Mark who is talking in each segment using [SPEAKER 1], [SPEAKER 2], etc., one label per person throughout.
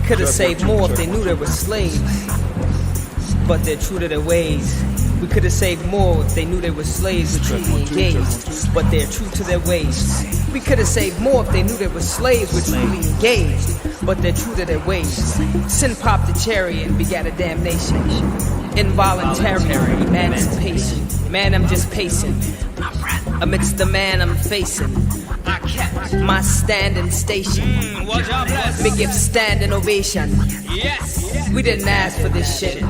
[SPEAKER 1] could have saved more if they knew they were slaves, but they're true to their ways. We could have saved more if they knew they were slaves were truly engaged, but they're true to their ways. We could have saved more if they knew they were slaves were truly engaged, but they're true to their ways. Sin popped the cherry and begat a damnation. Involuntary emancipation. Man, I'm just pacing amidst the man I'm facing. I kept my standing station. Me give standing ovation. Yes, we didn't ask for this shit.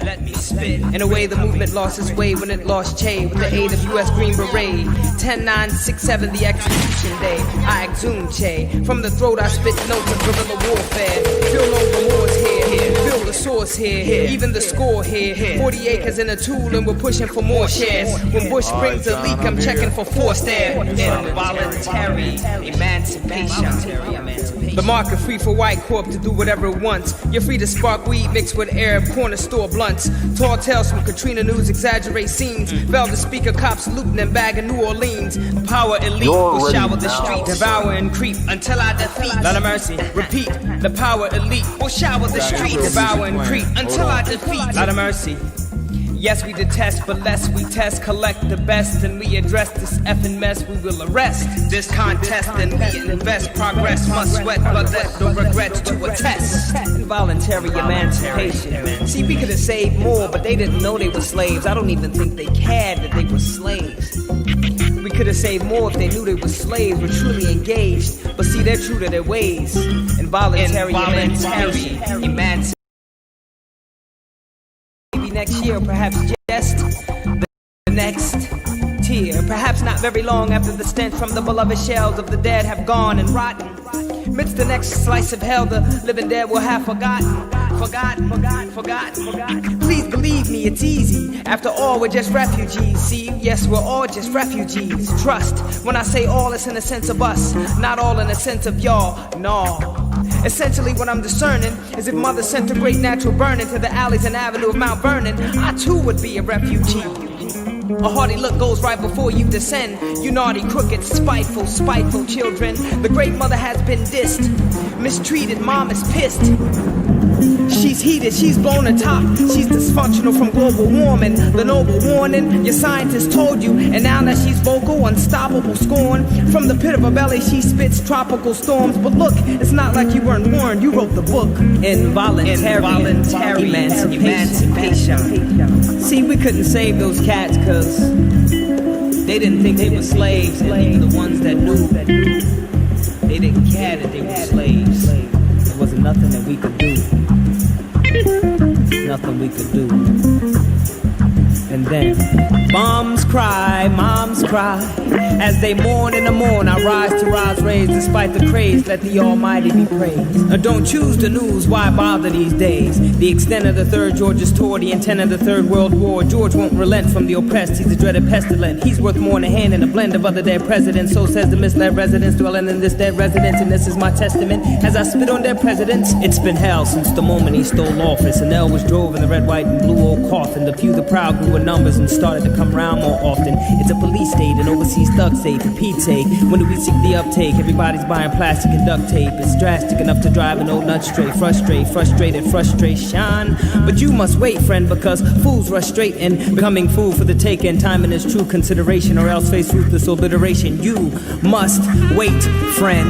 [SPEAKER 1] Let me spit. In a way, the movement lost its way when it lost Che with the aid of U.S. Green Beret. 10-9-6-7, the execution day. I exhumed Che. From the throat, I spit notes of guerrilla warfare. Feel no remorse here. Feel the source here. Even the score here. 40 acres in a tool, and we're pushing for more shares. When Bush brings a leak, I'm checking for force there. Involuntary emancipation. The market free for white corp to do whatever it wants. You're free to spark weed mixed with Arab corner store blunts. Tall tales from Katrina News exaggerate scenes. Velvet speaker cops looting and bagging New Orleans. Power elite will shower the street, devour and creep until I defeat. Lot of mercy, repeat. The power elite will shower the street, devour and creep until I defeat. Lot of mercy. Yes, we detest, but less we test, collect the best, and we address this effing mess. We will arrest this contest, and we invest. Progress must sweat, but let no regrets to attest. Involuntary emancipation. See, we could have saved more, but they didn't know they were slaves. I don't even think they cared that they were slaves. We could have saved more if they knew they were slaves, were truly engaged. But see, they're true to their ways. Involuntary emancipation. Next year, perhaps just the next tear. Perhaps not very long after the stench from the beloved shells of the dead have gone and rotten. Midst the next slice of hell, the living dead will have forgotten. Please believe me, it's easy. After all, we're just refugees. See, yes, we're all just refugees. Trust when I say all, it's in the sense of us, not all in the sense of y'all. No. Essentially what I'm discerning is if mother sent a great natural burning to the alleys and avenue of Mount Vernon, I too would be a refugee. A hearty look goes right before you descend. You naughty, crooked, spiteful children. The great mother has been dissed, mistreated, mom is pissed. She's heated, she's blown a top. She's dysfunctional from global warming. The noble warning your scientists told you. And now that she's vocal, unstoppable scorn. From the pit of her belly she spits tropical storms. But look, it's not like you weren't warned. You wrote the book. Involuntary emancipation. See, we couldn't save those cats cause they didn't think they were slaves. And even the ones that knew, they didn't care that they were slaves. There wasn't nothing that we could do. Nothing we could do. And then moms cry as they mourn in the morn. I rise to rise raised despite the craze. Let the Almighty be praised. Don't choose the news, why bother these days? The extent of the third George's tour, the intent of the Third World War. George won't relent from the oppressed. He's a dreaded pestilent. He's worth more than a hand in a blend of other dead presidents. So says the misled residents dwelling in this dead residence. And this is my testament as I spit on dead presidents. It's been hell since the moment he stole office. And L was drove in the red, white, and blue old coffin. The few, the proud grew in numbers and started to come round more often. It's a police state, an overseas thug state. For Pete's sake, when do we seek the uptake? Everybody's buying plastic and duct tape. It's drastic enough to drive an old nut straight. Frustrated frustration. But you must wait, friend, because fools rush straight in, becoming fool for the taking. Time in its true consideration, or else face ruthless obliteration. You must wait, friend.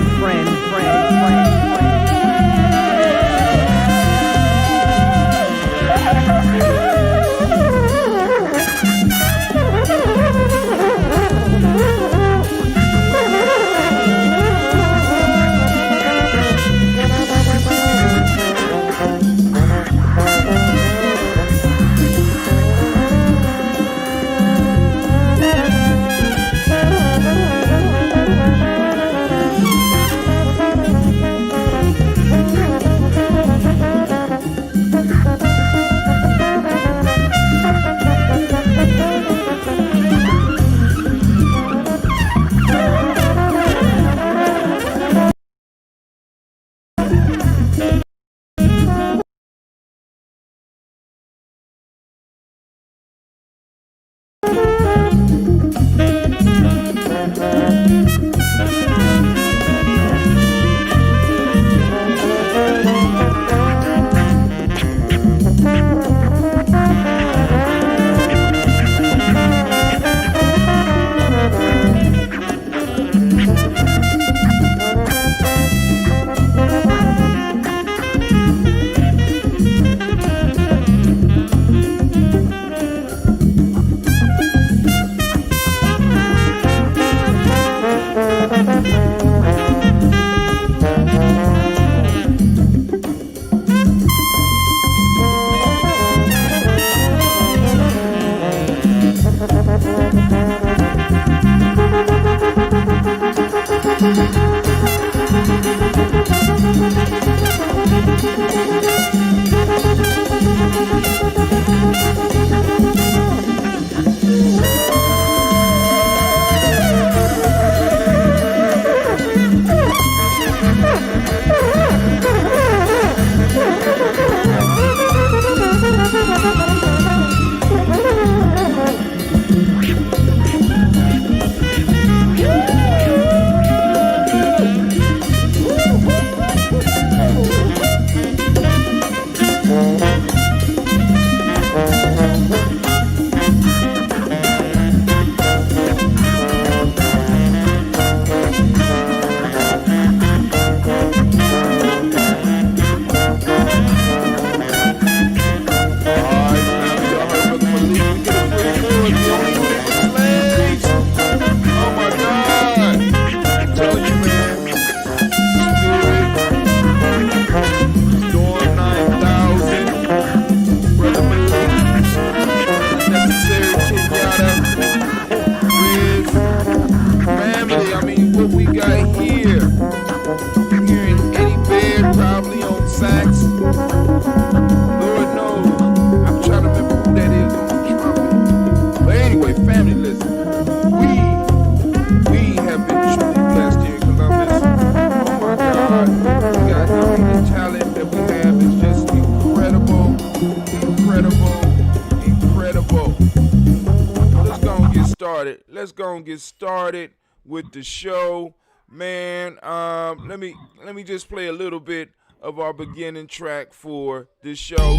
[SPEAKER 2] started. Let's go and get started with the show, man. Let me just play a little bit of our beginning track for this show.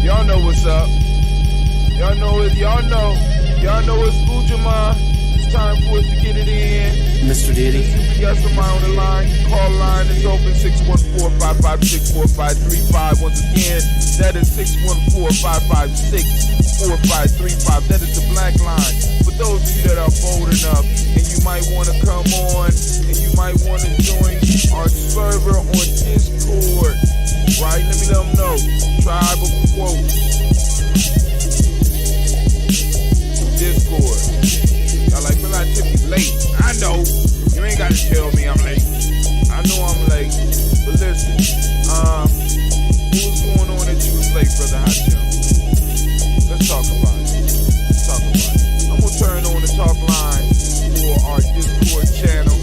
[SPEAKER 2] Y'all know what's up. Y'all know it's Gye-Nyame. It's time for us to get it in.
[SPEAKER 3] Mr. Diddy.
[SPEAKER 2] We got somebody on the line. Call line is open 614-556-4535. Once again, that is 614-556-4535. That is the black line. For those of you that are bold enough and you might want to come on and you might want to join our server on Discord, right? Let them know. Tribal quotes. Discord. Y'all like, well, I took you late. I know. You ain't got to tell me I'm late. I know I'm late. But listen, what's going on that you was late, Brother Hashim? Let's talk about it. I'm going to turn on the talk line for our Discord channel.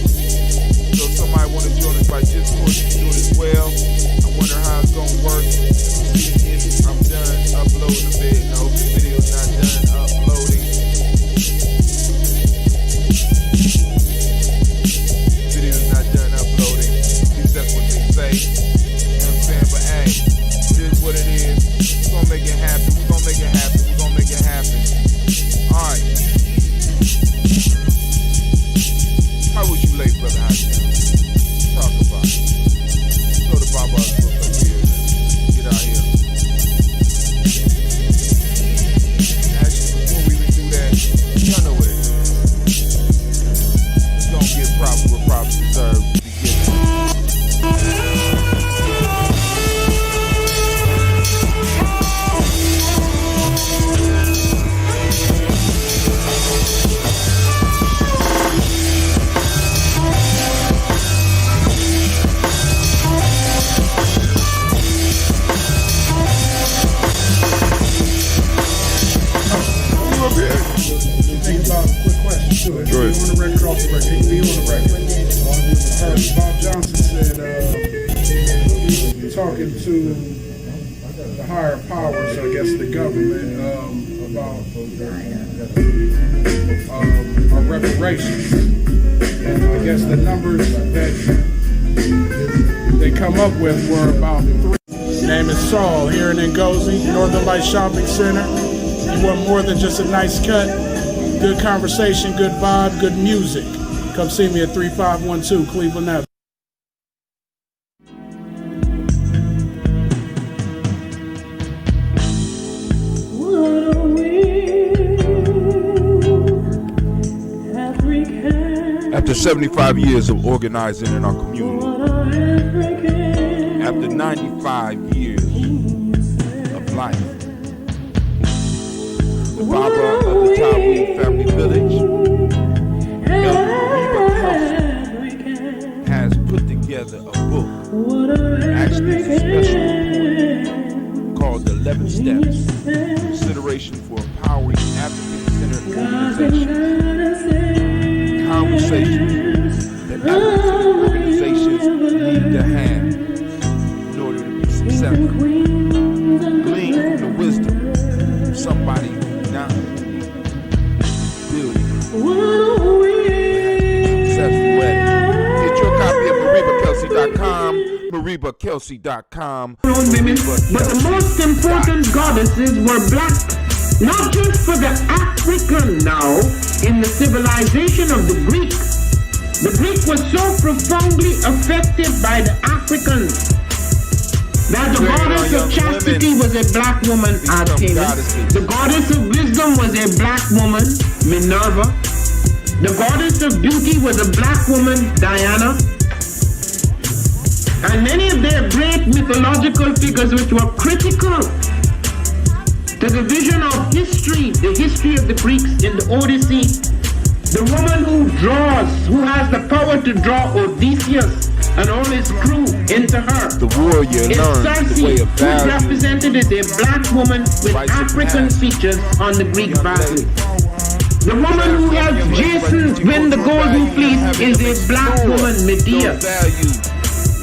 [SPEAKER 2] So if somebody want to join us by Discord, you can do it as well. I wonder how it's going to work. If I'm done uploading a bit. No, the video's not done uploading. That's what they say. You know what I'm saying? But hey, it is what it is. We're gonna make it happen. Alright. How was you late, Brother Hashim? Talk about it. Throw the Baba's book up here. Get out here. Actually, before we even do that, y'all know what it is. It's gonna get proper where proper deserved.
[SPEAKER 4] Be on the record, off the record. He can be on the record. Bob Johnson said, talking to the higher powers, I guess the government, about our reparations. And I guess the numbers that they come up with were about 3. His name is Saul, here in Ngozi, Northern Light Shopping Center. You want more than just a nice cut? Good conversation, good vibe, good music. Come see me at 3512 Cleveland Avenue.
[SPEAKER 2] After 75 years of organizing in our community, after 95 years of life, the Baba of the Tawi Family Village, Elder Mariba has put together a book, actually it's a special report called The 11 Steps, Consideration for Empowering African-Centered Organizations, conversations that African-centered organizations need to have in order to be successful. Glean from the wisdom of somebody not building successful way. Get your copy at MaribaKelsey.com.
[SPEAKER 5] But the most important goddesses were black, not just for the African now in the civilization of the Greek. The Greek was so profoundly affected by the Africans that the goddess of chastity was a black woman, Artemis. The goddess of wisdom was a black woman, Minerva. The goddess of beauty was a black woman, Diana. And many of their great mythological figures which were critical to the vision of history, the history of the Greeks in the Odyssey. The woman who draws, who has the power to draw Odysseus and all his crew into her.
[SPEAKER 2] The warrior learns the way of value.
[SPEAKER 5] Who's represented as a black woman with African features on the Greek value. The woman who helps Jason win the golden fleece is a black woman, Medea.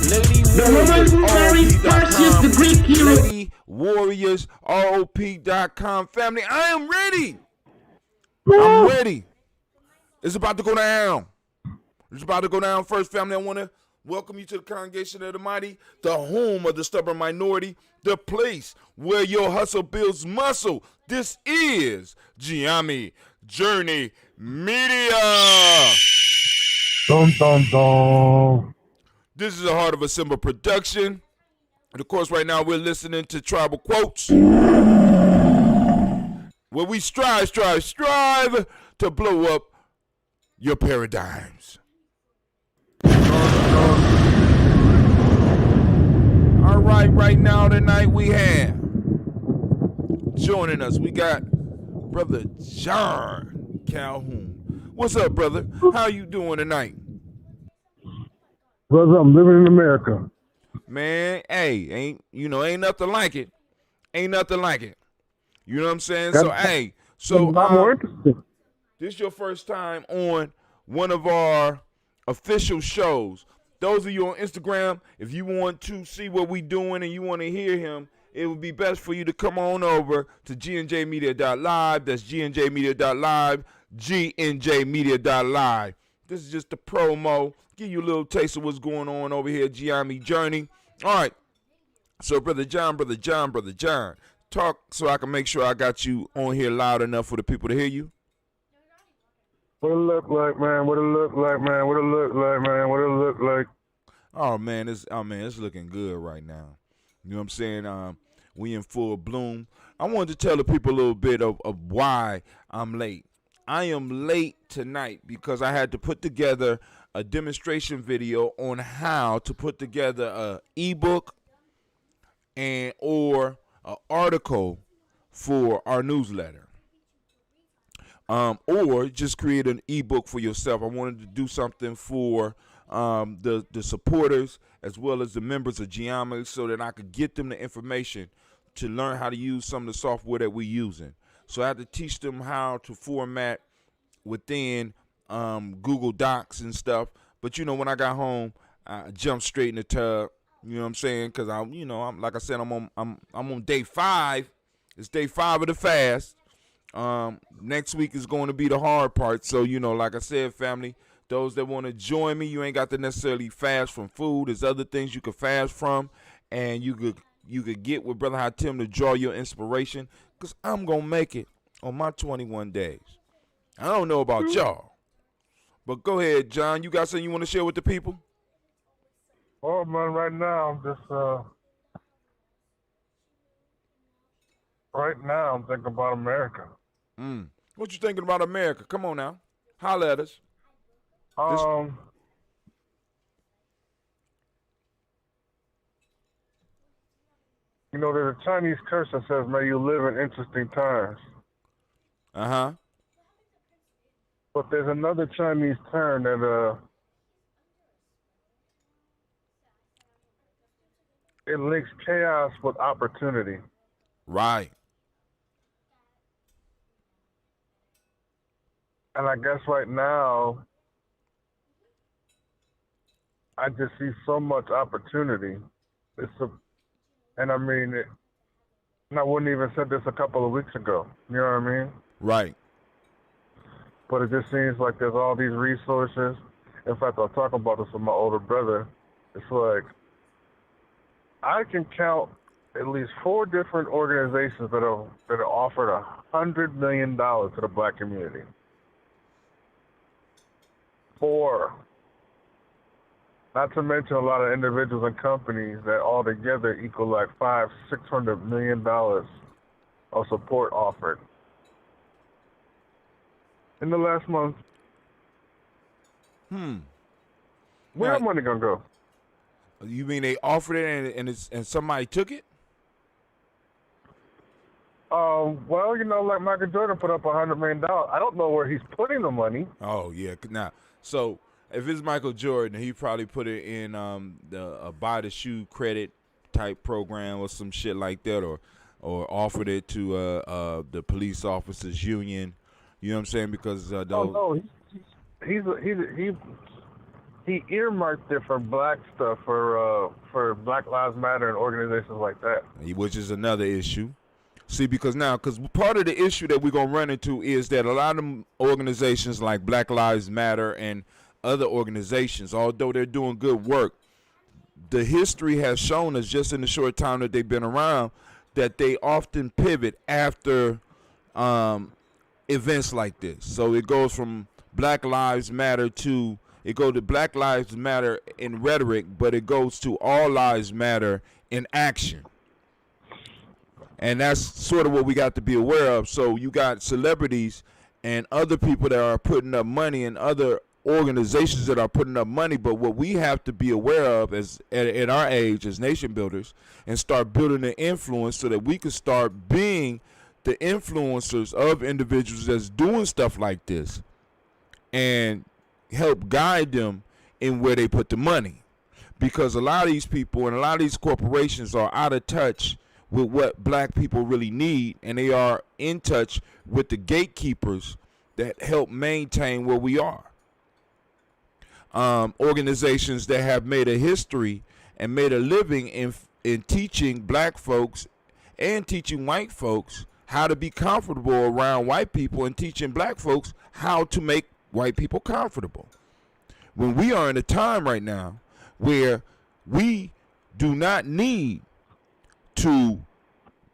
[SPEAKER 5] The woman who marries Perseus, the Greek hero.
[SPEAKER 2] LadyWarriorsROP.com. Family, I am ready. I'm ready. It's about to go down. It's about to go down. First, family, I want to welcome you to the congregation of the mighty, the home of the stubborn minority, the place where your hustle builds muscle. This is Gye-Nyame Journey Media.
[SPEAKER 3] Dun, dun, dun.
[SPEAKER 2] This is a Heart of a Simba production. And of course, right now we're listening to Tribal Quotes, where we strive to blow up your paradigms. All right now tonight we have joining us. We got Brother John Calhoun. What's up, brother? How you doing tonight?
[SPEAKER 3] Brother, I'm living in America.
[SPEAKER 2] Man, hey, ain't nothing like it. Ain't nothing like it. You know what I'm saying? So,
[SPEAKER 3] A lot more interesting.
[SPEAKER 2] this your first time on one of our official shows. Those of you on Instagram, if you want to see what we doing and you want to hear him, it would be best for you to come on over to gnjmedia.live. That's gnjmedia.live, gnjmedia.live. This is just a promo. Give you a little taste of what's going on over here at Gye-Nyame Journey. All right. So, Brother John, talk so I can make sure I got you on here loud enough for the people to hear you.
[SPEAKER 3] What it look like, man? What it look like, man? What it look like, man? What it look like?
[SPEAKER 2] Oh man, it's looking good right now. You know what I'm saying? We in full bloom. I wanted to tell the people a little bit of why I'm late. I am late tonight because I had to put together a demonstration video on how to put together a ebook or an article for our newsletter. Or just create an ebook for yourself. I wanted to do something for the supporters as well as the members of Gye-Nyame so that I could get them the information to learn how to use some of the software that we're using. So I had to teach them how to format within Google Docs and stuff. But when I got home, I jumped straight in the tub. You know what I'm saying? Because I'm like I said, I'm on day 5. It's day 5 of the fast. Next week is going to be the hard part. So, like I said, family, those that want to join me, you ain't got to necessarily fast from food. There's other things you could fast from, and you could get with Brother Hatim to draw your inspiration, because I'm going to make it on my 21 days. I don't know about y'all, but go ahead, John. You got something you want to share with the people?
[SPEAKER 3] Oh, man, right now, I'm just, I'm thinking about America.
[SPEAKER 2] What you thinking about America? Come on now. Holler at us.
[SPEAKER 3] There's a Chinese curse that says, may you live in interesting times.
[SPEAKER 2] Uh-huh.
[SPEAKER 3] But there's another Chinese term that, it links chaos with opportunity.
[SPEAKER 2] Right.
[SPEAKER 3] And I guess right now, I just see so much opportunity. And I wouldn't even said this a couple of weeks ago. You know what I mean?
[SPEAKER 2] Right.
[SPEAKER 3] But it just seems like there's all these resources. In fact, I was talking about this with my older brother. It's like, I can count at least 4 different organizations that have offered $100 million to the black community. 4. Not to mention a lot of individuals and companies that all together equal like $500-600 million of support offered in the last month. Where that money gonna go?
[SPEAKER 2] You mean they offered it and somebody took it?
[SPEAKER 3] Well, like Michael Jordan put up $100 million. I don't know where he's putting the money.
[SPEAKER 2] Oh yeah. Now, so if it's Michael Jordan, he probably put it in a buy the shoe credit type program or some shit like that, or offered it to the police officers union. You know what I'm saying? Because
[SPEAKER 3] no, he earmarked it for black stuff, for Black Lives Matter and organizations like that.
[SPEAKER 2] Which is another issue. See, because part of the issue that we're gonna run into is that a lot of organizations like Black Lives Matter and other organizations, although they're doing good work, the history has shown us just in the short time that they've been around that they often pivot after events like this. So it goes from Black Lives Matter to Black Lives Matter in rhetoric, but it goes to All Lives Matter in action. And that's sort of what we got to be aware of. So you got celebrities and other people that are putting up money and other organizations that are putting up money. But what we have to be aware of as at our age as nation builders and start building the influence so that we can start being the influencers of individuals that's doing stuff like this and help guide them in where they put the money. Because a lot of these people and a lot of these corporations are out of touch with what black people really need, and they are in touch with the gatekeepers that help maintain where we are. Organizations that have made a history and made a living in teaching black folks and teaching white folks how to be comfortable around white people and teaching black folks how to make white people comfortable. When we are in a time right now where we do not need to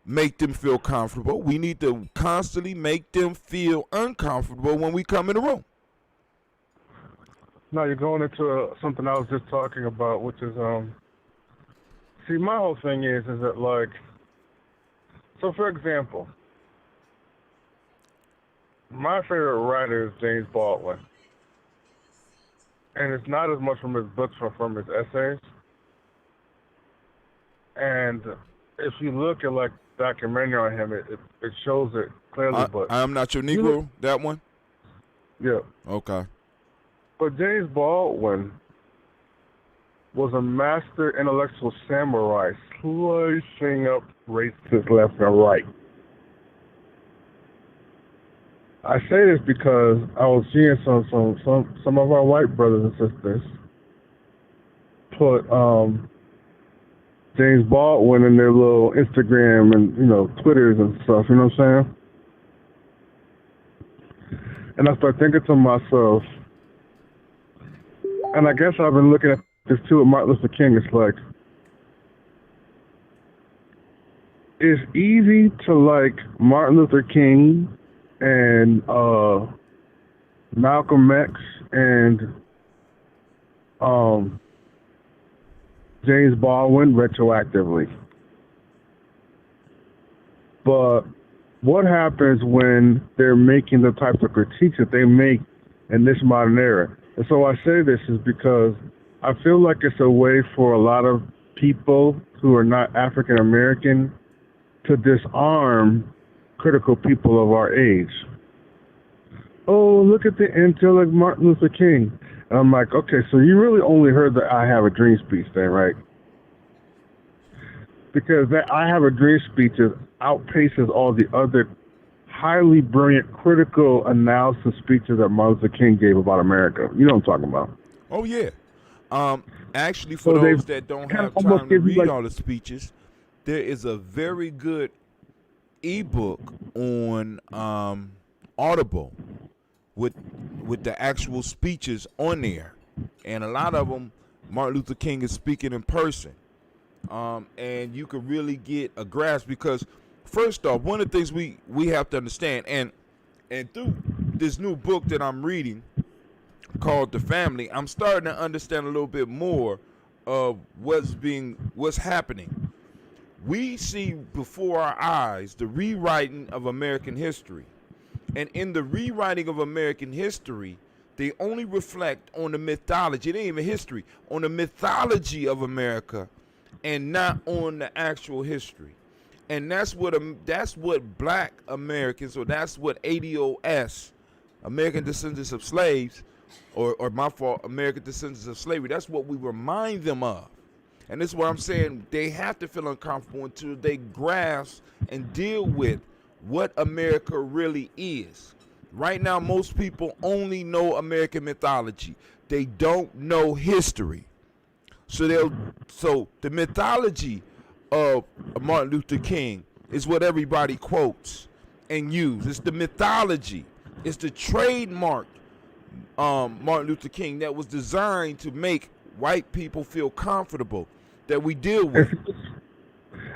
[SPEAKER 2] make them feel comfortable. We need to constantly make them feel uncomfortable when we come in the room.
[SPEAKER 3] No, you're going into something I was just talking about, which is, see, my whole thing is that, like, so for example, my favorite writer is James Baldwin. And it's not as much from his books, but from his essays. And if you look at, like, documentary on him, it shows it clearly. But
[SPEAKER 2] I Am Not Your Negro, that one?
[SPEAKER 3] Yeah.
[SPEAKER 2] Okay.
[SPEAKER 3] But James Baldwin was a master intellectual samurai, slicing up racists left and right. I say this because I was seeing some of our white brothers and sisters put James Baldwin in their little Instagram and, Twitters and stuff, you know what I'm saying? And I start thinking to myself, and I guess I've been looking at this too with Martin Luther King, it's like, it's easy to like Martin Luther King and Malcolm X and James Baldwin retroactively. But what happens when they're making the types of critiques that they make in this modern era? And so I say this is because I feel like it's a way for a lot of people who are not African American to disarm critical people of our age. Oh, look at the intellect of Martin Luther King. And I'm like, okay, so you really only heard the I Have a Dream speech then, right? Because that I Have a Dream speech outpaces all the other highly brilliant critical analysis speeches that Martin Luther King gave about America. You know what I'm talking about?
[SPEAKER 2] Oh, yeah. Actually, for those that don't have time to read all the speeches, there is a very good ebook on Audible with the actual speeches on there, and a lot of them Martin Luther King is speaking in person, and you can really get a grasp because first off, one of the things we have to understand, and through this new book that I'm reading called The Family, I'm starting to understand a little bit more of what's happening. We see before our eyes the rewriting of American history. And in the rewriting of American history, they only reflect on the mythology. It ain't even history, on the mythology of America and not on the actual history. And that's what black Americans, or that's what ADOS, American Descendants of Slaves, or my fault, American Descendants of Slavery, that's what we remind them of. And this is what I'm saying, they have to feel uncomfortable until they grasp and deal with what America really is. Right now, most people only know American mythology. They don't know history. So the mythology of Martin Luther King is what everybody quotes and use. It's the mythology. It's the trademark Martin Luther King that was designed to make white people feel comfortable that we deal with.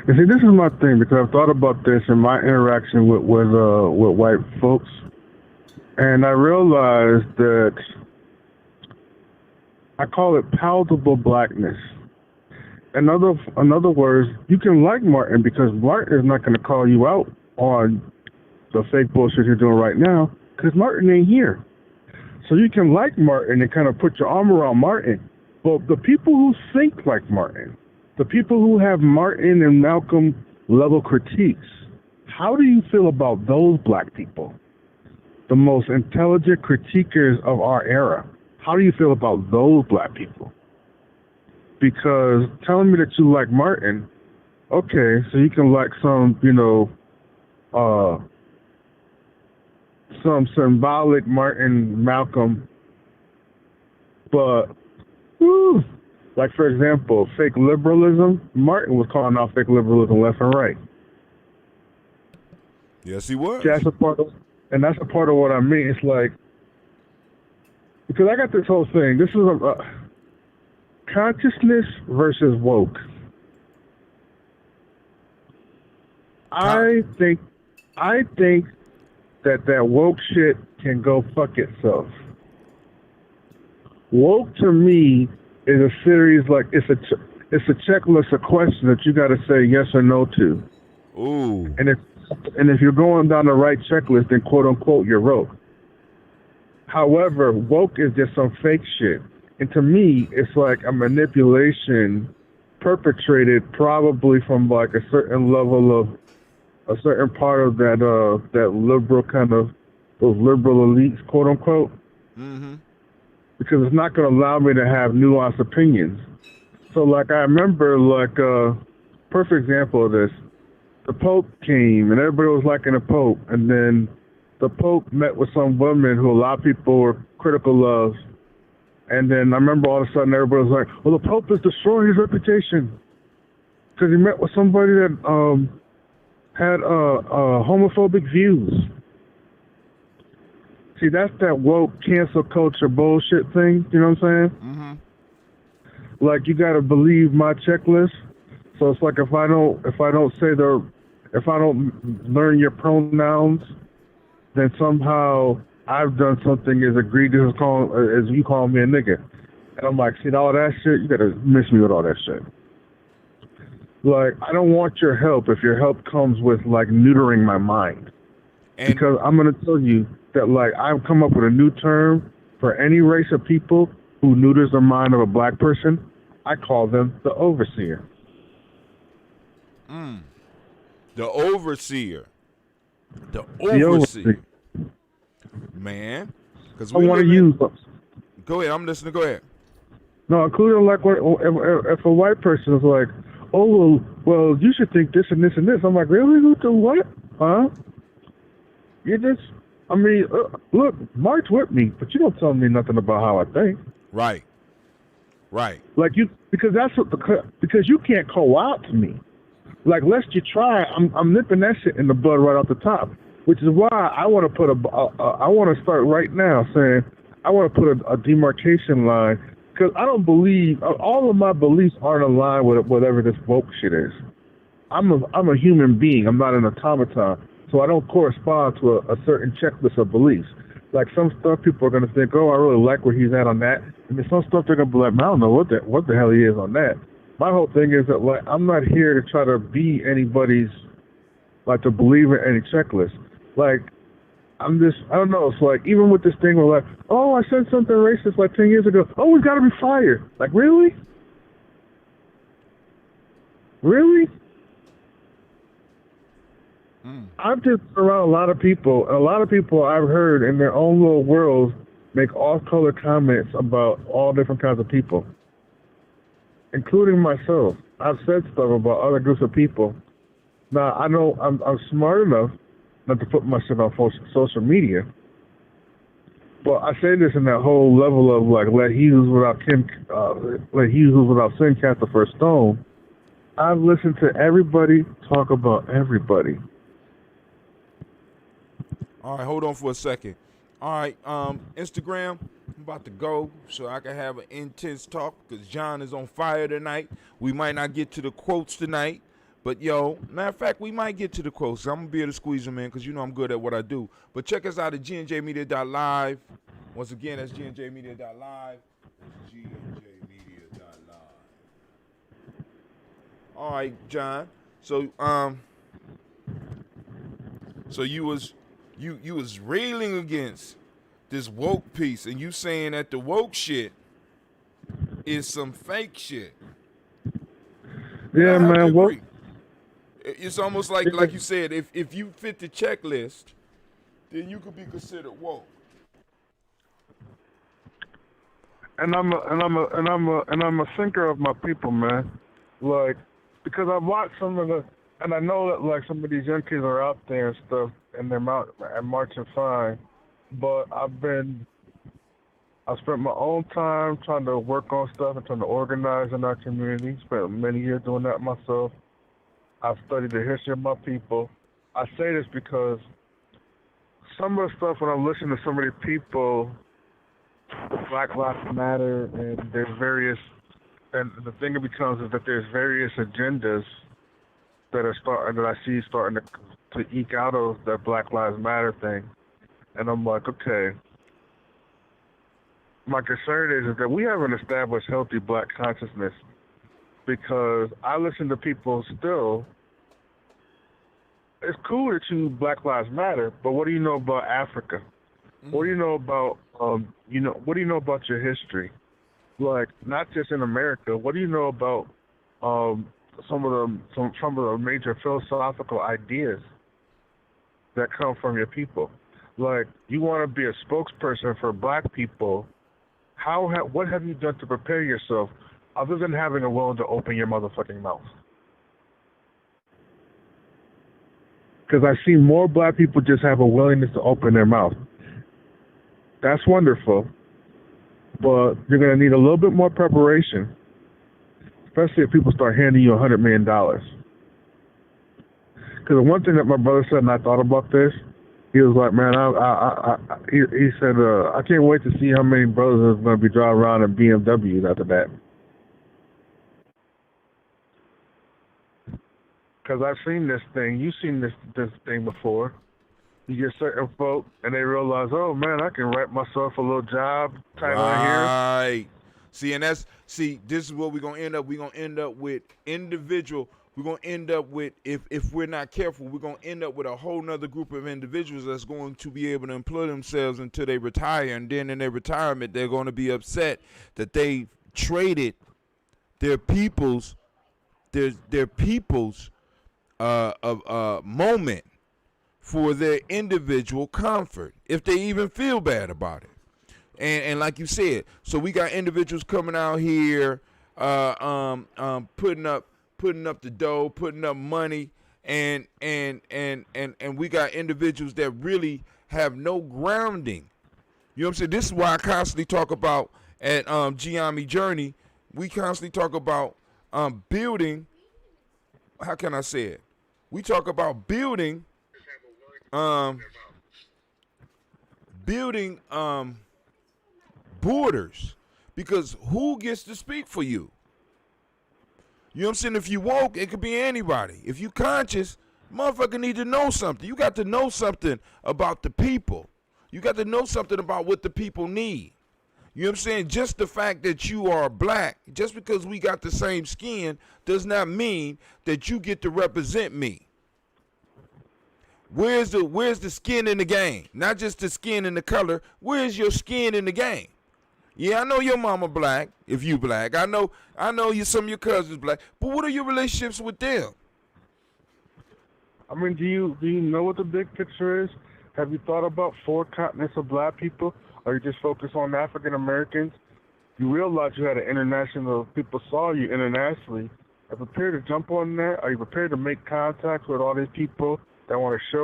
[SPEAKER 3] And see, this is my thing, because I've thought about this in my interaction with white folks, and I realized that I call it palatable blackness. In other words, you can like Martin because Martin is not going to call you out on the fake bullshit you're doing right now, because Martin ain't here. So you can like Martin and kind of put your arm around Martin. But the people who think like Martin, the people who have Martin and Malcolm level critiques, how do you feel about those black people? The most intelligent critiquers of our era. How do you feel about those black people? Because telling me that you like Martin, okay, so you can like some, some symbolic Martin, Malcolm, but, like, for example, fake liberalism, Martin was calling out fake liberalism left and right.
[SPEAKER 2] Yes, he was.
[SPEAKER 3] That's a part of what I mean. It's like, because I got this whole thing. This is a consciousness versus woke. I think that woke shit can go fuck itself. Woke to me is a series, like, it's a checklist of questions that you got to say yes or no to.
[SPEAKER 2] Ooh.
[SPEAKER 3] And if you're going down the right checklist, then quote unquote you're woke. However, woke is just some fake shit. And to me, it's like a manipulation perpetrated probably from like a certain level of a certain part of that liberal kind of, those liberal elites, quote unquote. Mm-hmm. Because it's not going to allow me to have nuanced opinions. So like I remember, like perfect example of this, the Pope came and everybody was liking the Pope, and then the Pope met with some woman who a lot of people were critical of. And then I remember all of a sudden everybody was like, well, the Pope is destroying his reputation because he met with somebody that had homophobic views. See, that's that woke cancel culture bullshit thing. You know what I'm saying? Mm-hmm. Like, you got to believe my checklist. So it's like if I don't learn your pronouns, then somehow I've done something as egregious as you call me a nigga. And I'm like, see, all that shit, you gotta miss me with all that shit. Like, I don't want your help if your help comes with, like, neutering my mind. Because I'm gonna tell you that, like, I've come up with a new term for any race of people who neuters the mind of a black person. I call them the overseer.
[SPEAKER 2] The overseer. The overseer. Man. Because
[SPEAKER 3] I want to use them.
[SPEAKER 2] Go ahead. I'm listening. Go ahead.
[SPEAKER 3] No, including, like, if a white person is like, oh, well, you should think this and this and this. I'm like, really? Who do what? Huh? You just, I mean, look, march with me, but you don't tell me nothing about how I think.
[SPEAKER 2] Right.
[SPEAKER 3] Like, because you can't co-opt me. Like, lest you try, I'm nipping that shit in the bud right off the top, which is why I want to I want to start right now saying I want to put a demarcation line, because I don't believe, all of my beliefs aren't aligned with whatever this woke shit is. I'm a human being. I'm not an automaton, so I don't correspond to a certain checklist of beliefs. Like, some stuff people are going to think, oh, I really like where he's at on that. And then some stuff they're going to be like, I don't know what the hell he is on that. My whole thing is that, like, I'm not here to try to be anybody's, like, to believe in any checklist. Like, I don't know, it's like, even with this thing where, like, oh, I said something racist like 10 years ago, oh, we got to be fired. Like, really? Really? I've just been around a lot of people, and a lot of people I've heard in their own little worlds make off-color comments about all different kinds of people, including myself. I've said stuff about other groups of people. Now, I know I'm smart enough not to put my shit on social media, but I say this in that whole level of, like, let he who's without sin cast the first stone. I've listened to everybody talk about everybody.
[SPEAKER 2] All right, hold on for a second. All right, Instagram, I'm about to go so I can have an intense talk because John is on fire tonight. We might not get to the quotes tonight, but yo, matter of fact, we might get to the quotes. I'm gonna be able to squeeze them in because you know I'm good at what I do. But check us out at gnjmedia.live. Once again, that's gnjmedia.live. That's gnjmedia.live. All right, John. So so you was railing against this woke piece, and you saying that the woke shit is some fake shit.
[SPEAKER 3] Yeah, man. Woke.
[SPEAKER 2] It's almost like you said, if you fit the checklist, then you could be considered woke.
[SPEAKER 3] And I'm a thinker of my people, man. Like, because I've watched some of the, and I know that like some of these young kids are out there and stuff, and they're out and marching fine, but I've spent my own time trying to work on stuff and trying to organize in our community. Spent many years doing that myself. I've studied the history of my people. I say this because some of the stuff when I'm listening to some of these people, Black Lives Matter, and there's various, and the thing it becomes is that there's various agendas that I see starting to eke out of that Black Lives Matter thing, and I'm like, okay. My concern is that we haven't established healthy black consciousness, because I listen to people still. It's cool that you Black Lives Matter, but what do you know about Africa? What do you know about what do you know about your history? Like, not just in America. What do you know about some of the major philosophical ideas that come from your people? Like, you want to be a spokesperson for black people. What have you done to prepare yourself other than having a will to open your motherfucking mouth? Because I've seen more black people just have a willingness to open their mouth. That's wonderful, but you're going to need a little bit more preparation, especially if people start handing you $100 million. Because the one thing that my brother said, and I thought about this, he was like, man, he said, I can't wait to see how many brothers are going to be driving around in BMWs after that. Because I've seen this thing. You've seen this thing before. You get certain folk, and they realize, oh, man, I can write myself a little job title
[SPEAKER 2] right
[SPEAKER 3] here.
[SPEAKER 2] See, this is what we're going to end up. We're going to end up with individual. We're going to end up with, if we're not careful, we're going to end up with a whole nother group of individuals that's going to be able to employ themselves until they retire. And then in their retirement, they're going to be upset that they traded their people's moment for their individual comfort, if they even feel bad about it. And like you said, so we got individuals coming out here putting up the dough, putting up money, and we got individuals that really have no grounding. You know what I'm saying? This is why I constantly talk about at Gye-Nyame Journey, we constantly talk about building, how can I say it? We talk about building borders, because who gets to speak for you? You know what I'm saying? If you woke, it could be anybody. If you conscious, motherfucker need to know something. You got to know something about the people. You got to know something about what the people need. You know what I'm saying? Just the fact that you are black, just because we got the same skin, does not mean that you get to represent me. Where's the skin in the game? Not just the skin and the color. Where's your skin in the game? Yeah, I know your mama black, if you black. I know some of your cousins black. But what are your relationships with them?
[SPEAKER 3] I mean, do you know what the big picture is? Have you thought about 4 continents of black people? Are you just focused on African Americans? You realize you had an international, people saw you internationally. Are you prepared to jump on that? Are you prepared to make contact with all these people that want to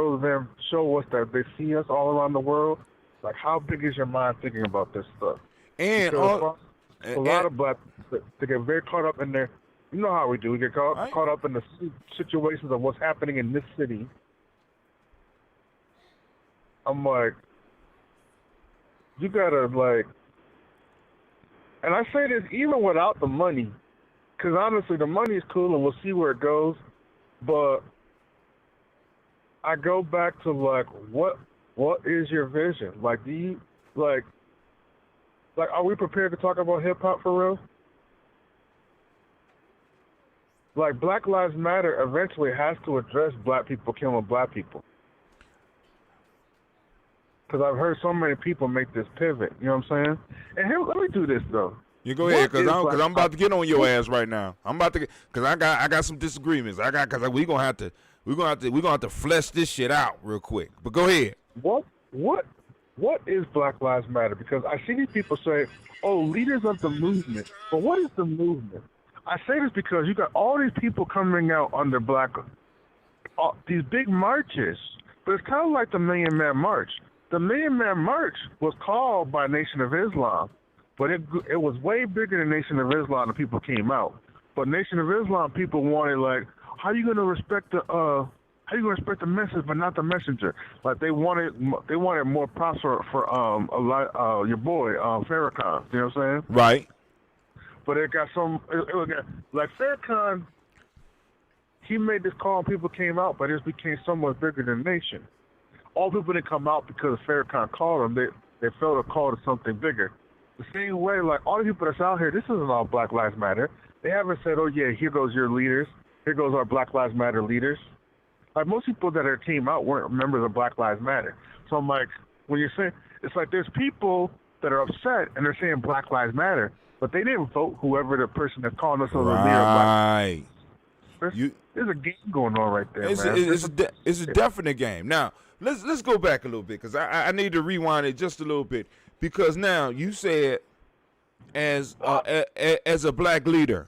[SPEAKER 3] show us that they see us all around the world? Like, how big is your mind thinking about this stuff?
[SPEAKER 2] And
[SPEAKER 3] a lot of black, they get very caught up in their You know how we do. We get
[SPEAKER 2] Right.
[SPEAKER 3] caught up in the situations of what's happening in this city. I'm like, you gotta like, and I say this even without the money, because honestly, the money is cool and we'll see where it goes. But I go back to like, what is your vision? Like, do you like, are we prepared to talk about hip hop for real? Like, Black Lives Matter eventually has to address black people killing black people. Because I've heard so many people make this pivot. You know what I'm saying? And here, let me do this though.
[SPEAKER 2] You go ahead, cause I'm about to get on your ass right now. I'm about to, cause I got some disagreements. Cause we gonna have to flesh this shit out real quick. But go ahead.
[SPEAKER 3] What is Black Lives Matter? Because I see these people say, "Oh, leaders of the movement." But what is the movement? I say this because you got all these people coming out under these big marches. But it's kind of like the Million Man March. The Million Man March was called by Nation of Islam, but it was way bigger than Nation of Islam. The people came out, but Nation of Islam people wanted like, how you gonna respect the message but not the messenger? Like they wanted more props for your boy Farrakhan. You know what I'm saying?
[SPEAKER 2] Right.
[SPEAKER 3] But it got like Farrakhan. He made this call and people came out, but it became somewhat bigger than Nation. All people didn't come out because Farrakhan called them. They felt a call to something bigger. The same way, like all the people that's out here, this isn't all Black Lives Matter. They haven't said, "Oh yeah, here goes your leaders. Here goes our Black Lives Matter leaders." Like most people that came out weren't members of Black Lives Matter. So I'm like, when you're saying, it's like there's people that are upset and they're saying Black Lives Matter, but they didn't vote whoever the person that's calling us as a leader.
[SPEAKER 2] Right.
[SPEAKER 3] There's a game going on right there,
[SPEAKER 2] it's
[SPEAKER 3] man.
[SPEAKER 2] It's a definite game. Now let's go back a little bit because I need to rewind it just a little bit because now you said as a black leader,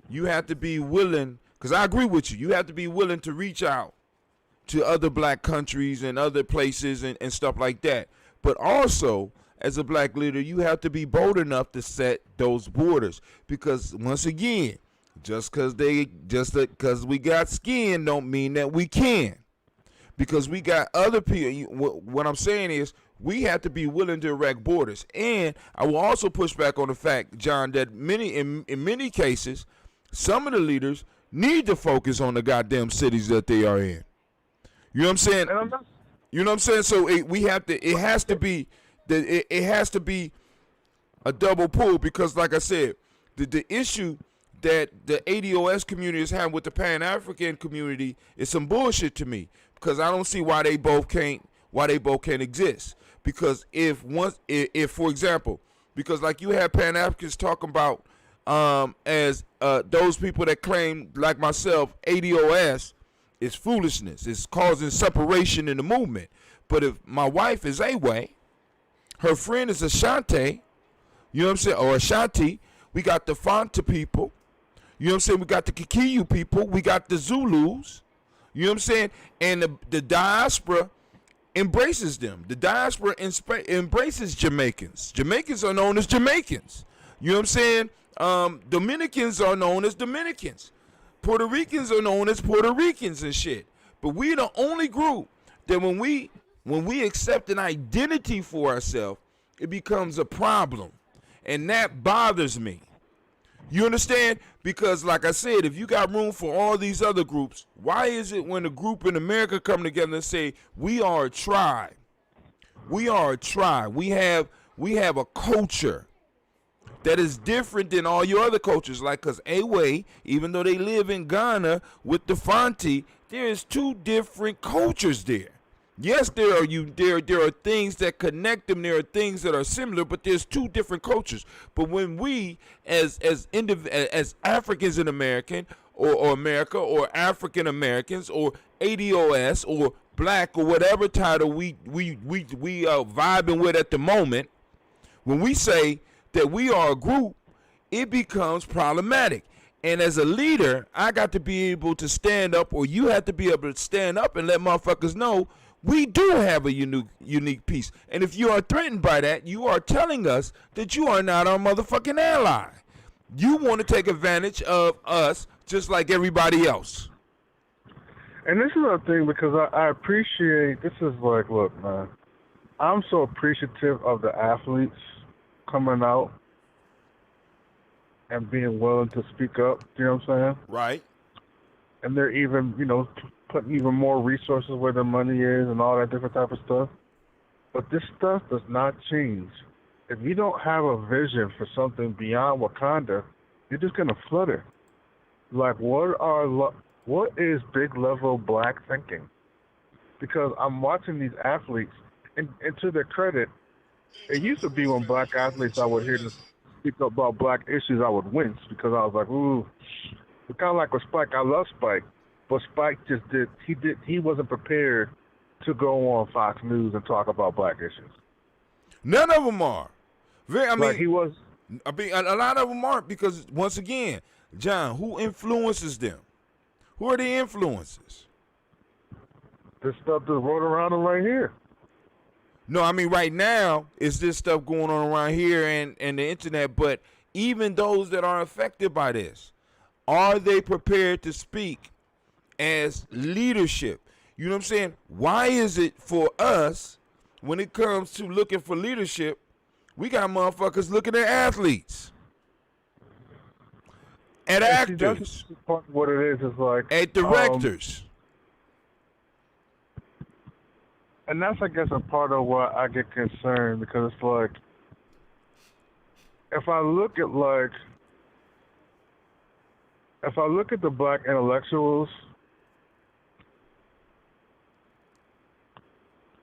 [SPEAKER 2] you have to be willing. Because I agree with you. You have to be willing to reach out to other black countries and other places and stuff like that. But also, as a black leader, you have to be bold enough to set those borders. Because once again, just because we got skin don't mean that we can. Because we got other people. What I'm saying is we have to be willing to erect borders. And I will also push back on the fact, John, that in many cases, some of the leaders need to focus on the goddamn cities that they are in. You know what I'm saying? You know what I'm saying? So it has to be a double pull because, like I said, the issue that the ADOS community is having with the Pan-African community is some bullshit to me because I don't see why they both can't exist. Because if for example, because like you have Pan-Africans talking about as those people that claim, like myself, ADOS is foolishness. It's causing separation in the movement. But if my wife is Awe, her friend is Ashanti, you know what I'm saying, or Ashanti, we got the Fanta people, you know what I'm saying, we got the Kikiyu people, we got the Zulus, you know what I'm saying, and the diaspora embraces them. The diaspora embraces Jamaicans. Jamaicans are known as Jamaicans. You know what I'm saying? Dominicans are known as Dominicans. Puerto Ricans are known as Puerto Ricans and shit. But we're the only group that when we accept an identity for ourselves, it becomes a problem. And that bothers me. You understand? Because like I said, if you got room for all these other groups, why is it when a group in America come together and say, we are a tribe? We are a tribe. We have a culture that is different than all your other cultures. Like, because Awe, even though they live in Ghana with the Fanti, there is two different cultures there. Yes, there are things that connect them. There are things that are similar, but there's two different cultures. But when we, as Africans in America, or America, or African Americans, or ADOS, or black, or whatever title we vibing with at the moment, when we say that we are a group, it becomes problematic. And as a leader, I got to be able to stand up, or you have to be able to stand up and let motherfuckers know we do have a unique piece. And if you are threatened by that, you are telling us that you are not our motherfucking ally. You want to take advantage of us just like everybody else.
[SPEAKER 3] And this is a thing because I appreciate, this is like, look, man, I'm so appreciative of the athletes coming out and being willing to speak up, you know what I'm saying?
[SPEAKER 2] Right.
[SPEAKER 3] And they're even, putting even more resources where their money is and all that different type of stuff. But this stuff does not change. If you don't have a vision for something beyond Wakanda, you're just going to flutter. Like, what is big level black thinking? Because I'm watching these athletes, and to their credit, it used to be when black athletes I would hear them speak about black issues, I would wince because I was like, ooh. It's kind of like with Spike. I love Spike, but Spike he wasn't prepared to go on Fox News and talk about black issues.
[SPEAKER 2] None of them are.
[SPEAKER 3] He was.
[SPEAKER 2] A lot of them aren't because, once again, John, who influences them? Who are the influences?
[SPEAKER 3] This stuff that's rolling around them right here.
[SPEAKER 2] No, I mean right now is this stuff going on around here and the internet, but even those that are affected by this, are they prepared to speak as leadership? You know what I'm saying? Why is it for us, when it comes to looking for leadership, we got motherfuckers looking at athletes, at actors,
[SPEAKER 3] what it is like
[SPEAKER 2] at directors.
[SPEAKER 3] And that's, I guess, a part of why I get concerned, because it's like, if I look at the black intellectuals,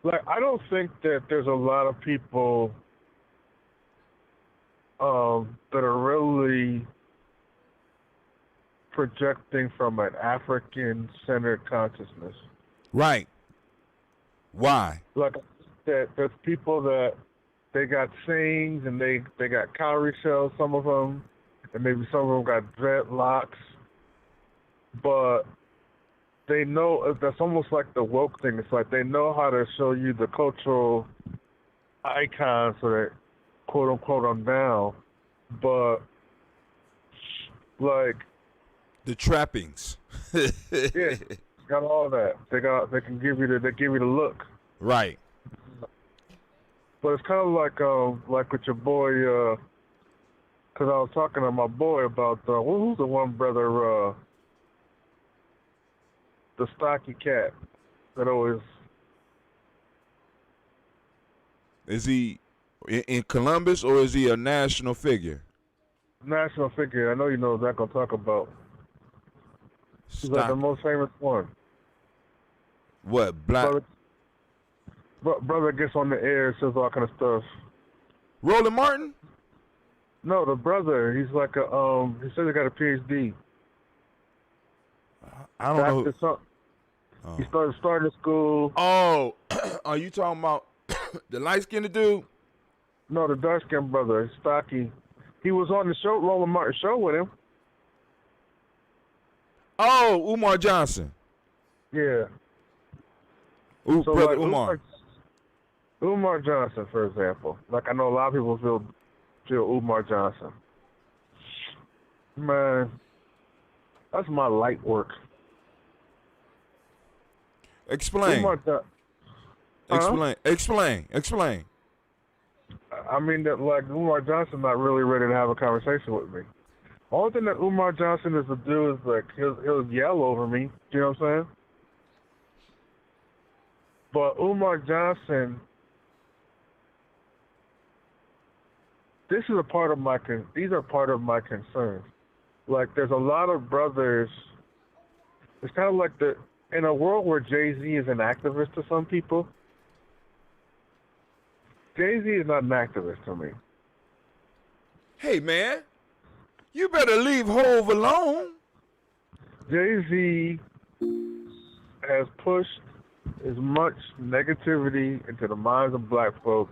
[SPEAKER 3] like, I don't think that there's a lot of people that are really projecting from an African-centered consciousness.
[SPEAKER 2] Right. Why?
[SPEAKER 3] Like, there's people that they got sayings and they got cowrie shells, some of them, and maybe some of them got dreadlocks, but they know, that's almost like the woke thing. It's like they know how to show you the cultural icons so that, quote unquote, I'm down, but like
[SPEAKER 2] the trappings.
[SPEAKER 3] Yeah, got all that. They can give you the look.
[SPEAKER 2] Right.
[SPEAKER 3] But it's kind of like with your boy, because I was talking to my boy about who's the one brother, the stocky cat that always.
[SPEAKER 2] Is he in Columbus or is he a national figure?
[SPEAKER 3] National figure. I know you know what I'm gonna talk about. He's like the most famous one.
[SPEAKER 2] What, black?
[SPEAKER 3] Brother gets on the air, says all kind of stuff.
[SPEAKER 2] Roland Martin?
[SPEAKER 3] No, the brother. He's like he says he got a PhD.
[SPEAKER 2] I don't know.
[SPEAKER 3] He started school.
[SPEAKER 2] Oh, are you talking about the light-skinned dude?
[SPEAKER 3] No, the dark-skinned brother, stocky. He was on the show, Roland Martin show with him.
[SPEAKER 2] Oh, Umar Johnson.
[SPEAKER 3] Yeah.
[SPEAKER 2] Ooh, so brother like Umar.
[SPEAKER 3] Umar Johnson, for example. Like, I know a lot of people feel Umar Johnson. Man, that's my light work.
[SPEAKER 2] Explain. Explain.
[SPEAKER 3] I mean, that like Umar Johnson not really ready to have a conversation with me. Only thing that Umar Johnson is to do is like he'll yell over me. You know what I'm saying? But Umar Johnson, these are part of my concerns. Like, there's a lot of brothers. It's kind of like in a world where Jay-Z is an activist to some people, Jay-Z is not an activist to me.
[SPEAKER 2] Hey, man, you better leave Hove alone.
[SPEAKER 3] Jay-Z has pushed as much negativity into the minds of black folk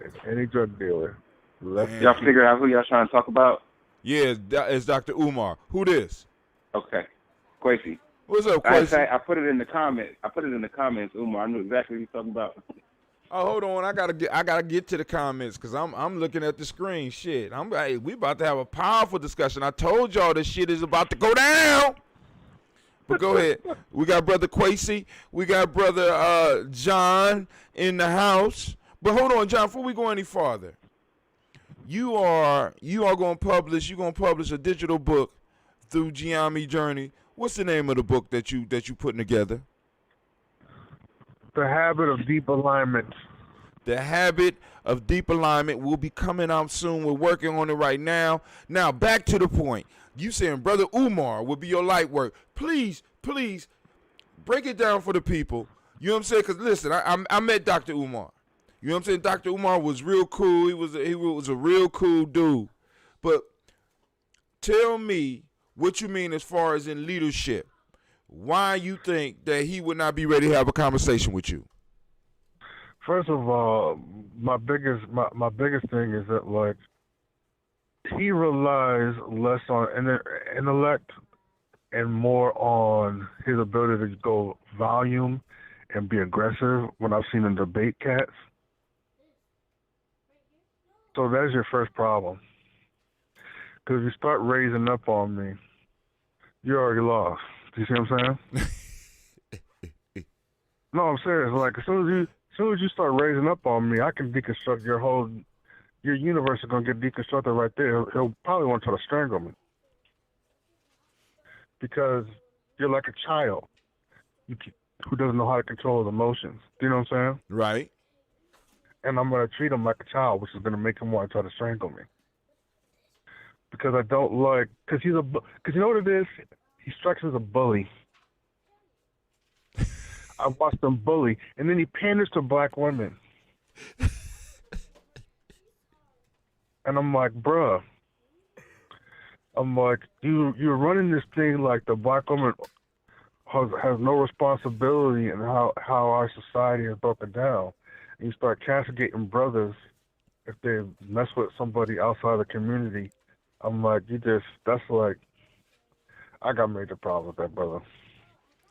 [SPEAKER 3] as any drug dealer.
[SPEAKER 6] Y'all figure out who y'all trying to talk about?
[SPEAKER 2] Yeah, it's Dr. Umar. Who this?
[SPEAKER 6] Okay. Quasi.
[SPEAKER 2] What's up, Quasi?
[SPEAKER 6] I put it in the comments. Umar. I knew exactly what you're talking about.
[SPEAKER 2] Oh, hold on. I gotta get to the comments because I'm looking at the screen. Shit. We about to have a powerful discussion. I told y'all this shit is about to go down. But go ahead. We got brother Quasi. We got brother John in the house. But hold on, John, before we go any farther. You are gonna publish a digital book through Gye-Nyame Journey. What's the name of the book that you putting together?
[SPEAKER 3] The Habit of Deep Alignment.
[SPEAKER 2] The Habit of Deep Alignment will be coming out soon. We're working on it right now. Now, back to the point. You saying Brother Umar will be your light work. Please break it down for the people. You know what I'm saying? Because listen, I met Dr. Umar. You know what I'm saying? Dr. Umar was real cool. He was a real cool dude. But tell me what you mean as far as in leadership. Why you think that he would not be ready to have a conversation with you?
[SPEAKER 3] First of all, my biggest thing is that like he relies less on intellect and more on his ability to go volume and be aggressive when I've seen him debate cats. So that's your first problem. Because if you start raising up on me, you already lost. Do you see what I'm saying? No, I'm serious. Like as soon as you start raising up on me, I can deconstruct your universe is gonna get deconstructed right there. He'll probably want to try to strangle me because you're like a child who doesn't know how to control his emotions. Do you know what I'm saying?
[SPEAKER 2] Right.
[SPEAKER 3] And I'm gonna treat him like a child, which is gonna make him want to try to strangle me because I don't like because you know what it is. He strikes as a bully. I watched him bully, and then he panders to black women. And I'm like, bruh. I'm like, you're running this thing like the black woman has no responsibility in how our society is broken down. And you start castigating brothers if they mess with somebody outside the community. I'm like, that's like, I got major problems with that, brother.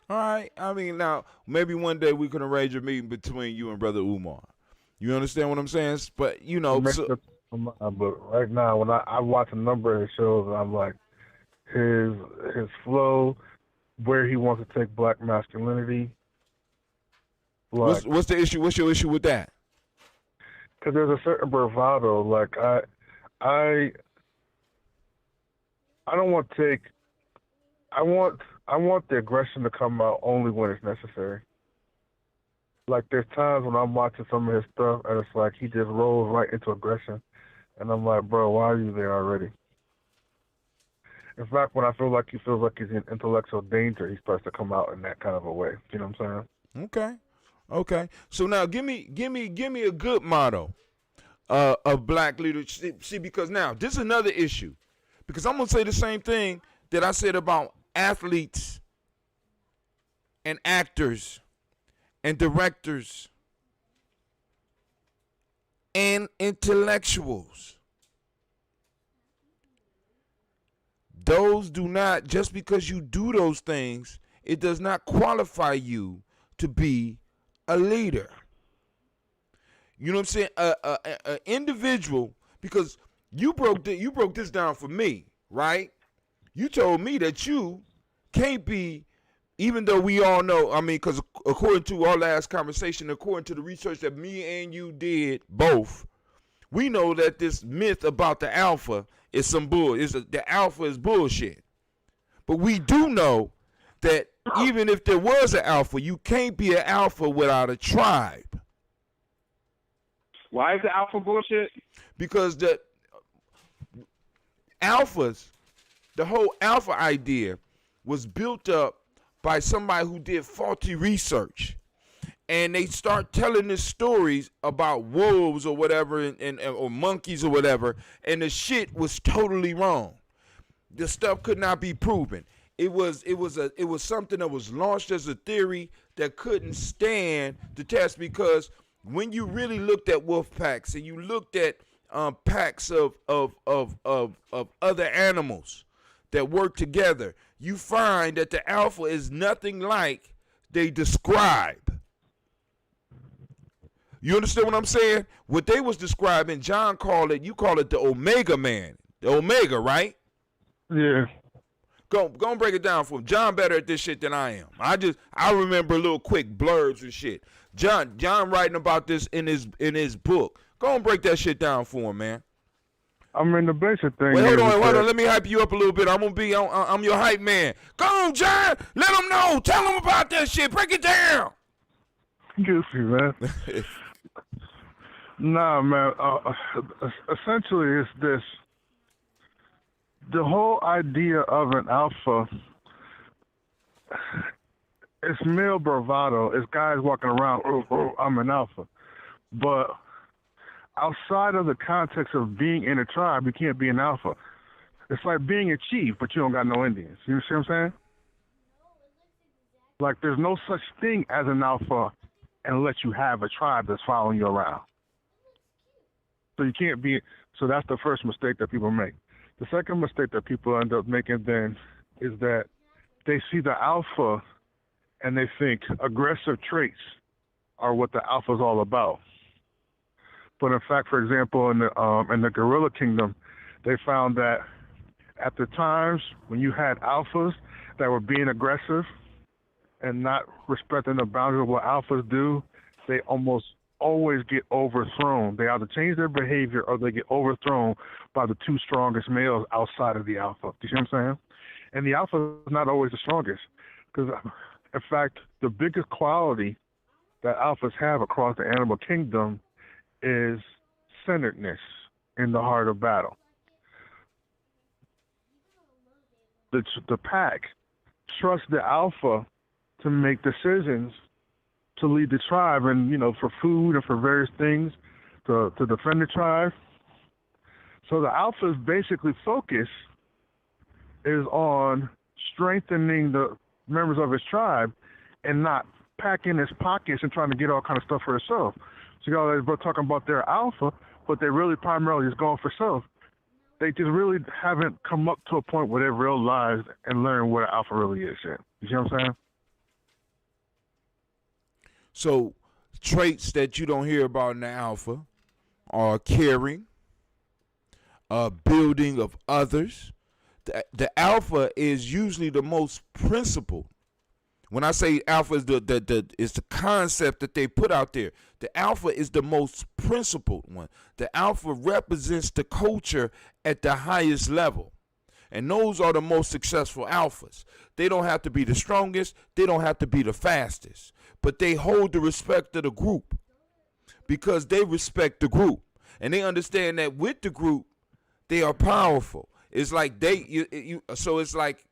[SPEAKER 2] All right. I mean, now, maybe one day we can arrange a meeting between you and Brother Umar. You understand what I'm saying? But, you know.
[SPEAKER 3] But right now, when I watch a number of his shows, I'm like, his flow, where he wants to take black masculinity. Like,
[SPEAKER 2] what's the issue? What's your issue with that?
[SPEAKER 3] Because there's a certain bravado. Like, I don't want to take. I want the aggression to come out only when it's necessary. Like there's times when I'm watching some of his stuff and it's like he just rolls right into aggression, and I'm like, bro, why are you there already? In fact, when I feel like he feels like he's in intellectual danger, he starts to come out in that kind of a way. You know what I'm
[SPEAKER 2] saying? Okay. So now give me a good motto of black leadership. See, because now this is another issue. Because I'm gonna say the same thing that I said about athletes and actors and directors and intellectuals. Those do not, just because you do those things, it does not qualify you to be a leader. You know what I'm saying? An individual, because you broke this down for me, right? You told me that you can't be, even though we all know, I mean, because according to our last conversation, according to the research that me and you did both, we know that this myth about the alpha is some bull. The alpha is bullshit. But we do know that even if there was an alpha, you can't be an alpha without a tribe.
[SPEAKER 6] Why is the alpha bullshit?
[SPEAKER 2] Because the alphas, the whole alpha idea was built up by somebody who did faulty research. And they start telling the stories about wolves or whatever or monkeys or whatever, and the shit was totally wrong. The stuff could not be proven. It was something that was launched as a theory that couldn't stand the test, because when you really looked at wolf packs and you looked at packs of other animals that work together, you find that the alpha is nothing like they describe. You understand what I'm saying? What they was describing, John called it, you call it the Omega man. The Omega, right?
[SPEAKER 3] Yeah.
[SPEAKER 2] Go and break it down for him. John better at this shit than I am. I remember little quick blurbs and shit. John writing about this in his book. Go and break that shit down for him, man.
[SPEAKER 3] I mean, the basic thing.
[SPEAKER 2] Wait, hold on. Let me hype you up a little bit. I'm your hype man. Go on, John. Let them know. Tell them about that shit. Break it down.
[SPEAKER 3] Goofy, man. Nah, man. Essentially, it's this. The whole idea of an alpha, it's male bravado. It's guys walking around, oh, I'm an alpha. But outside of the context of being in a tribe, you can't be an alpha. It's like being a chief, but you don't got no Indians. You see what I'm saying? Like, there's no such thing as an alpha unless you have a tribe that's following you around. So you can't be. So that's the first mistake that people make. The second mistake that people end up making then is that they see the alpha and they think aggressive traits are what the alpha is all about. But in fact, for example, in the gorilla kingdom, they found that at the times when you had alphas that were being aggressive and not respecting the boundaries of what alphas do, they almost always get overthrown. They either change their behavior or they get overthrown by the two strongest males outside of the alpha. Do you see what I'm saying? And the alpha is not always the strongest, because in fact, the biggest quality that alphas have across the animal kingdom is centeredness in the heart of battle. The pack trusts the alpha to make decisions to lead the tribe, and for food and for various things to defend the tribe. So the alpha's basically focus is on strengthening the members of his tribe and not packing his pockets and trying to get all kind of stuff for himself. So y'all are talking about their alpha, but they really primarily just going for self. They just really haven't come up to a point where they've realized and learned what an alpha really is yet. You see what I'm saying?
[SPEAKER 2] So traits that you don't hear about in the alpha are caring, building of others. The alpha is usually the most principled. When I say alpha is the concept that they put out there. The alpha is the most principled one. The alpha represents the culture at the highest level. And those are the most successful alphas. They don't have to be the strongest. They don't have to be the fastest. But they hold the respect of the group because they respect the group. And they understand that with the group, they are powerful. It's like so it's like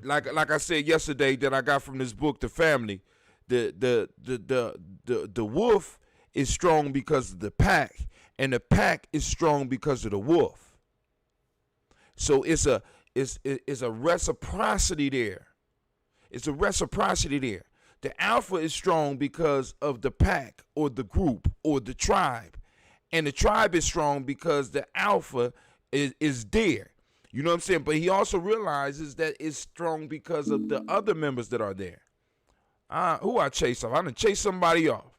[SPEAKER 2] like I said yesterday that I got from this book, The Family, the wolf is strong because of the pack, and the pack is strong because of the wolf. So it's a reciprocity there. It's a reciprocity there. The alpha is strong because of the pack or the group or the tribe. And the tribe is strong because the alpha is there. You know what I'm saying? But he also realizes that it's strong because of the other members that are there. Who I chase off? I'm going to chase somebody off.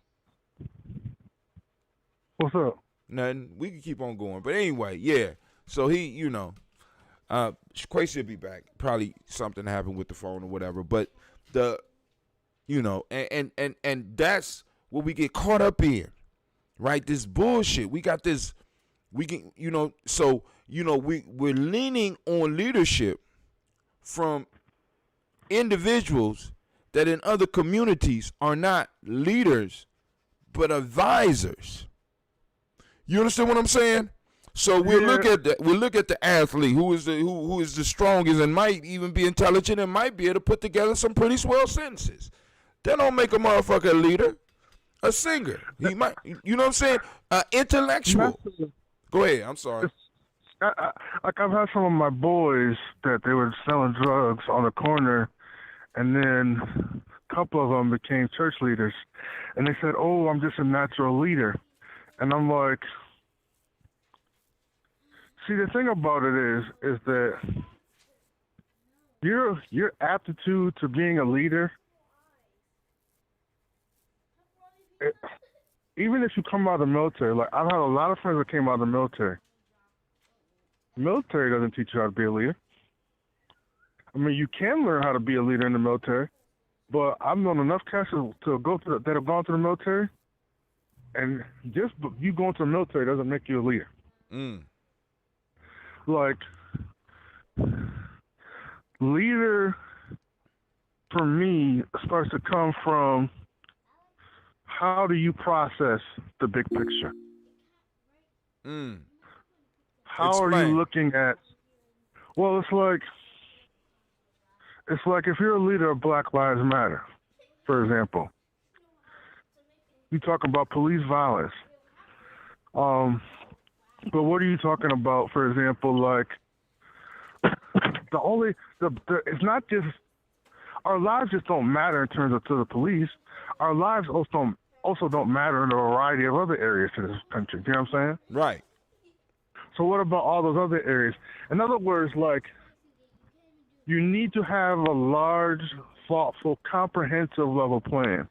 [SPEAKER 3] What's up?
[SPEAKER 2] Nothing. We can keep on going. But anyway, yeah. So he, Quasi will be back. Probably something happened with the phone or whatever. But and that's what we get caught up in, right? This bullshit. We got this. We can, we're leaning on leadership from individuals that in other communities are not leaders, but advisors. You understand what I'm saying? So we'll look at the athlete who is the strongest and might even be intelligent and might be able to put together some pretty swell sentences. That don't make a motherfucker a leader, a singer. He might, you know what I'm saying? Intellectual. Go ahead. I'm sorry.
[SPEAKER 3] I've had some of my boys that they were selling drugs on the corner, and then a couple of them became church leaders, and they said, "Oh, I'm just a natural leader," and I'm like, see, the thing about it is that your aptitude to being a leader even if you come out of the military, like I've had a lot of friends that came out of the military. Military doesn't teach you how to be a leader. I mean, you can learn how to be a leader in the military, but I've known enough cats to go to that have gone to the military, and just you going to the military doesn't make you a leader. Like, leader for me starts to come from how do you process the big picture? How are you looking at? Well, it's like if you're a leader of Black Lives Matter, for example, you talk about police violence. But what are you talking about, for example, like it's not just our lives just don't matter in terms of to the police. Our lives also don't matter in a variety of other areas to this country. You know what I'm saying?
[SPEAKER 2] Right.
[SPEAKER 3] So what about all those other areas? In other words, like, you need to have a large, thoughtful, comprehensive level plan.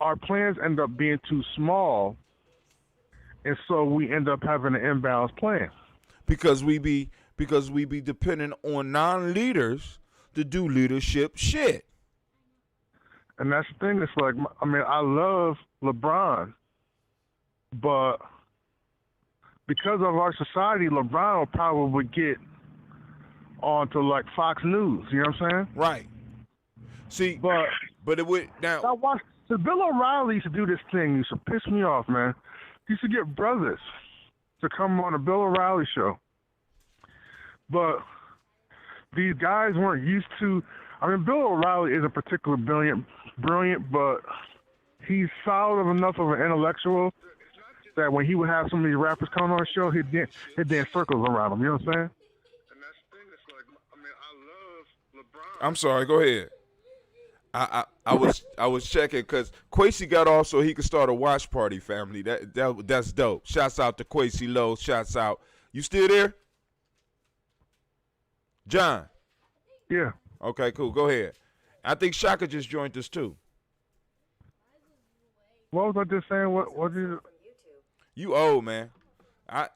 [SPEAKER 3] Our plans end up being too small, and so we end up having an imbalanced plan.
[SPEAKER 2] Because we be dependent on non-leaders to do leadership shit.
[SPEAKER 3] And that's the thing. It's like, I mean, I love LeBron, but because of our society, LeBron will probably get onto like Fox News. You know what I'm saying?
[SPEAKER 2] Right. See, but it would now.
[SPEAKER 3] So Bill O'Reilly used to do this thing. He used to piss me off, man. He used to get brothers to come on a Bill O'Reilly show, but these guys weren't used to. I mean, Bill O'Reilly isn't particularly brilliant, but he's solid enough of an intellectual that when he would have some of these rappers come on the show, he'd dance circles around them. You know what I'm saying? And that's the thing. It's like, I mean, I love LeBron.
[SPEAKER 2] I'm sorry. Go ahead. I was checking because Quasi got off so he could start a watch party. Family, that's dope. Shouts out to Quasi Lowe. Shouts out. You still there, John?
[SPEAKER 3] Yeah.
[SPEAKER 2] Okay, cool. Go ahead. I think Shaka just joined us too.
[SPEAKER 3] What was I just saying? What did
[SPEAKER 2] you old, man? I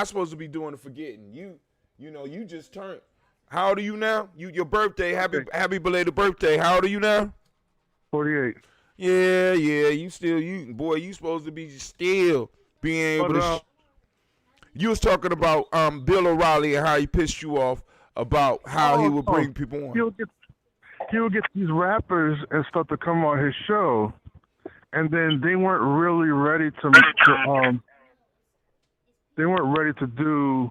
[SPEAKER 2] supposed to be doing the forgetting. You just turned. How old are you now? Your birthday. Happy belated birthday. How old are you now?
[SPEAKER 3] 48.
[SPEAKER 2] Yeah. You supposed to be still being able to. You was talking about Bill O'Reilly and how he pissed you off about how he would bring people on.
[SPEAKER 3] He'll get these rappers and stuff to come on his show, and then they weren't really ready to do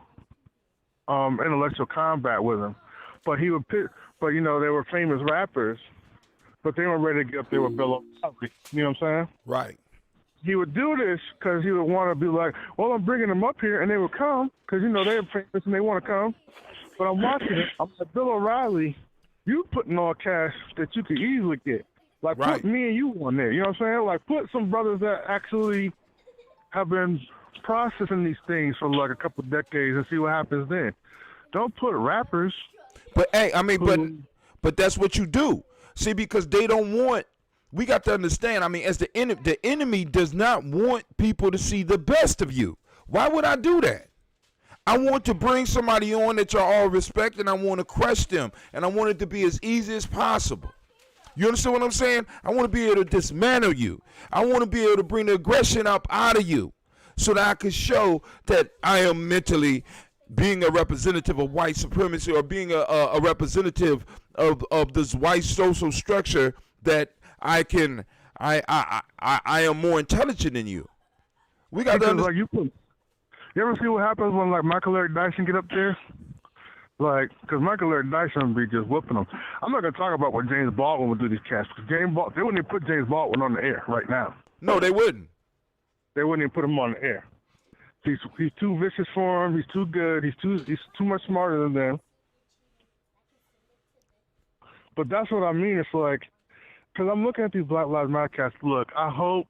[SPEAKER 3] intellectual combat with him. But he would pick. But they were famous rappers, but they weren't ready to get up there with Bill O'Reilly. You know what I'm saying?
[SPEAKER 2] Right.
[SPEAKER 3] He would do this because he would want to be like, well, I'm bringing them up here, and they would come because they're famous and they want to come. But I'm watching it. I'm like, Bill O'Reilly, you putting on cash that you could easily get. Like,
[SPEAKER 2] right.
[SPEAKER 3] Put me and you on there. You know what I'm saying? Like, put some brothers that actually have been processing these things for like a couple decades and see what happens then. Don't put rappers.
[SPEAKER 2] But hey, I mean, but that's what you do. See, because they don't want. We got to understand. I mean, as the enemy does not want people to see the best of you. Why would I do that? I want to bring somebody on that y'all all respect, and I want to crush them, and I want it to be as easy as possible. You understand what I'm saying? I want to be able to dismantle you. I want to be able to bring the aggression up out of you so that I can show that I am mentally being a representative of white supremacy or being a representative of this white social structure that I am more intelligent than you. We got to understand.
[SPEAKER 3] You ever see what happens when like Michael Eric Dyson get up there? Like, because Michael Eric Dyson be just whooping them. I'm not gonna talk about what James Baldwin would do to these cats because they wouldn't even put James Baldwin on the air right now.
[SPEAKER 2] No, they wouldn't.
[SPEAKER 3] They wouldn't even put him on the air. He's too vicious for him. He's too good. He's too much smarter than them. But that's what I mean. It's like, because I'm looking at these Black Lives Matter cats. Look, I hope.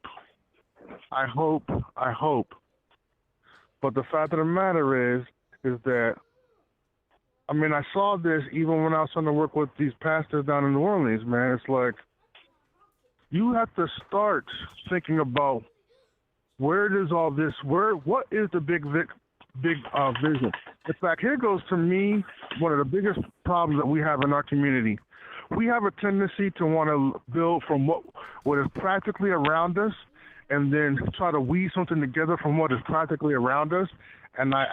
[SPEAKER 3] But the fact of the matter is that, I mean, I saw this even when I was trying to work with these pastors down in New Orleans, man. It's like, you have to start thinking about where does all this, what is the big vision? In fact, here goes to me one of the biggest problems that we have in our community. We have a tendency to want to build from what is practically around us, and then try to weave something together from what is practically around us. And I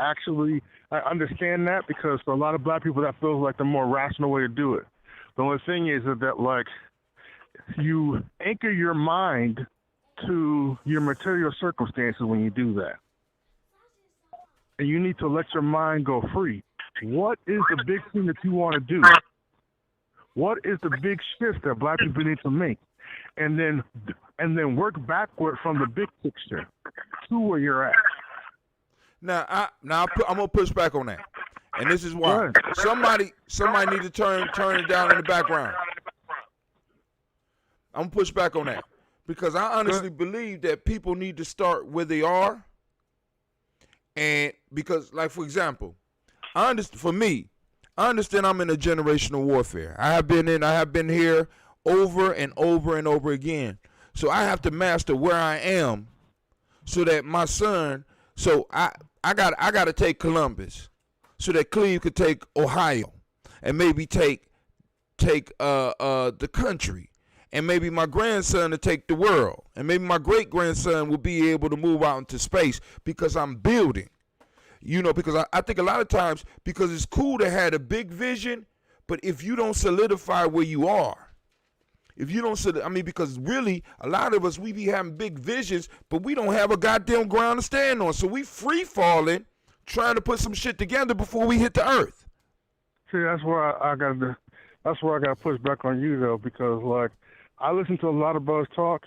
[SPEAKER 3] understand that, because for a lot of black people that feels like the more rational way to do it. The only thing is that like you anchor your mind to your material circumstances when you do that. And you need to let your mind go free. What is the big thing that you want to do? What is the big shift that black people need to make? And then work backward from the big picture to where you're at.
[SPEAKER 2] Now I'm gonna push back on that, and this is why. Somebody need to turn it down in the background. I'm gonna push back on that because I honestly believe that people need to start where they are, and because, like, for example, I understand I'm in a generational warfare. I have been here over and over and over again. So I have to master where I am, so that my son. So I got to take Columbus, so that Cleve could take Ohio, and maybe take the country, and maybe my grandson to take the world, and maybe my great grandson will be able to move out into space because I'm building. Because I think a lot of times, because it's cool to have a big vision, but if you don't solidify where you are, because really, a lot of us, we be having big visions, but we don't have a goddamn ground to stand on. So we free falling, trying to put some shit together before we hit the earth.
[SPEAKER 3] See, that's where I got to push back on you, though, because, like, I listen to a lot of brothers talk,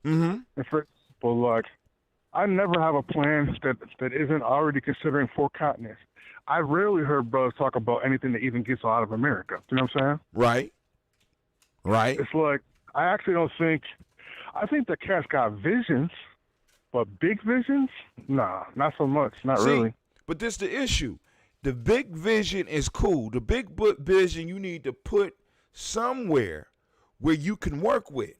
[SPEAKER 3] and for example, like, I never have a plan that isn't already considering 4 continents. I rarely heard brothers talk about anything that even gets out of America. You know what I'm saying? Right. It's like, I actually don't think, I think the cats got visions, but big visions? Nah, not so much. Not really.
[SPEAKER 2] But this the issue. The big vision is cool. The big vision you need to put somewhere where you can work with.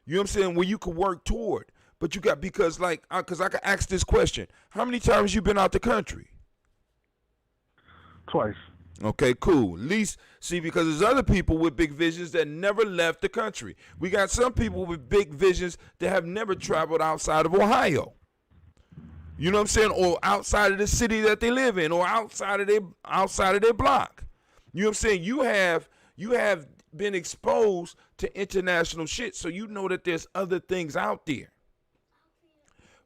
[SPEAKER 2] You know what I'm saying? Where you can work toward. But you got, because I can ask this question. How many times you been out the country?
[SPEAKER 3] Twice.
[SPEAKER 2] Okay, cool. At least, see, because there's other people with big visions that never left the country. We got some people with big visions that have never traveled outside of Ohio. You know what I'm saying? Or outside of the city that they live in, or outside of their block. You know what I'm saying? You have been exposed to international shit, so you know that there's other things out there.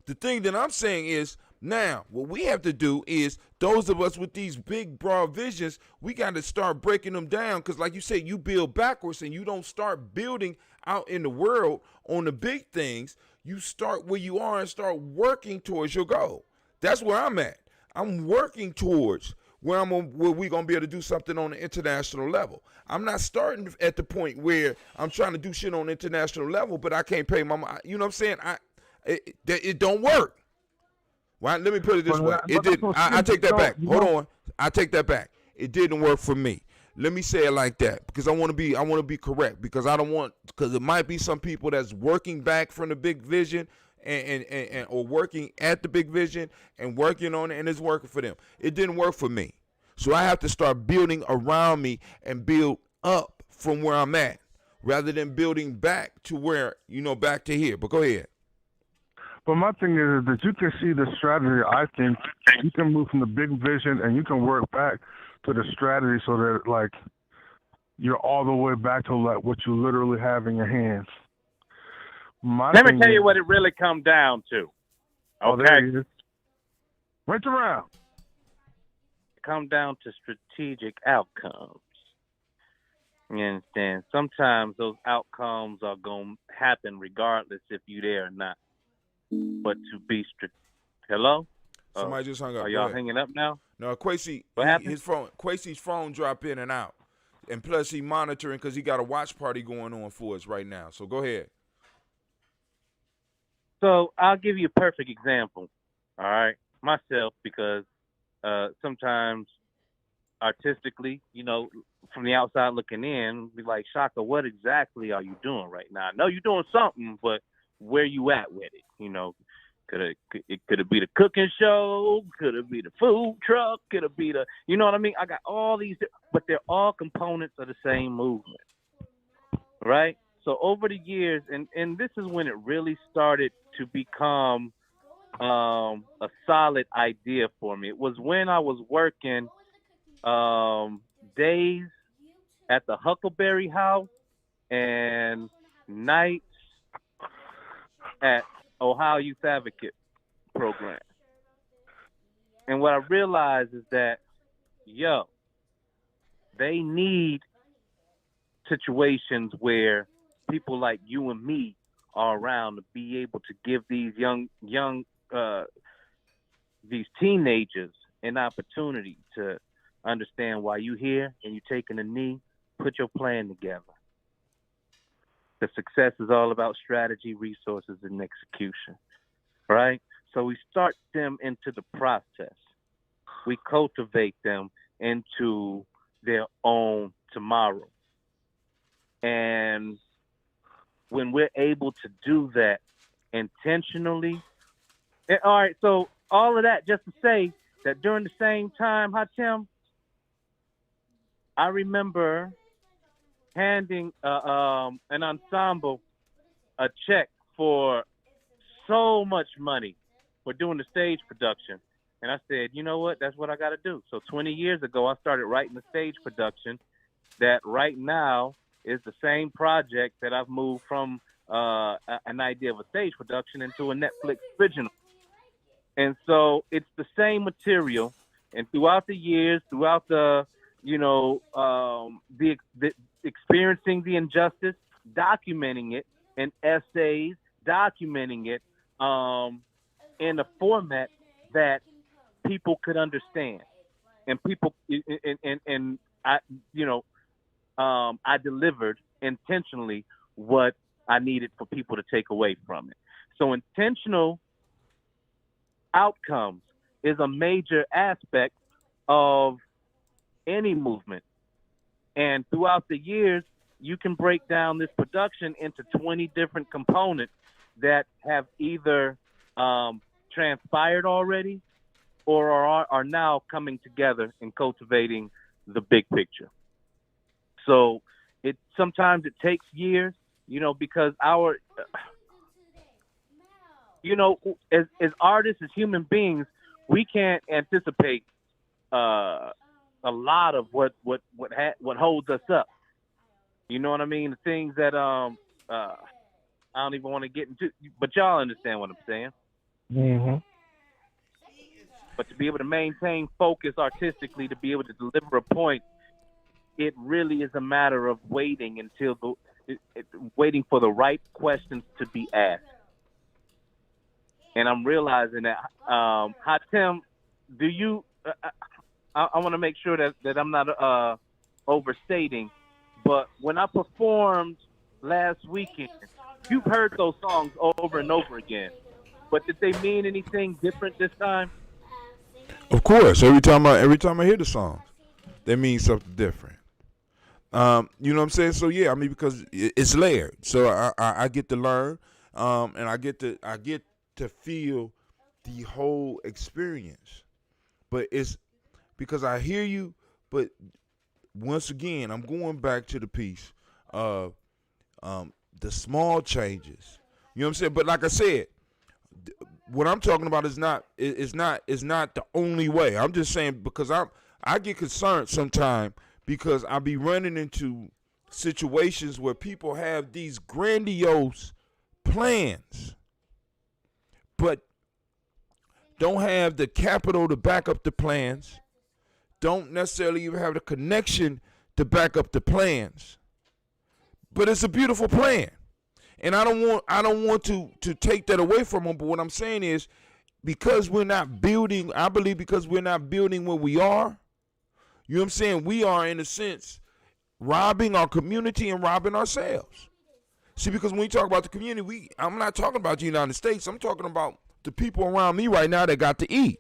[SPEAKER 2] The thing that I'm saying is, now, what we have to do is, those of us with these big, broad visions, we got to start breaking them down. Because like you said, you build backwards and you don't start building out in the world on the big things. You start where you are and start working towards your goal. That's where I'm at. I'm working towards where we're going to be able to do something on the international level. I'm not starting at the point where I'm trying to do shit on the international level, but I can't pay my, you know what I'm saying? It don't work. Well, let me put it this way. It didn't. I take that back. Hold on. I take that back. It didn't work for me. Let me say it like that, because I want to be correct, because because it might be some people that's working back from the big vision and or working at the big vision and working on it, and it's working for them. It didn't work for me. So I have to start building around me and build up from where I'm at, rather than building back to where, back to here. But go ahead.
[SPEAKER 3] But my thing is that you can see the strategy. I think you can move from the big vision and you can work back to the strategy, so that, like, you're all the way back to, like, what you literally have in your hands.
[SPEAKER 7] Let me tell you what it really comes down to. Okay?
[SPEAKER 3] Oh, there he is. Right around.
[SPEAKER 7] It comes down to strategic outcomes. You understand? Sometimes those outcomes are going to happen regardless if you're there or not. But to be hello?
[SPEAKER 2] Somebody just hung up.
[SPEAKER 7] Are y'all hanging up now?
[SPEAKER 2] No, Quasi,
[SPEAKER 7] what happened?
[SPEAKER 2] Quasi's phone drop in and out. And plus he monitoring because he got a watch party going on for us right now. So go ahead.
[SPEAKER 7] So I'll give you a perfect example. All right. Myself, because sometimes artistically, from the outside looking in, be like, Shaka, what exactly are you doing right now? I know you're doing something, but where you at with it? Could it be the cooking show? Could it be the food truck? Could it be the, you know what I mean? I got all these, but they're all components of the same movement, right? So over the years, and this is when it really started to become a solid idea for me. It was when I was working days at the Huckleberry House and nights at Ohio Youth Advocate program. And what I realized is that, they need situations where people like you and me are around to be able to give these young these teenagers an opportunity to understand why you here and you taking a knee, put your plan together. The success is all about strategy, resources, and execution, right? So we start them into the process. We cultivate them into their own tomorrow. And when we're able to do that intentionally, all right, so all of that just to say that during the same time, Hatem, I remember handing an ensemble a check for so much money for doing the stage production. And I said, you know what? That's what I got to do. So 20 years ago, I started writing the stage production that right now is the same project that I've moved from an idea of a stage production into a Netflix original. And so it's the same material. And throughout the years, throughout the experiencing the injustice, documenting it in essays, documenting it in a format that people could understand, and people and I delivered intentionally what I needed for people to take away from it. So intentional outcomes is a major aspect of any movement. And throughout the years, you can break down this production into 20 different components that have either transpired already or are now coming together and cultivating the big picture. So sometimes it takes years, because as artists, as human beings, we can't anticipate a lot of what holds us up. You know what I mean? The things that I don't even want to get into, but y'all understand what I'm saying.
[SPEAKER 3] Mm-hmm.
[SPEAKER 7] But to be able to maintain focus artistically, to be able to deliver a point, it really is a matter of waiting waiting for the right questions to be asked. And I'm realizing that, Hatem, do you? I want to make sure that I'm not overstating, but when I performed last weekend, you've heard those songs over and over again. But did they mean anything different this time?
[SPEAKER 2] Of course, every time I hear the songs, they mean something different. You know what I'm saying? So yeah, I mean, because it's layered. So I get to learn, and I get to feel the whole experience. But it's because I hear you. But once again, I'm going back to the piece of the small changes. You know what I'm saying? But like I said, what I'm talking about is not the only way. I'm just saying because I get concerned sometimes because I be running into situations where people have these grandiose plans, but don't have the capital to back up the plans, don't necessarily even have the connection to back up the plans. But it's a beautiful plan. And I don't want to take that away from them, but what I'm saying is because we're not building, I believe because we're not building where we are, you know what I'm saying? We are, in a sense, robbing our community and robbing ourselves. See, because when we talk about the community, I'm not talking about the United States. I'm talking about the people around me right now that got to eat.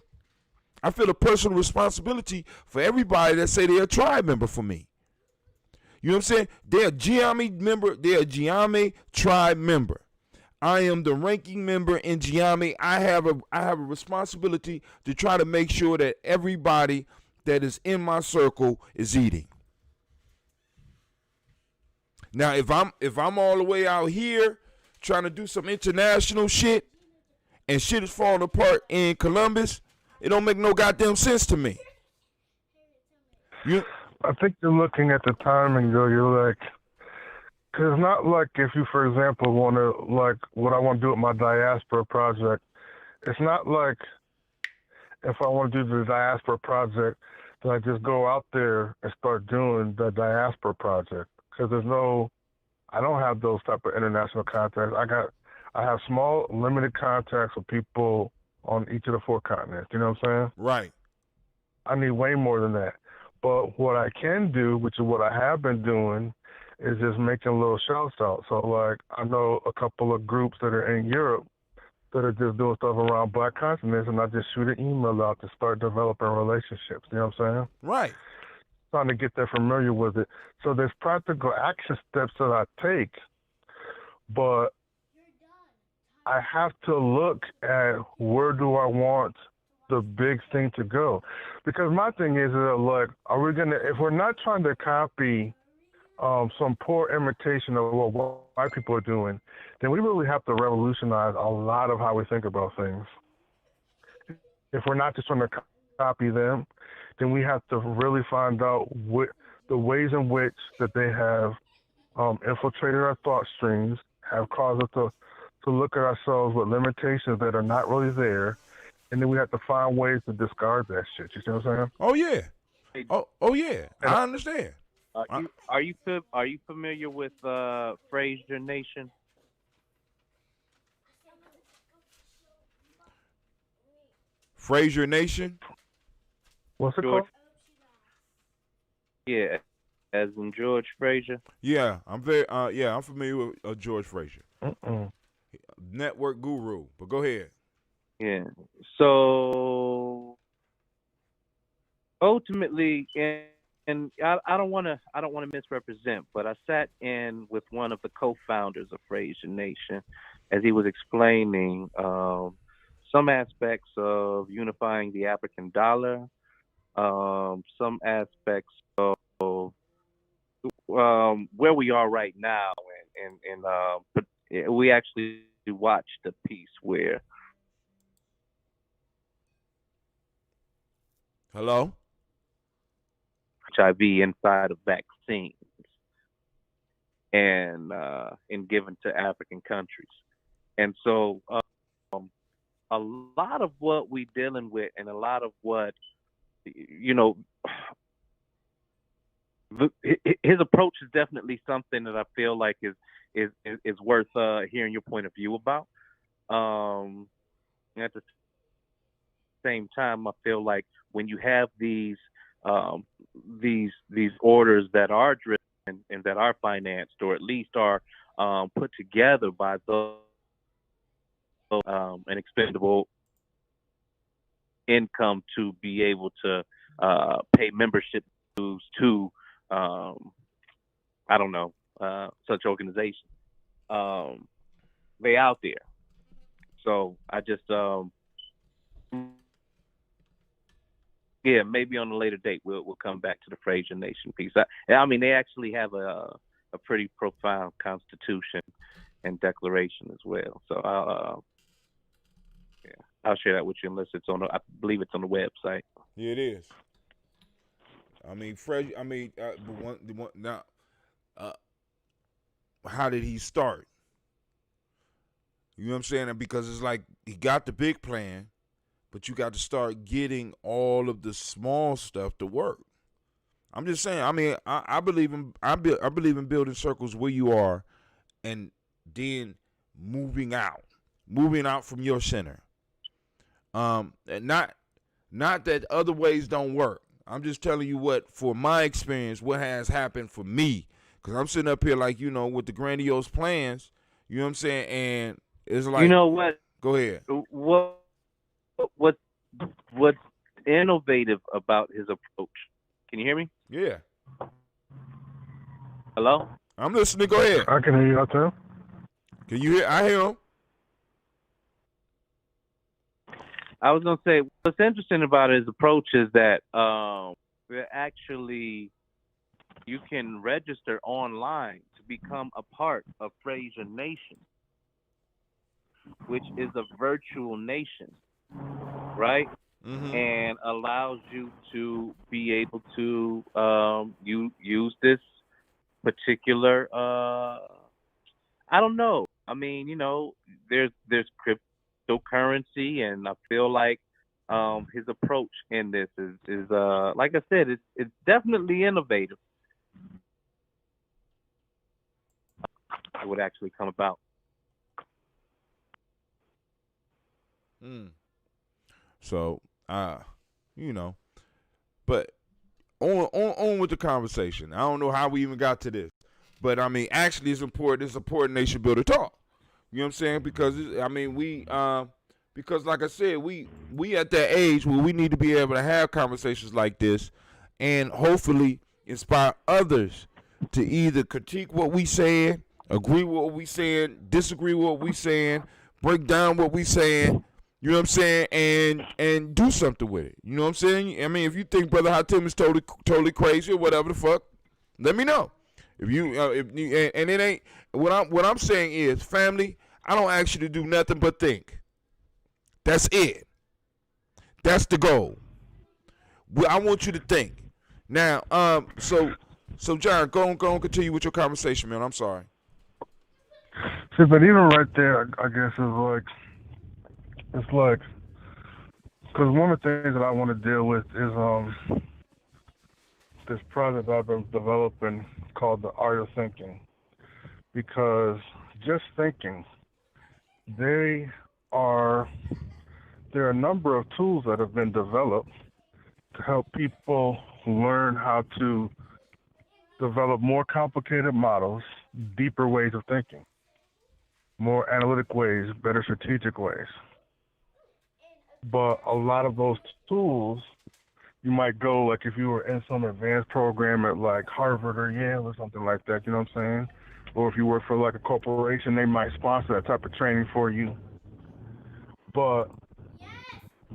[SPEAKER 2] I feel a personal responsibility for everybody that say they're a tribe member for me. You know what I'm saying? They're a Gye-Nyame member. They're a Gye-Nyame tribe member. I am the ranking member in Gye-Nyame. I have a responsibility to try to make sure that everybody that is in my circle is eating. Now, if I'm all the way out here trying to do some international shit and shit is falling apart in Columbus, it don't make no goddamn sense to me.
[SPEAKER 3] I think you're looking at the timing, though. You're like, because it's not like if you, for example, want to, like, what I want to do with my diaspora project, it's not like if I want to do the diaspora project, then I just go out there and start doing the diaspora project. Because I don't have those type of international contacts. I have small, limited contacts with people on each of the 4 continents. You know what I'm saying?
[SPEAKER 2] Right.
[SPEAKER 3] I need way more than that. But what I can do, which is what I have been doing, is just making little shouts out. So, like, I know a couple of groups that are in Europe that are just doing stuff around Black consciousness, and I just shoot an email out to start developing relationships. You know what I'm saying?
[SPEAKER 2] Right.
[SPEAKER 3] Trying to get them familiar with it. So there's practical action steps that I take, but I have to look at where do I want the big thing to go. Because my thing is, like, are we going to, if we're not trying to copy some poor imitation of what white people are doing, then we really have to revolutionize a lot of how we think about things. If we're not just trying to copy them, then we have to really find out the ways in which that they have infiltrated our thought streams, have caused us to look at ourselves with limitations that are not really there, and then we have to find ways to discard that shit. You see what I'm saying?
[SPEAKER 2] Oh yeah. Oh yeah. I understand.
[SPEAKER 7] Are you familiar with Fraser Nation?
[SPEAKER 2] Fraser Nation?
[SPEAKER 3] What's it
[SPEAKER 7] George?
[SPEAKER 3] called?
[SPEAKER 7] Yeah, as in George Fraser.
[SPEAKER 2] Yeah, I'm familiar with George Fraser. Network guru. But go ahead.
[SPEAKER 7] Yeah. So ultimately, and I don't want to misrepresent, but I sat in with one of the co-founders of Fraser Nation as he was explaining some aspects of unifying the African dollar, some aspects of where we are right now, and we actually watched a piece where.
[SPEAKER 2] Hello?
[SPEAKER 7] HIV inside of vaccines and given to African countries. And so a lot of what we're dealing with and a lot of what, you know, his approach is definitely something that I feel like is worth hearing your point of view about. At the same time, I feel like when you have these orders that are driven and that are financed, or at least are put together by those an expendable income to be able to pay membership dues to such organizations. They out there. So I just maybe on a later date we'll come back to the Fraser Nation piece. I mean, they actually have a pretty profound constitution and declaration as well. So I'll share that with you unless it's on. I believe it's on the website.
[SPEAKER 2] Yeah, it is. I mean, Fraser. I mean, the one now. How did he start? You know what I'm saying? Because it's like he got the big plan, but you got to start getting all of the small stuff to work. I'm just saying. I mean, I believe in building circles where you are, and then moving out from your center. And not that other ways don't work. I'm just telling you what, for my experience, what has happened for me. Because I'm sitting up here like, you know, with the grandiose plans. You know what I'm saying? And it's like,
[SPEAKER 7] you know what?
[SPEAKER 2] Go ahead.
[SPEAKER 7] What innovative about his approach. Can you hear me?
[SPEAKER 2] Yeah.
[SPEAKER 7] Hello?
[SPEAKER 2] I'm listening. Go ahead.
[SPEAKER 3] I can hear you out there.
[SPEAKER 2] Can you hear? I hear him.
[SPEAKER 7] I was gonna say what's interesting about his approach is that we're actually you can register online to become a part of Fraser Nation, which is a virtual nation, right?
[SPEAKER 2] Mm-hmm.
[SPEAKER 7] And allows you to be able to you use this particular I don't know. I mean, there's cryptocurrency, and I feel like his approach in this is like I said, it's definitely innovative. It would actually come about.
[SPEAKER 2] So, but on with the conversation. I don't know how we even got to this, but I mean, actually, it's important. It's important nation builder talk. You know what I'm saying? Because because like I said, we at that age where we need to be able to have conversations like this, and hopefully inspire others to either critique what we saying, agree with what we saying, disagree with what we saying, break down what we saying. You know what I'm saying? And do something with it. You know what I'm saying? I mean, if you think Brother Hatim is totally crazy or whatever the fuck, let me know. If it ain't what I'm saying is, family, I don't ask you to do nothing but think. That's it. That's the goal. I want you to think. Now, so John, go on, continue with your conversation, man. I'm sorry.
[SPEAKER 3] See, but even right there, I guess it's like, because one of the things that I want to deal with is this project I've been developing called the Art of Thinking. Because just thinking, there are a number of tools that have been developed to help people learn how to develop more complicated models, deeper ways of thinking, more analytic ways, better strategic ways. But a lot of those tools, you might go, like if you were in some advanced program at like Harvard or Yale or something like that, you know what I'm saying? Or if you work for like a corporation, they might sponsor that type of training for you. But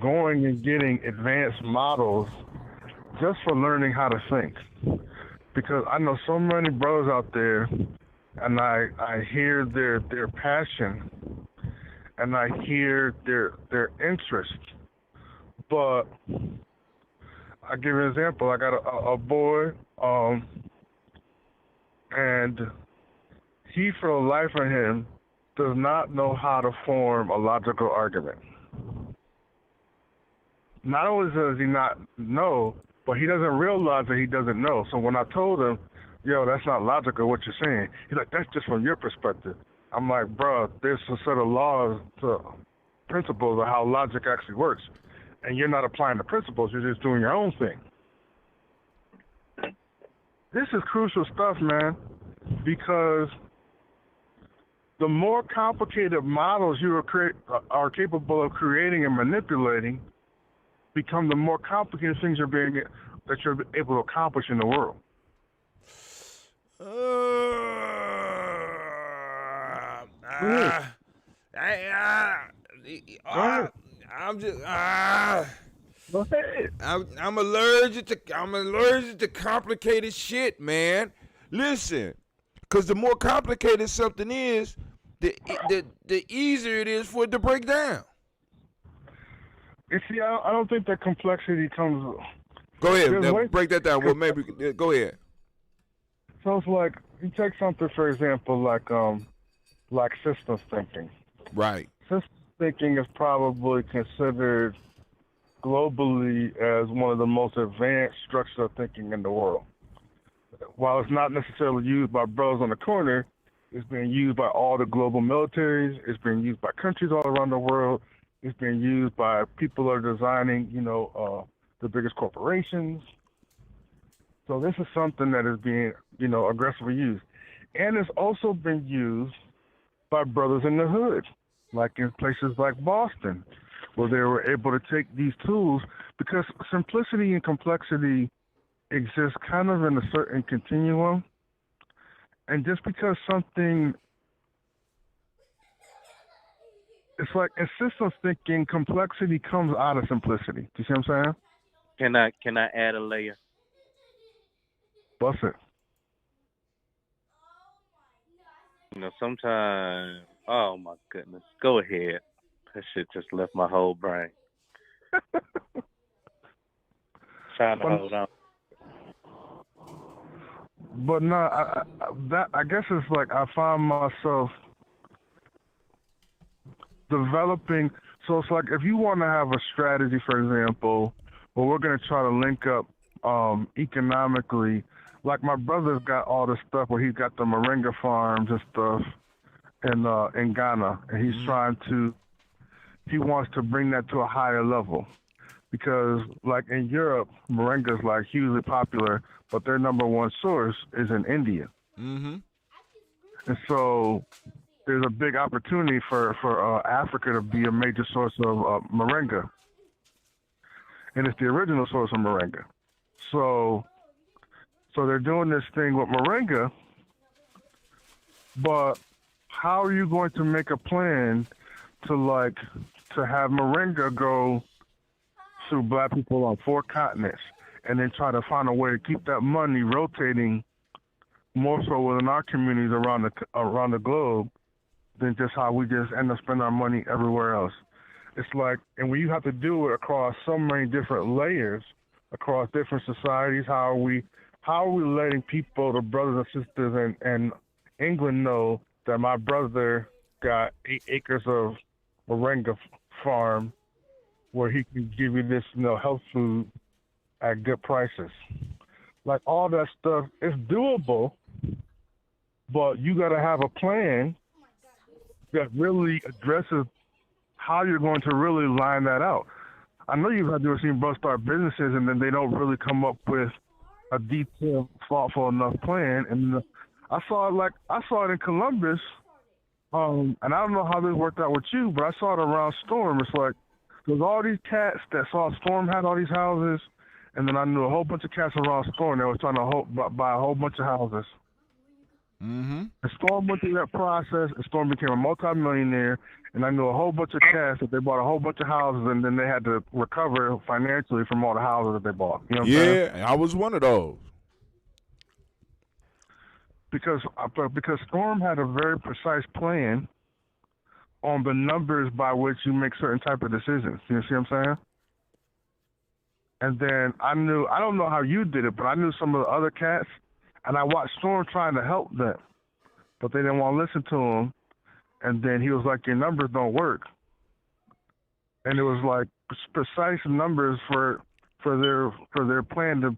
[SPEAKER 3] going and getting advanced models just for learning how to think. Because I know so many brothers out there, and I hear their passion, and I hear their interest. But I give you an example. I got a boy, and he, for the life of him, does not know how to form a logical argument. Not only does he not know, but he doesn't realize that he doesn't know. So when I told him, yo, that's not logical what you're saying, he's like, that's just from your perspective. I'm like, bro, there's a set of laws, principles of how logic actually works. And you're not applying the principles, you're just doing your own thing. This is crucial stuff, man, because the more complicated models you are capable of creating and manipulating become the more complicated things that you're able to accomplish in the world.
[SPEAKER 2] I'm allergic to complicated shit, man. Listen, because the more complicated something is, the easier it is for it to break down.
[SPEAKER 3] You see, I don't think that complexity comes.
[SPEAKER 2] Go ahead, now break that down. Well, maybe go ahead.
[SPEAKER 3] So it's like you take something, for example, like systems thinking.
[SPEAKER 2] Right.
[SPEAKER 3] Systems thinking is probably considered globally as one of the most advanced structures of thinking in the world. While it's not necessarily used by brothers on the corner, it's being used by all the global militaries. It's being used by countries all around the world. It's being used by people who are designing, the biggest corporations. So this is something that is being, aggressively used. And it's also been used by brothers in the hood, like in places like Boston, where they were able to take these tools, because simplicity and complexity exist kind of in a certain continuum. And just because something, it's like in systems thinking, complexity comes out of simplicity. Do you see what I'm saying?
[SPEAKER 7] Can I add a layer?
[SPEAKER 3] Bust it.
[SPEAKER 7] Sometimes, oh my goodness, go ahead. That shit just left my whole brain. Trying to hold on.
[SPEAKER 3] But no, I guess it's like I find myself developing. So it's like if you want to have a strategy, for example, well, we're going to try to link up economically. Like my brother's got all this stuff where he's got the moringa farms and stuff in Ghana, and he's he wants to bring that to a higher level. Because like in Europe, moringa is like hugely popular, but their number one source is in India.
[SPEAKER 8] Mm-hmm.
[SPEAKER 3] And so there's a big opportunity for Africa to be a major source of moringa. And it's the original source of moringa. So they're doing this thing with moringa, but how are you going to make a plan to have moringa go through black people on 4 continents, and then try to find a way to keep that money rotating more so within our communities around the globe than just how we just end up spending our money everywhere else. It's like, and when you have to do it across so many different layers, across different societies, how are we letting people, the brothers and sisters in England, know that my brother got 8 acres of moringa farm where he can give you this, health food at good prices. Like all that stuff is doable, but you got to have a plan that really addresses how you're going to really line that out. I know you've had to see brothers start businesses and then they don't really come up with a detailed, thoughtful enough plan. And I saw it in Columbus, and I don't know how this worked out with you, but I saw it around Storm. It's like there's all these cats that saw Storm had all these houses, and then I knew a whole bunch of cats around Storm that were trying to buy a whole bunch of houses.
[SPEAKER 8] Mm-hmm.
[SPEAKER 3] And Storm went through that process, and Storm became a multimillionaire, and I knew a whole bunch of cats that they bought a whole bunch of houses, and then they had to recover financially from all the houses that they bought. You know what I'm saying?
[SPEAKER 8] Yeah, I was one of those.
[SPEAKER 3] Because Storm had a very precise plan on the numbers by which you make certain type of decisions. You see what I'm saying? And then I don't know how you did it, but I knew some of the other cats, and I watched Storm trying to help them, but they didn't want to listen to him. And then he was like, your numbers don't work. And it was like precise numbers for their plan to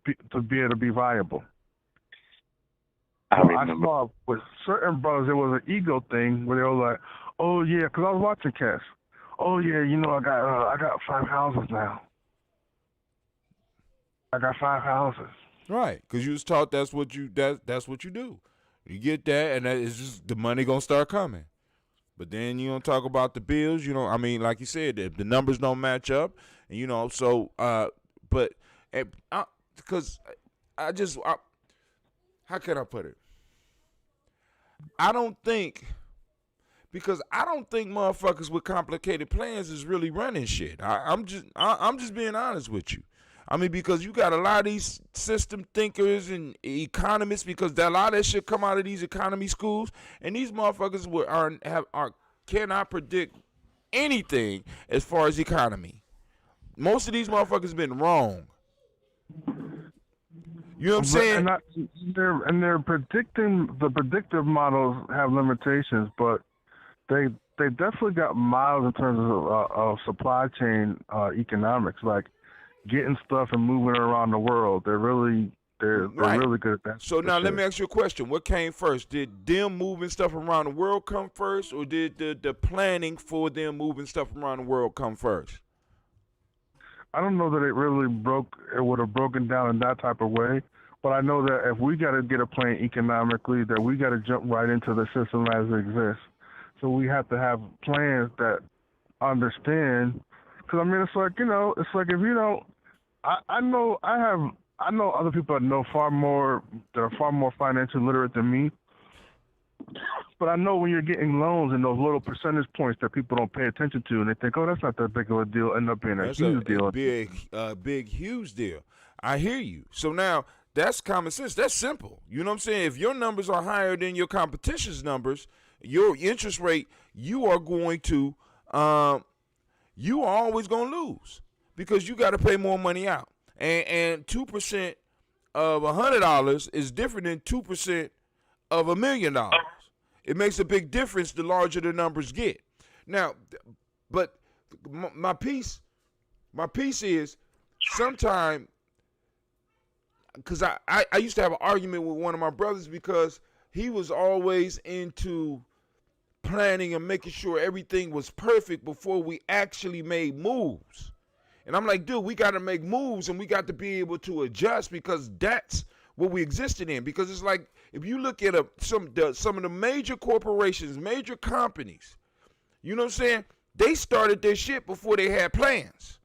[SPEAKER 3] be able to be viable. I saw with certain brothers, it was an ego thing where they were like, oh yeah, because I was watching cats. Oh yeah, I got 5 houses now. I got 5 houses.
[SPEAKER 8] Right, because you was taught that's what you do. You get that, and that is just the money gonna start coming. But then you don't talk about the bills. Like you said, if the numbers don't match up, and because how can I put it? I don't think motherfuckers with complicated plans is really running shit. I'm just being honest with you. Because you got a lot of these system thinkers and economists, because a lot of that shit come out of these economy schools, and these motherfuckers cannot predict anything as far as economy. Most of these motherfuckers been wrong. You know what I'm saying?
[SPEAKER 3] And they're predicting, the predictive models have limitations, but they definitely got miles in terms of supply chain economics, like getting stuff and moving it around the world. They're really good at that.
[SPEAKER 8] So now let me ask you a question. What came first? Did them moving stuff around the world come first, or did the planning for them moving stuff around the world come first?
[SPEAKER 3] I don't know that it would have broken down in that type of way, but I know that if we got to get a plan economically, that we got to jump right into the system as it exists. So we have to have plans that understand, Because I mean, it's like, you know, it's like if you don't, I know other people that know that are far more financially literate than me. But I know when you're getting loans and those little percentage points that people don't pay attention to, and they think, oh, that's not that big of a deal, end up being a
[SPEAKER 8] That's
[SPEAKER 3] huge deal.
[SPEAKER 8] big, huge deal. I hear you. So now that's common sense. That's simple. You know what I'm saying? If your numbers are higher than your competition's numbers, your interest rate, you are going to, you are always going to lose because you got to pay more money out. And 2% of $100 is different than 2% of $1 million. It makes a big difference the larger the numbers get. Now, but my piece is sometime, because I used to have an argument with one of my brothers because he was always into planning and making sure everything was perfect before we actually made moves. And I'm like, dude, we got to make moves and we got to be able to adjust because that's what we existed in. Because it's like, if you look at some of the major corporations, major companies, you know what I'm saying? They started their shit before they had plans.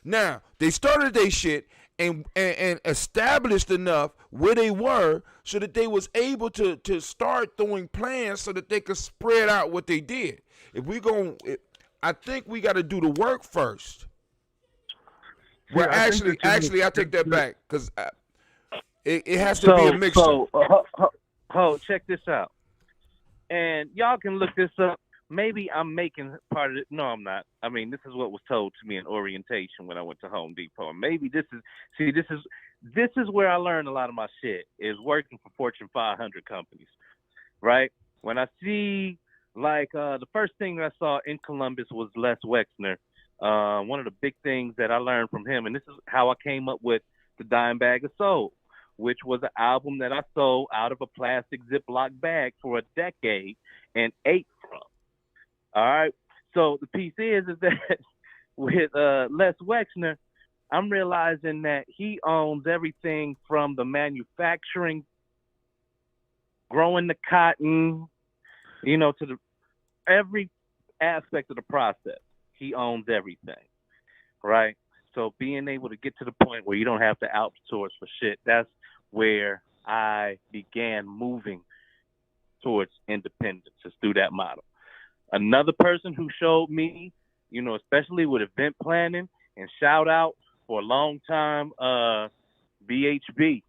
[SPEAKER 8] Now, they started their shit and established enough where they were so that they was able to start throwing plans so that they could spread out what they did. I think we got to do the work first. Well, actually, I take that back because it has to be a mixture.
[SPEAKER 7] Check this out. And y'all can look this up. Maybe I'm making part of it. No, I'm not. I mean, this is what was told to me in orientation when I went to Home Depot. And maybe this is where I learned a lot of my shit, is working for Fortune 500 companies, right? When I see, like, the first thing that I saw in Columbus was Les Wexner. One of the big things that I learned from him, and this is how I came up with The Dime Bag of Soul, which was an album that I sold out of a plastic Ziploc bag for a decade and ate from. All right. So the piece is that with Les Wexner, I'm realizing that he owns everything from the manufacturing, growing the cotton, to every aspect of the process. He owns everything, right? So being able to get to the point where you don't have to outsource for shit, that's where I began moving towards independence, is through that model. Another person who showed me, especially with event planning, and shout out for a long time, BHB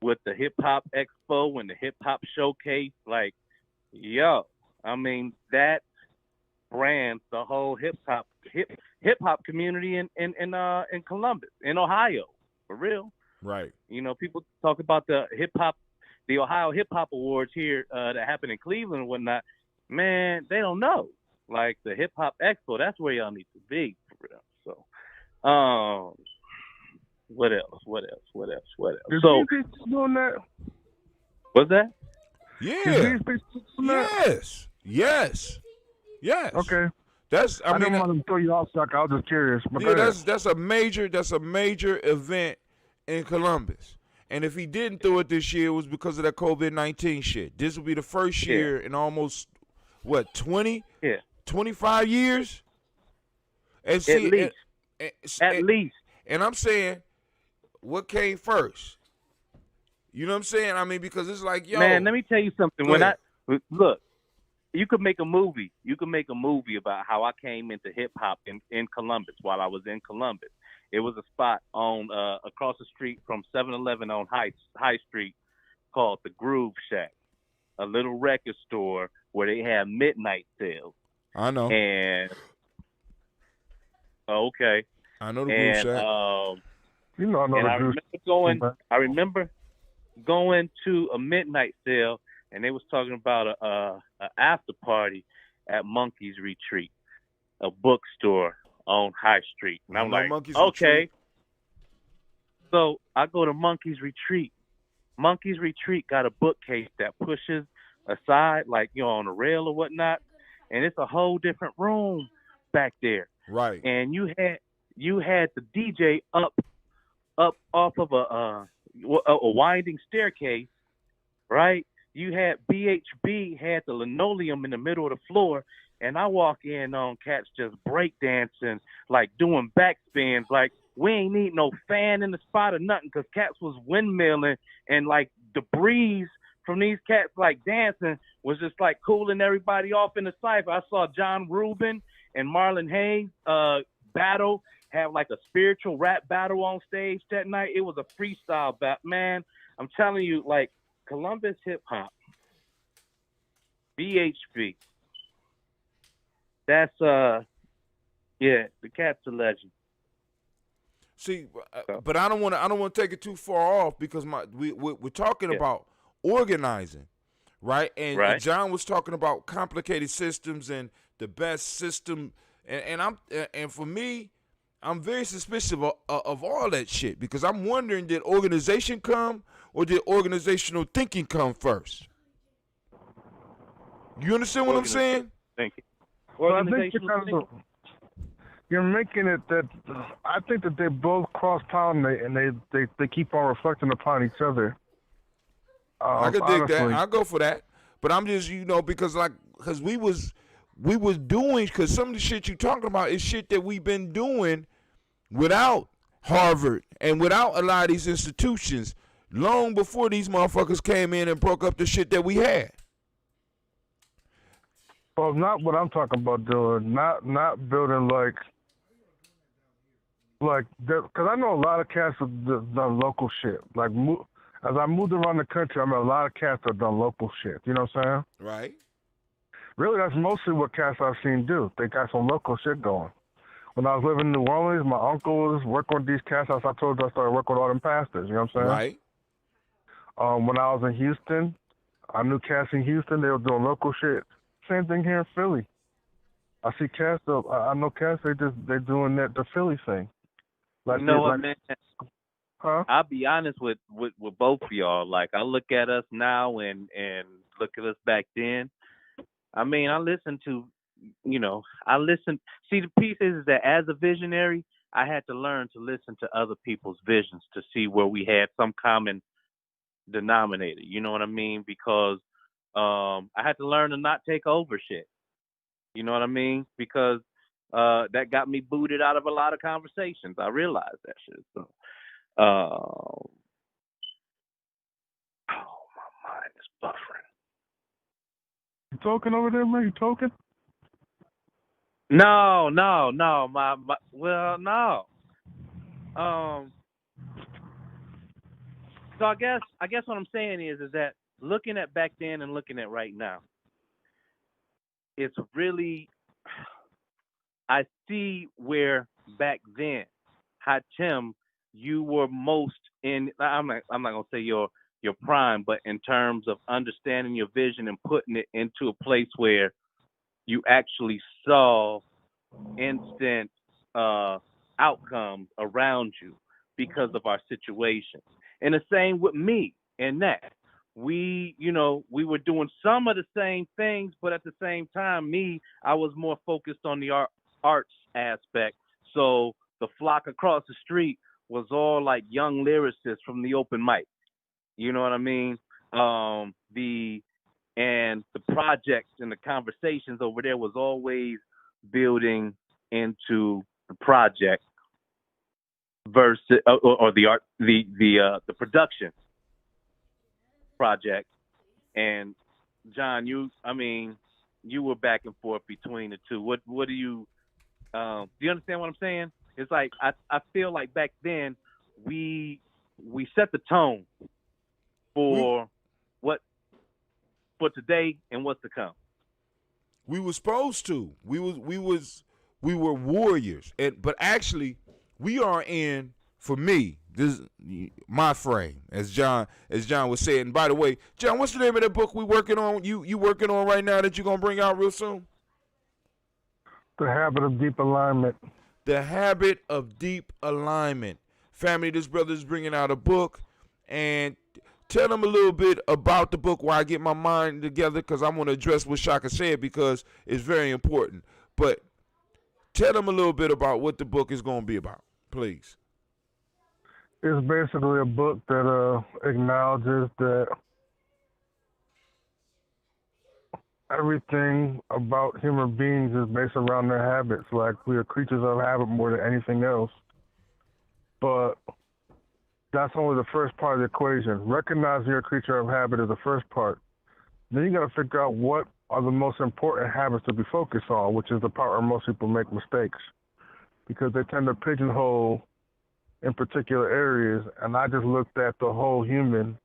[SPEAKER 7] with the Hip Hop Expo and the Hip Hop Showcase. Like, that brands the whole hip hop community in Columbus, in Ohio, for real.
[SPEAKER 8] Right.
[SPEAKER 7] People talk about the Ohio Hip Hop Awards here that happen in Cleveland and whatnot. Man, they don't know. Like the Hip Hop Expo, that's where y'all need to be, for real. So, what else?
[SPEAKER 3] Is
[SPEAKER 7] So,
[SPEAKER 3] doing that?
[SPEAKER 7] What's that?
[SPEAKER 8] Yeah. Yes.
[SPEAKER 3] Okay.
[SPEAKER 8] I
[SPEAKER 3] didn't want to throw you off, Sucker. I was just curious.
[SPEAKER 8] That's a major event in Columbus. And if he didn't do it this year, it was because of that COVID-19 shit. This will be the first year in almost 20? Yeah. 25 years? And see,
[SPEAKER 7] at least.
[SPEAKER 8] And I'm saying, what came first? You know what I'm saying? I mean, because it's like,
[SPEAKER 7] man, let me tell you something. Look, you could make a movie. You could make a movie about how I came into hip hop in Columbus while I was in Columbus. It was a spot on across the street from 7-Eleven on High Street called the Groove Shack, a little record store where they have midnight sales.
[SPEAKER 8] I know.
[SPEAKER 7] And okay.
[SPEAKER 8] I know the Groove Shack.
[SPEAKER 7] I remember going to a midnight sale, and they was talking about a after party at Monkey's Retreat, a bookstore on High Street. And I'm like, okay. Retreat. So I go to Monkey's Retreat. Monkey's Retreat got a bookcase that pushes aside, like, on a rail or whatnot, and it's a whole different room back there.
[SPEAKER 8] Right.
[SPEAKER 7] And you had the DJ up off of a winding staircase, right? You had BHB had the linoleum in the middle of the floor, and I walk in on cats just breakdancing, like doing backspins, like we ain't need no fan in the spot or nothing, cause cats was windmilling and like the breeze from these cats like dancing was just like cooling everybody off in the cipher. I saw John Rubin and Marlon Hayes battle, have like a spiritual rap battle on stage that night. It was a freestyle battle, man. I'm telling you, like Columbus hip hop, BHP. That's yeah, the cat's a legend.
[SPEAKER 8] See, but I don't want to take it too far off because we're talking about organizing, right? And John was talking about complicated systems and the best system, and for me, I'm very suspicious of all that shit because I'm wondering, did organization come or did organizational thinking come first? You understand what I'm saying?
[SPEAKER 7] Thank you.
[SPEAKER 3] Well, I think you're making it that I think that they both cross-pollinate and they keep on reflecting upon each other.
[SPEAKER 8] I could dig that. I'll go for that. But I'm just, because we was doing, because some of the shit you talking about is shit that we've been doing without Harvard and without a lot of these institutions long before these motherfuckers came in and broke up the shit that we had.
[SPEAKER 3] Well, not what I'm talking about doing. Not building because I know a lot of cats have done local shit. Like, as I moved around the country, I met a lot of cats that have done local shit. You know what I'm saying?
[SPEAKER 8] Right.
[SPEAKER 3] Really, that's mostly what cats I've seen do. They got some local shit going. When I was living in New Orleans, my uncle was working with these cats. As I told you, I started working with all them pastors. You know what I'm saying?
[SPEAKER 8] Right.
[SPEAKER 3] When I was in Houston, I knew cats in Houston. They were doing local shit. Same thing here in Philly. I see cats. I know cats. They're doing the Philly thing. Like,
[SPEAKER 7] you know what, man?
[SPEAKER 3] Huh?
[SPEAKER 7] I'll be honest with both of y'all. Like, I look at us now and look at us back then. I mean, I listen to, see, the piece is that as a visionary, I had to learn to listen to other people's visions to see where we had some common denominator. You know what I mean? Because I had to learn to not take over shit. You know what I mean? Because that got me booted out of a lot of conversations. I realized that shit. So, oh, my mind is buffering.
[SPEAKER 3] You talking over there, man? You talking?
[SPEAKER 7] No. Well, no. So I guess what I'm saying is that looking at back then and looking at right now, it's really, I see where back then, Tim, you were most in. I'm not gonna say your prime, but in terms of understanding your vision and putting it into a place where you actually saw instant outcomes around you because of our situation. And the same with me and that. We were doing some of the same things, but at the same time, I was more focused on the arts aspect. So the flock across the street was all like young lyricists from the open mic. You know what I mean? The projects and the conversations over there was always building into the project versus or the art, the production project. And John, you were back and forth between the two. What do you understand what I'm saying? It's like I feel like back then we set the tone for for today and what's to come.
[SPEAKER 8] We were supposed to. We were warriors. But actually, we are in, for me, this my frame, as John was saying. And by the way, John, what's the name of that book we working on? You working on right now that you're gonna bring out real soon?
[SPEAKER 3] The Habit of Deep Alignment.
[SPEAKER 8] The Habit of Deep Alignment. Family, this brother is bringing out a book, and tell them a little bit about the book while I get my mind together, because I want to address what Shaka said because it's very important. But tell them a little bit about what the book is going to be about, please.
[SPEAKER 3] It's basically a book that acknowledges that everything about human beings is based around their habits. Like, we are creatures of habit more than anything else. But that's only the first part of the equation. Recognizing you're a creature of habit is the first part. Then you got to figure out what are the most important habits to be focused on, which is the part where most people make mistakes, because they tend to pigeonhole in particular areas. And I just looked at the whole human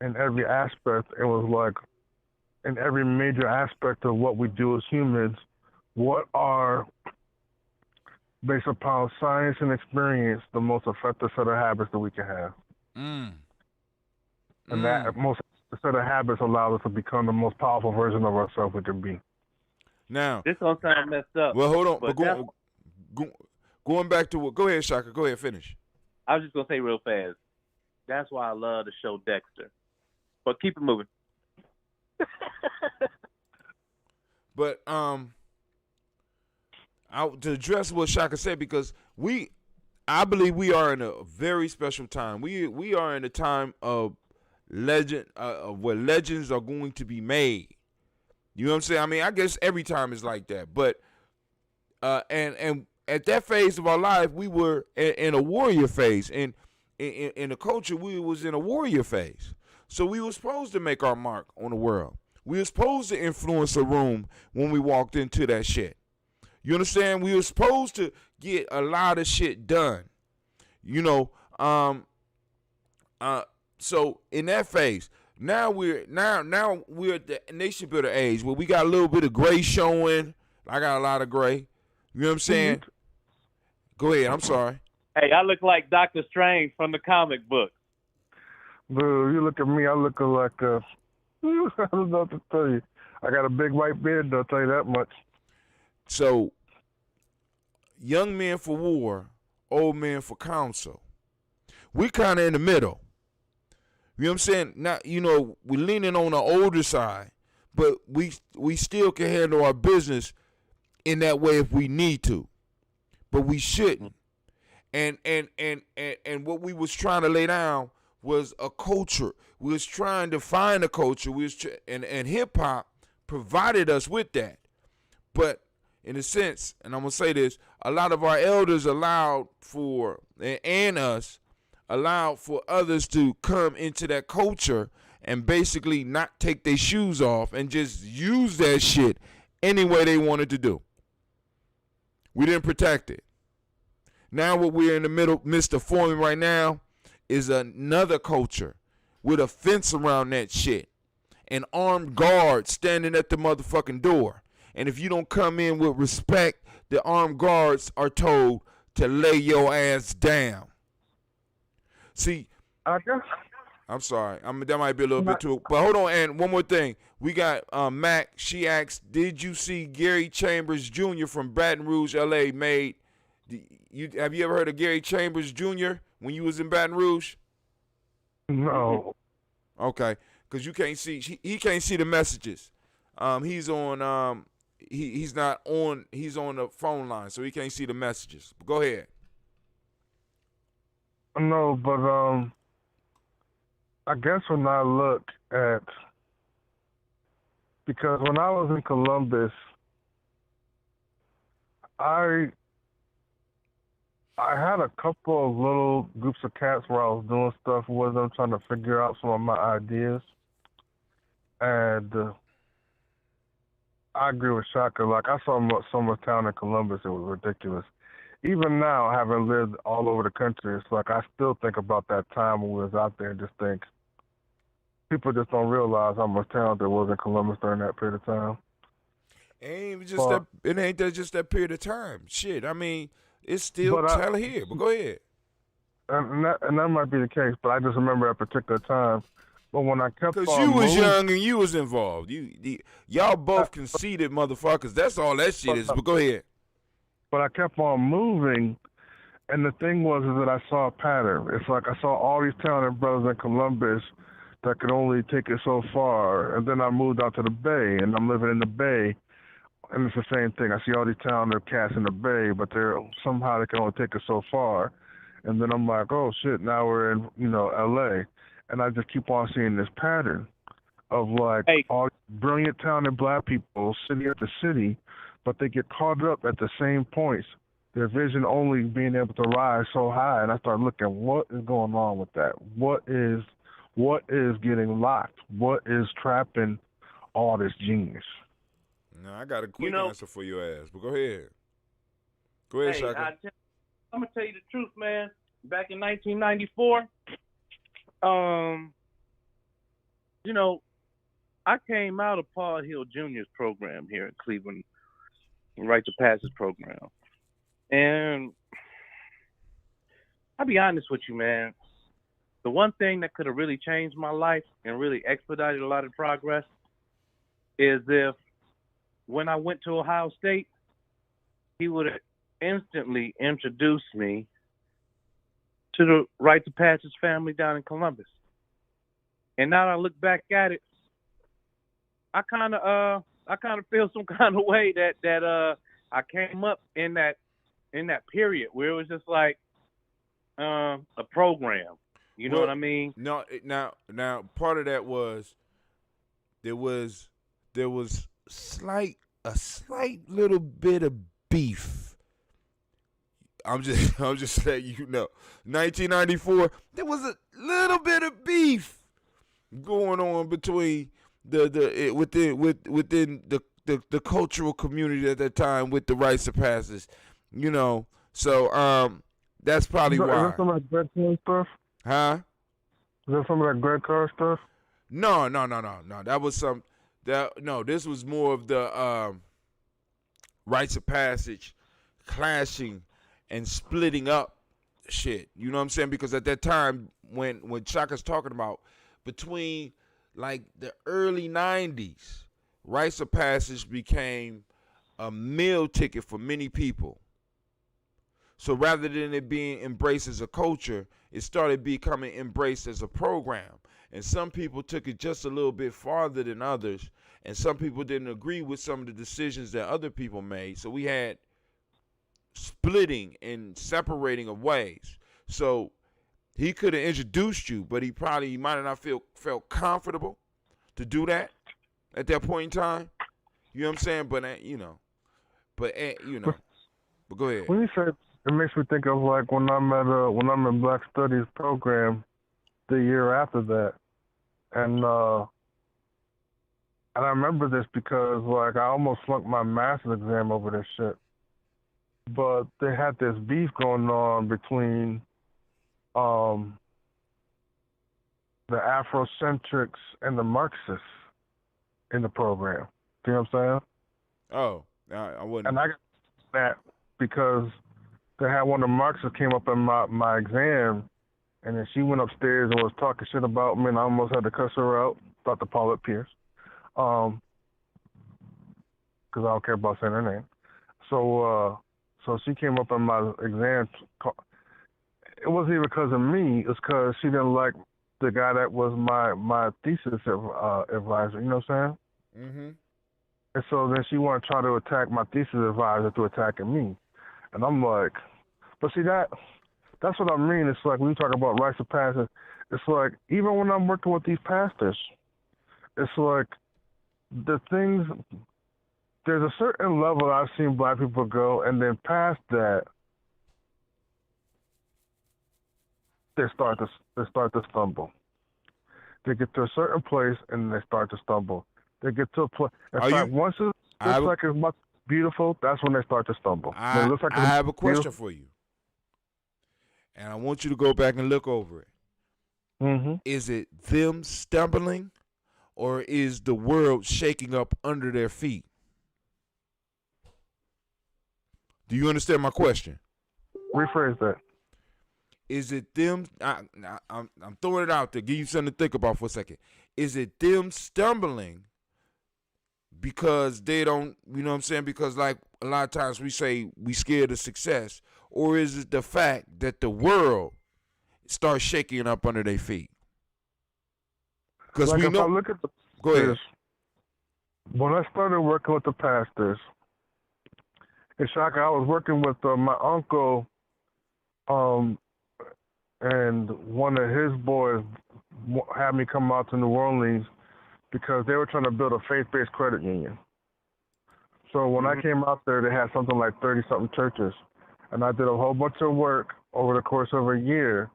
[SPEAKER 3] in every aspect and was like, in every major aspect of what we do as humans, what are, based upon science and experience, the most effective set of habits that we can have. And that most set of habits allows us to become the most powerful version of ourselves we can be.
[SPEAKER 8] Now,
[SPEAKER 7] this gonna sound messed up.
[SPEAKER 8] Well, hold on.
[SPEAKER 7] But
[SPEAKER 8] Going back to what? Go ahead, Shaka. Go ahead, finish.
[SPEAKER 7] I was just gonna say real fast. That's why I love the show Dexter. But keep it moving.
[SPEAKER 8] But to address what Shaka said, because I believe we are in a very special time. We are in a time of where legends are going to be made. You know what I'm saying? I mean, I guess every time is like that, but and at that phase of our life, we were in a warrior phase, and in the culture, we was in a warrior phase. So we were supposed to make our mark on the world. We were supposed to influence a room when we walked into that shit. You understand? We were supposed to get a lot of shit done. You know, so in that phase, now we're at the nation builder age where we got a little bit of gray showing. I got a lot of gray. You know what I'm saying? Go ahead. I'm sorry.
[SPEAKER 7] Hey, I look like Dr. Strange from the comic book.
[SPEAKER 3] Boo, you look at me, I look like I don't know what to tell you. I got a big white beard, I'll tell you that much.
[SPEAKER 8] So, young men for war, old men for counsel. We kind of in the middle. You know what I'm saying? Now, you know, we're leaning on the older side, but we still can handle our business in that way if we need to, but we shouldn't. And what we was trying to lay down was a culture. We was trying to find a culture. And hip hop provided us with that. But in a sense, and I'm gonna say this, a lot of our elders allowed for others to come into that culture and basically not take their shoes off and just use that shit any way they wanted to do. We didn't protect it. Now what we're in the midst of forming right now is another culture with a fence around that shit and armed guards standing at the motherfucking door. And if you don't come in with respect, the armed guards are told to lay your ass down. See, I'm sorry. That might be a little bit too. But hold on, and one more thing. We got Mac. She asked, "Did you see Gary Chambers Jr. from Baton Rouge, L.A. made? Have you ever heard of Gary Chambers Jr. when you was in Baton Rouge?"
[SPEAKER 3] No.
[SPEAKER 8] Okay, because you can't see. He can't see the messages. He's on. He's not on. He's on the phone line, so he can't see the messages. But go ahead.
[SPEAKER 3] No, but I guess when I look at, because when I was in Columbus, I had a couple of little groups of cats where I was doing stuff with them, trying to figure out some of my ideas. And I agree with Shaka. Like, I saw so much town in Columbus, it was ridiculous. Even now, having lived all over the country, it's like I still think about that time when we was out there and just think, people just don't realize how much talent there was in Columbus during that period of time.
[SPEAKER 8] It ain't just that period of time. Shit, I mean, it's still talent here. But go ahead.
[SPEAKER 3] And that might be the case, but I just remember that particular time. But when I kept on
[SPEAKER 8] because you was young and you was involved. Y'all both conceited motherfuckers. That's all that shit is. But go ahead.
[SPEAKER 3] But I kept on moving, and the thing was that I saw a pattern. It's like I saw all these talented brothers in Columbus that could only take it so far, and then I moved out to the Bay, and I'm living in the Bay, and it's the same thing. I see all these talented cats in the Bay, but somehow they can only take it so far, and then I'm like, oh shit, now we're in L.A., and I just keep on seeing this pattern of like all brilliant, talented black people, city after city, but they get caught up at the same points. Their vision only being able to rise so high, and I started looking, what is going on with that? What is getting locked? What is trapping all this genius?
[SPEAKER 8] Now I got a quick answer for your ass, but go ahead. Go ahead,
[SPEAKER 7] Hey,
[SPEAKER 8] Shaka.
[SPEAKER 7] I'm gonna tell you the truth, man. Back in 1994, I came out of Paul Hill Jr.'s program here in Cleveland, Right to Passage program, and I'll be honest with you, man. The one thing that could have really changed my life and really expedited a lot of progress is if, when I went to Ohio State, he would have instantly introduced me to the Right to Passage family down in Columbus. And now that I look back at it, I kind of feel some kind of way that I came up in that period where it was just like a program. You know what I mean?
[SPEAKER 8] No, now part of that was there was a slight little bit of beef. I'm just letting you know. 1994, there was a little bit of beef going on between within the cultural community at that time with the rites of passage. So that's probably why.
[SPEAKER 3] Is that some of that Greg Carr stuff?
[SPEAKER 8] Huh?
[SPEAKER 3] Is that some of that Greg Carr stuff?
[SPEAKER 8] No. That was this was more of the rites of passage clashing and splitting up shit. You know what I'm saying? Because at that time, when Shaka's talking about between like the early 90s, rites of passage became a meal ticket for many people. So rather than it being embraced as a culture, it started becoming embraced as a program. And some people took it just a little bit farther than others, and some people didn't agree with some of the decisions that other people made. So we had splitting and separating of ways. So he could have introduced you, but he might have not felt comfortable to do that at that point in time. You know what I'm saying? But but go ahead.
[SPEAKER 3] When you say, it makes me think of like when I'm in Black Studies program the year after that, and I remember this because like I almost flunked my master's exam over this shit. But they had this beef going on between the Afrocentrics and the Marxists in the program. You know what I'm saying?
[SPEAKER 8] Oh, I wouldn't.
[SPEAKER 3] And I got that because they had one of the Marxists came up in my exam, and then she went upstairs and was talking shit about me, and I almost had to cuss her out, Dr. Paulette Pierce, because I don't care about saying her name. So she came up in my exam. It wasn't even because of me. It was because she didn't like the guy that was my thesis advisor. You know what I'm saying?
[SPEAKER 8] Mm-hmm.
[SPEAKER 3] And so then she wanted to try to attack my thesis advisor through attacking me. And I'm like, but see, that's what I mean. It's like when you talk about rites of passage, it's like even when I'm working with these pastors, it's like the things, there's a certain level I've seen black people go, and then past that, they start to stumble. They get to a certain place and they start to stumble. They get to a place. In fact, once it looks like it's much beautiful, that's when they start to stumble.
[SPEAKER 8] I have a question for you, and I want you to go back and look over it.
[SPEAKER 3] Mm-hmm.
[SPEAKER 8] Is it them stumbling, or is the world shaking up under their feet? Do you understand my question?
[SPEAKER 3] Rephrase that.
[SPEAKER 8] Is it them? I'm throwing it out there. Give you something to think about for a second. Is it them stumbling because they don't, you know what I'm saying? Because like a lot of times we say we scared of success, or is it the fact that the world starts shaking up under their feet? Because
[SPEAKER 3] like
[SPEAKER 8] we
[SPEAKER 3] if
[SPEAKER 8] know.
[SPEAKER 3] I look at
[SPEAKER 8] Go ahead.
[SPEAKER 3] When I started working with the pastors, in Shaka, I was working with my uncle, and one of his boys had me come out to New Orleans because they were trying to build a faith-based credit union. So when I came out there, they had something like 30-something churches. And I did a whole bunch of work over the course of a year,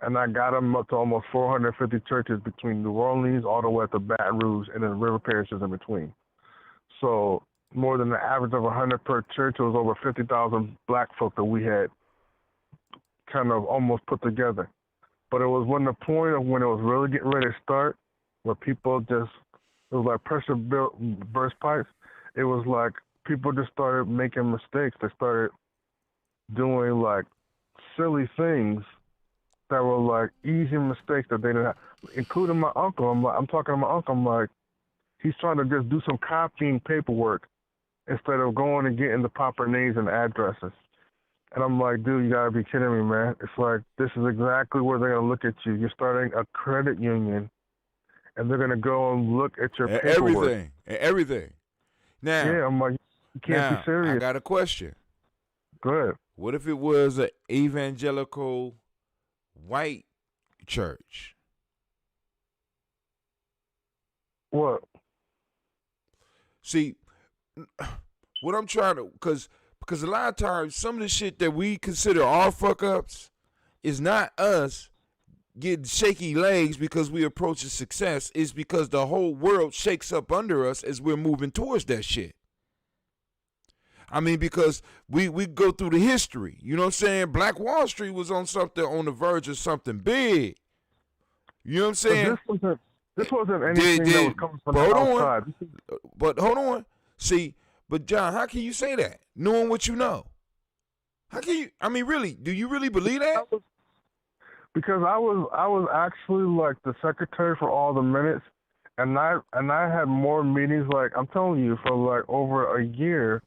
[SPEAKER 3] and I got them up to almost 450 churches between New Orleans all the way up to Baton Rouge and then river parishes in between. So more than the average of 100 per church. It was over 50,000 black folk that we had kind of almost put together. But it was when the point of when it was really getting ready to start, where people just, it was like pressure built burst pipes. It was like people just started making mistakes. They started doing like silly things that were like easy mistakes that they didn't have, including my uncle. I'm talking to my uncle. I'm like, he's trying to just do some copying paperwork instead of going and getting the proper names and addresses. And I'm like, dude, you gotta be kidding me, man. It's like, this is exactly where they're gonna look at you. You're starting a credit union, and they're gonna go and look at your paperwork.
[SPEAKER 8] Everything. Now,
[SPEAKER 3] yeah, I'm like, you can't be serious.
[SPEAKER 8] I got a question.
[SPEAKER 3] Go ahead.
[SPEAKER 8] What if it was an evangelical white church?
[SPEAKER 3] What?
[SPEAKER 8] See, what I'm trying to, because a lot of times some of the shit that we consider our fuck ups is not us getting shaky legs because we approaching success. It's because the whole world shakes up under us as we're moving towards that shit. I mean, because we go through the history. You know what I'm saying? Black Wall Street was on the verge of something big. You know what I'm saying?
[SPEAKER 3] This wasn't anything that was coming from the outside.
[SPEAKER 8] But hold on. See, but John, how can you say that, knowing what you know? How can you? I mean, really, do you really believe that?
[SPEAKER 3] Because I was actually like the secretary for all the minutes, and I had more meetings. Like I'm telling you, for like over a year,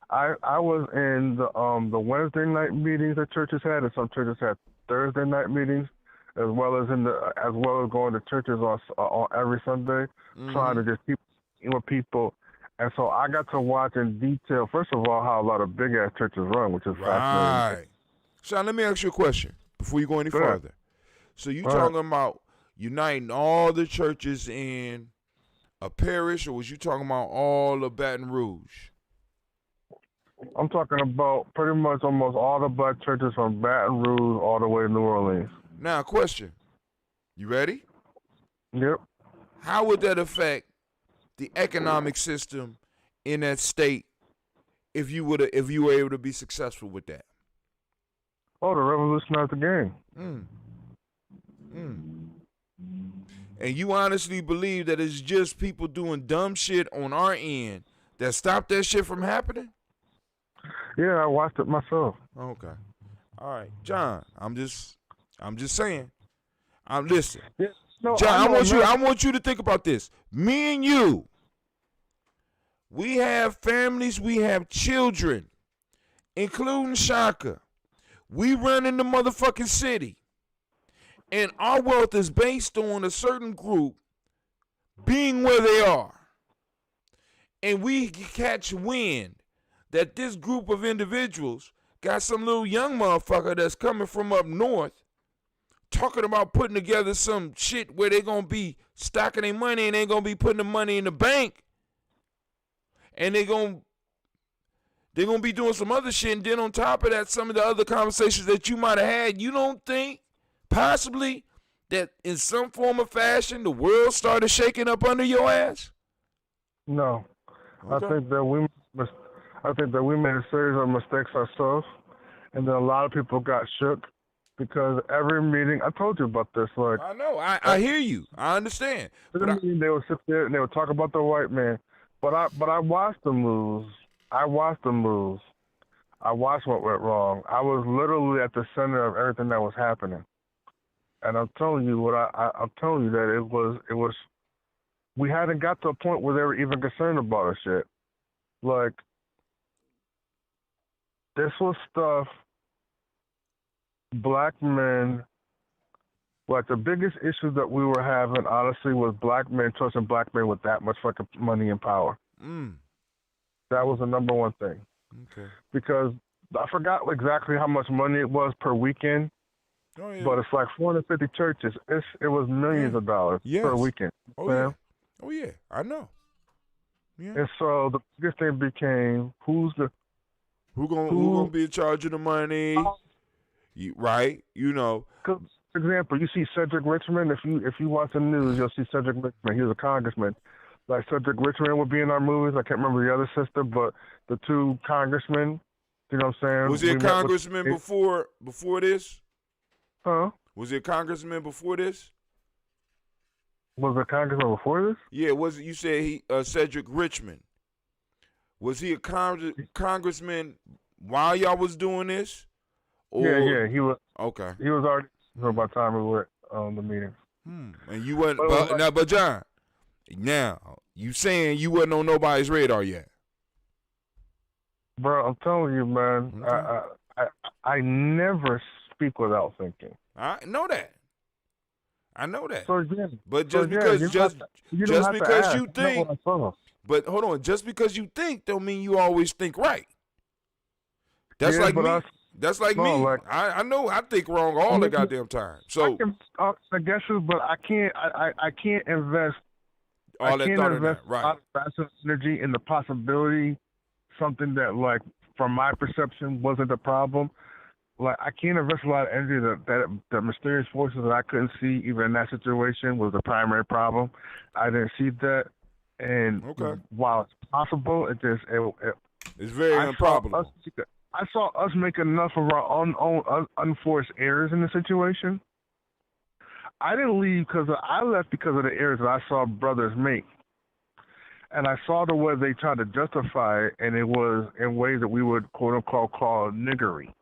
[SPEAKER 3] I was in the Wednesday night meetings that churches had, and some churches had Thursday night meetings, as well as going to churches on every Sunday, trying to just keep with people. And so I got to watch in detail, first of all, how a lot of big ass churches run, which is fascinating.
[SPEAKER 8] Right. Sean, let me ask you a question before you go any further. So you talking about uniting all the churches in a parish, or was you talking about all of Baton Rouge?
[SPEAKER 3] I'm talking about pretty much almost all the black churches from Baton Rouge all the way to New Orleans.
[SPEAKER 8] Now, question. You ready?
[SPEAKER 3] Yep.
[SPEAKER 8] How would that affect the economic system in that state if you were able to be successful with that?
[SPEAKER 3] Oh, the revolutionized the game.
[SPEAKER 8] And you honestly believe that it's just people doing dumb shit on our end that stopped that shit from happening?
[SPEAKER 3] Yeah, I watched it myself.
[SPEAKER 8] Okay. All right, John. I'm just saying. Listen.
[SPEAKER 3] Yeah, no,
[SPEAKER 8] John, I want you to think about this. Me and you, we have families, we have children, including Shaka. We run in the motherfucking city. And our wealth is based on a certain group being where they are. And we catch wind that this group of individuals got some little young motherfucker that's coming from up north talking about putting together some shit where they're going to be stocking their money and they're going to be putting the money in the bank. And they're going to be doing some other shit. And then on top of that, some of the other conversations that you might have had, you don't think possibly that in some form or fashion the world started shaking up under your ass?
[SPEAKER 3] No. Okay. I think that we made a series of mistakes ourselves, and then a lot of people got shook because every meeting, I told you about this. Like
[SPEAKER 8] I know, I hear you, I understand.
[SPEAKER 3] They would sit there and they would talk about the white man, but I watched them lose. I watched what went wrong. I was literally at the center of everything that was happening, and I'm telling you I'm telling you that it was. We hadn't got to a point where they were even concerned about our shit. Like, this was stuff black men, like the biggest issue that we were having, honestly, was black men trusting black men with that much fucking money and power. That was the number one thing.
[SPEAKER 8] Okay.
[SPEAKER 3] Because I forgot exactly how much money it was per weekend, but it's like 450 churches. It was millions of dollars per weekend.
[SPEAKER 8] Oh, yeah. Oh yeah, I know. Yeah.
[SPEAKER 3] And so the biggest thing became
[SPEAKER 8] who gonna be in charge of the money? Right? You know.
[SPEAKER 3] For example, you see Cedric Richmond. If you watch the news, you'll see Cedric Richmond. He was a congressman. Like Cedric Richmond would be in our movies. I can't remember the other sister, but the two congressmen. You know what I'm saying?
[SPEAKER 8] Was he a congressman before this?
[SPEAKER 3] Huh?
[SPEAKER 8] Was he a congressman before this?
[SPEAKER 3] Was a congressman before this?
[SPEAKER 8] Yeah, you said he Cedric Richmond. Was he a congressman while y'all was doing this? Or,
[SPEAKER 3] yeah, he was.
[SPEAKER 8] Okay.
[SPEAKER 3] He was already by the time we were on the meeting.
[SPEAKER 8] And you wasn't. But John, now you saying you wasn't on nobody's radar yet?
[SPEAKER 3] Bro, I'm telling you, man.
[SPEAKER 8] Okay.
[SPEAKER 3] I never speak without thinking.
[SPEAKER 8] I know that.
[SPEAKER 3] So again,
[SPEAKER 8] but just because you think, but hold on, just because you think don't mean you always think right. That's like me. That's like me. I know I think wrong all the goddamn time. So
[SPEAKER 3] I guess so, but I can't invest
[SPEAKER 8] all that thought in that. Right.
[SPEAKER 3] Energy in the possibility something that, like, from my perception wasn't a problem. Like, I can't invest a lot of energy that mysterious forces that I couldn't see even in that situation was the primary problem. I didn't see that, and while it's possible,
[SPEAKER 8] it's very improbable.
[SPEAKER 3] I saw us make enough of our unforced errors in the situation. I didn't leave I left because of the errors that I saw brothers make. And I saw the way they tried to justify it, and it was in ways that we would, quote unquote, call niggery.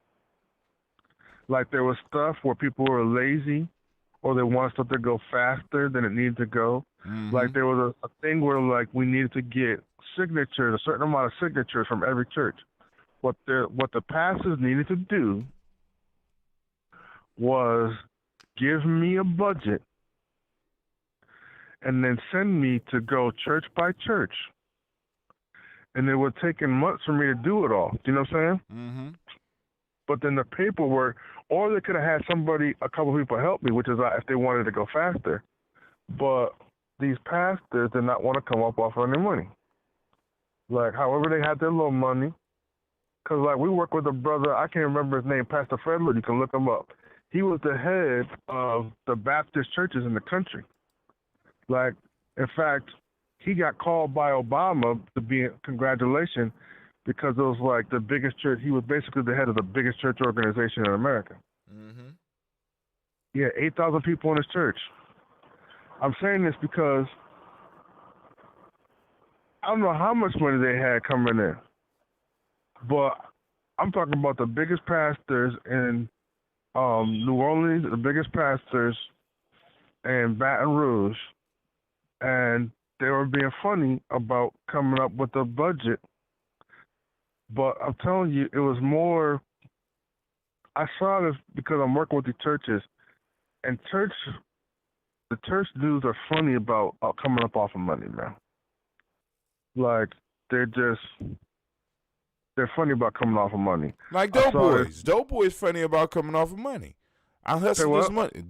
[SPEAKER 3] Like, there was stuff where people were lazy or they wanted stuff to go faster than it needed to go.
[SPEAKER 8] Mm-hmm.
[SPEAKER 3] Like, there was a thing where, like, we needed to get signatures, a certain amount of signatures from every church. What the pastors needed to do was give me a budget and then send me to go church by church. And it would have taken months for me to do it all. Do you know what I'm saying?
[SPEAKER 8] Mm-hmm.
[SPEAKER 3] But then the paperwork, or they could have had a couple of people help me, which is if they wanted to go faster. But these pastors did not want to come up off of any money. Like, however they had their little money. Because, like, we work with a brother, I can't remember his name, Pastor Fredler, you can look him up. He was the head of the Baptist churches in the country. Like, in fact, he got called by Obama to be in congratulations because it was like the biggest church. He was basically the head of the biggest church organization in America.
[SPEAKER 8] Mm-hmm.
[SPEAKER 3] Yeah, 8,000 people in his church. I'm saying this because I don't know how much money they had coming in, but I'm talking about the biggest pastors in New Orleans, the biggest pastors in Baton Rouge, and they were being funny about coming up with a budget. But I'm telling you, it was more, I saw this because I'm working with the churches, and the church dudes are funny about coming up off of money, man. Like, they're funny about coming off of money.
[SPEAKER 8] Like Dope Boys. Dope Boys funny about coming off of money. I hustle this money.